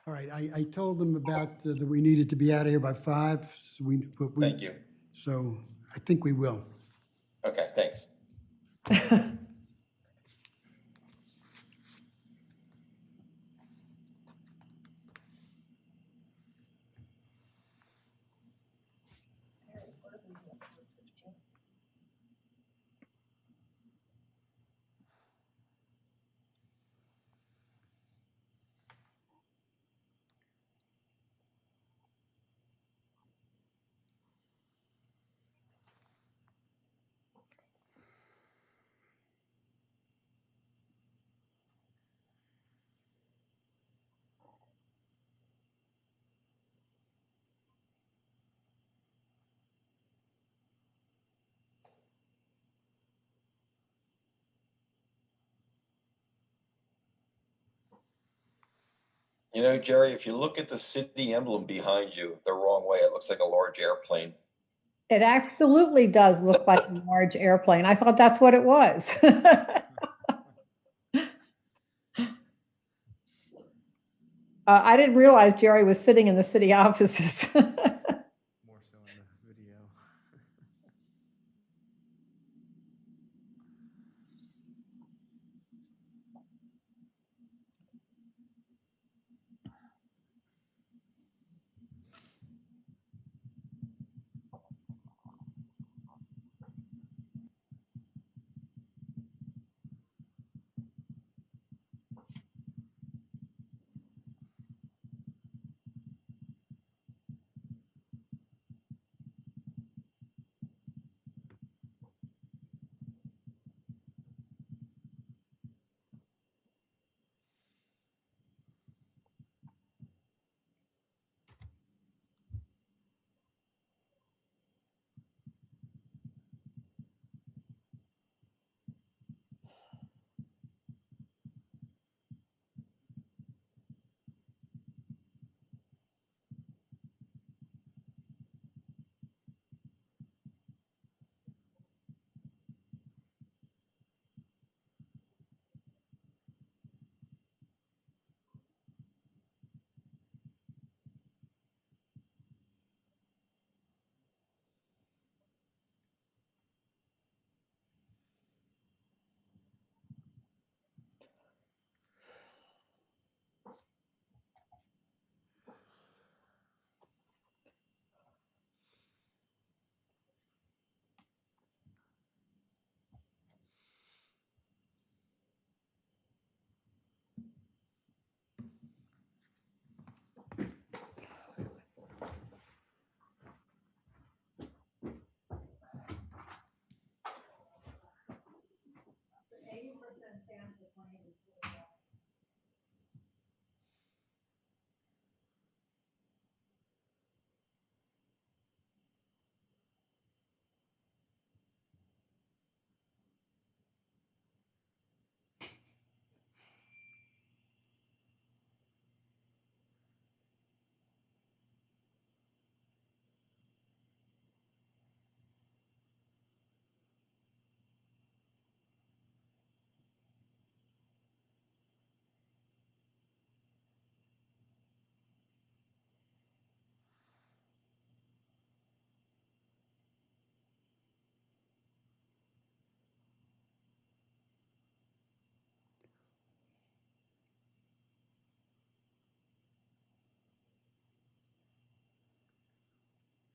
All right, I told them about that we needed to be out of here by 5. So Thank you. So I think we will. Okay, thanks. You know, Jerry, if you look at the city emblem behind you the wrong way, it looks like a large airplane. It absolutely does look like a large airplane. I thought that's what it was. I didn't realize Jerry was sitting in the city offices. More so in the video.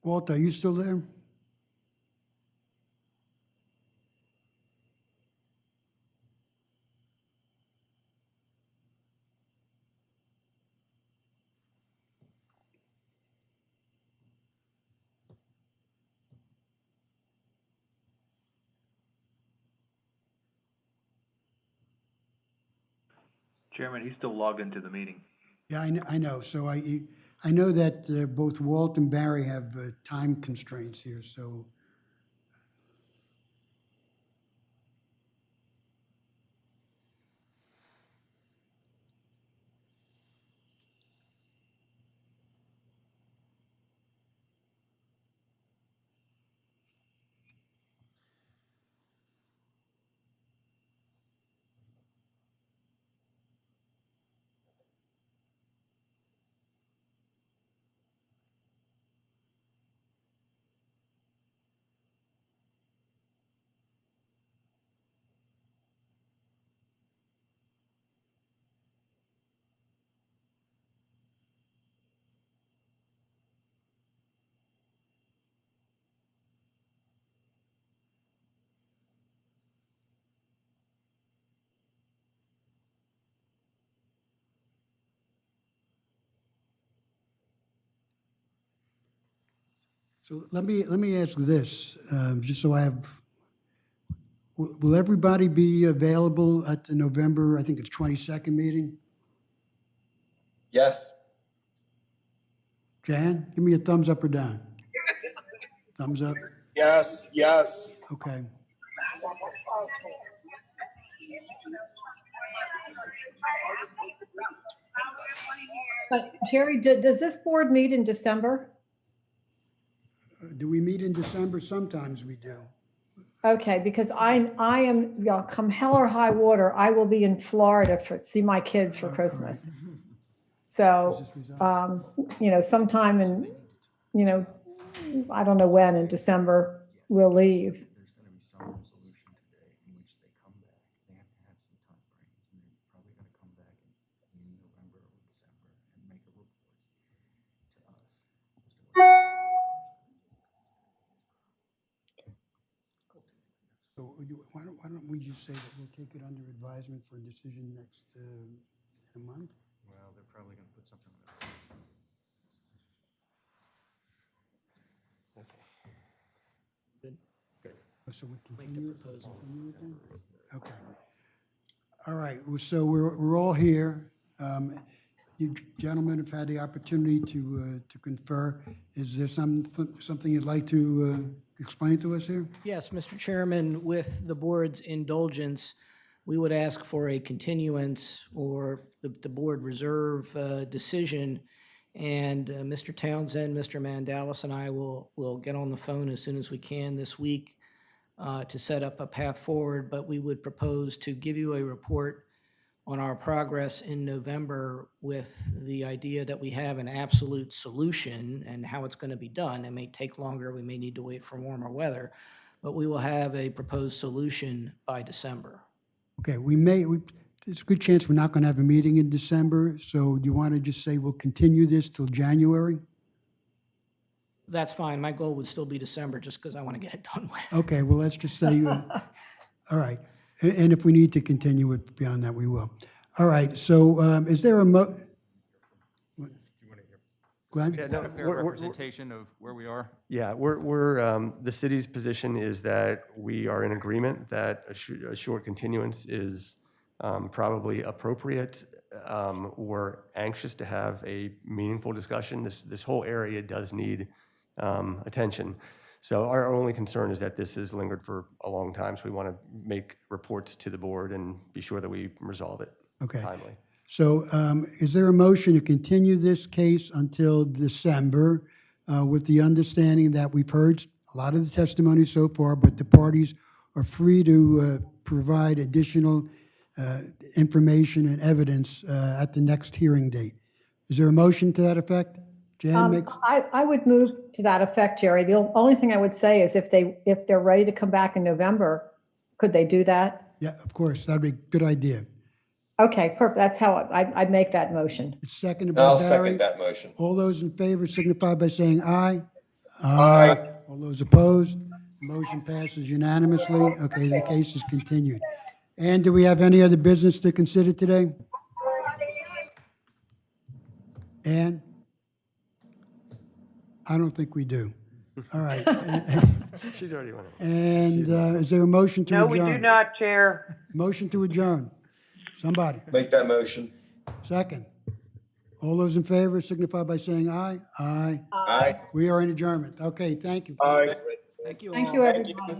Walt, are you still there? Chairman, he's still logged into the meeting. Yeah, I know. So I know that both Walt and Barry have time constraints here, so. So let me ask this, just so I have, will everybody be available at the November, I think it's 22nd meeting? Yes. Jan, give me a thumbs up or down. Thumbs up? Yes, yes. Okay. But Jerry, does this board meet in December? Do we meet in December? Sometimes we do. Okay, because I am, you know, come hell or high water, I will be in Florida see my kids for Christmas. So, sometime in, I don't know when in December, we'll leave. There's gonna be some resolution today in which they come back. They have to have some time frames, and they're probably gonna come back in November or December and make a report to us. So why don't we just say that we'll take it under advisement for a decision next, in a month? Well, they're probably gonna put something. So we continue it then? Okay. All right, well, so we're all here. You gentlemen have had the opportunity to confer. Is there something you'd like to explain to us here? Yes, Mr. Chairman, with the board's indulgence, we would ask for a continuance or the board reserve decision. And Mr. Townsend, Mr. Mandalis, and I will get on the phone as soon as we can this week to set up a path forward. But we would propose to give you a report on our progress in November with the idea that we have an absolute solution and how it's going to be done. It may take longer. We may need to wait for warmer weather, but we will have a proposed solution by December. Okay, there's a good chance we're not going to have a meeting in December, so do you want to just say we'll continue this till January? That's fine. My goal would still be December just because I want to get it done with. Okay, well, let's just say, all right. And if we need to continue it beyond that, we will. All right, so is there a Glenn? Is that a fair representation of where we are? Yeah, the city's position is that we are in agreement that a short continuance is probably appropriate. We're anxious to have a meaningful discussion. This whole area does need attention. So our only concern is that this has lingered for a long time, so we want to make reports to the board and be sure that we resolve it timely. So is there a motion to continue this case until December with the understanding that we've heard a lot of the testimony so far, but the parties are free to provide additional information and evidence at the next hearing date? Is there a motion to that effect? Jan makes. I would move to that effect, Jerry. The only thing I would say is if they're ready to come back in November, could they do that? Yeah, of course. That'd be a good idea. Okay, perfect. That's how I'd make that motion. It's seconded by I'll Barry. second that motion. All those in favor signify by saying aye. Aye. All those opposed? Motion passes unanimously. Okay, the case is continued. And do we have any other business to consider today? Ann? I don't think we do. All right. She's already went. And is there a motion to No, adjourn? we do not, Chair. Motion to adjourn. Somebody. Make that motion. Second. All those in favor signify by saying aye. Aye. Aye. We are in adjournment. Okay, thank you. Aye. Thank you all. Thank you, everyone.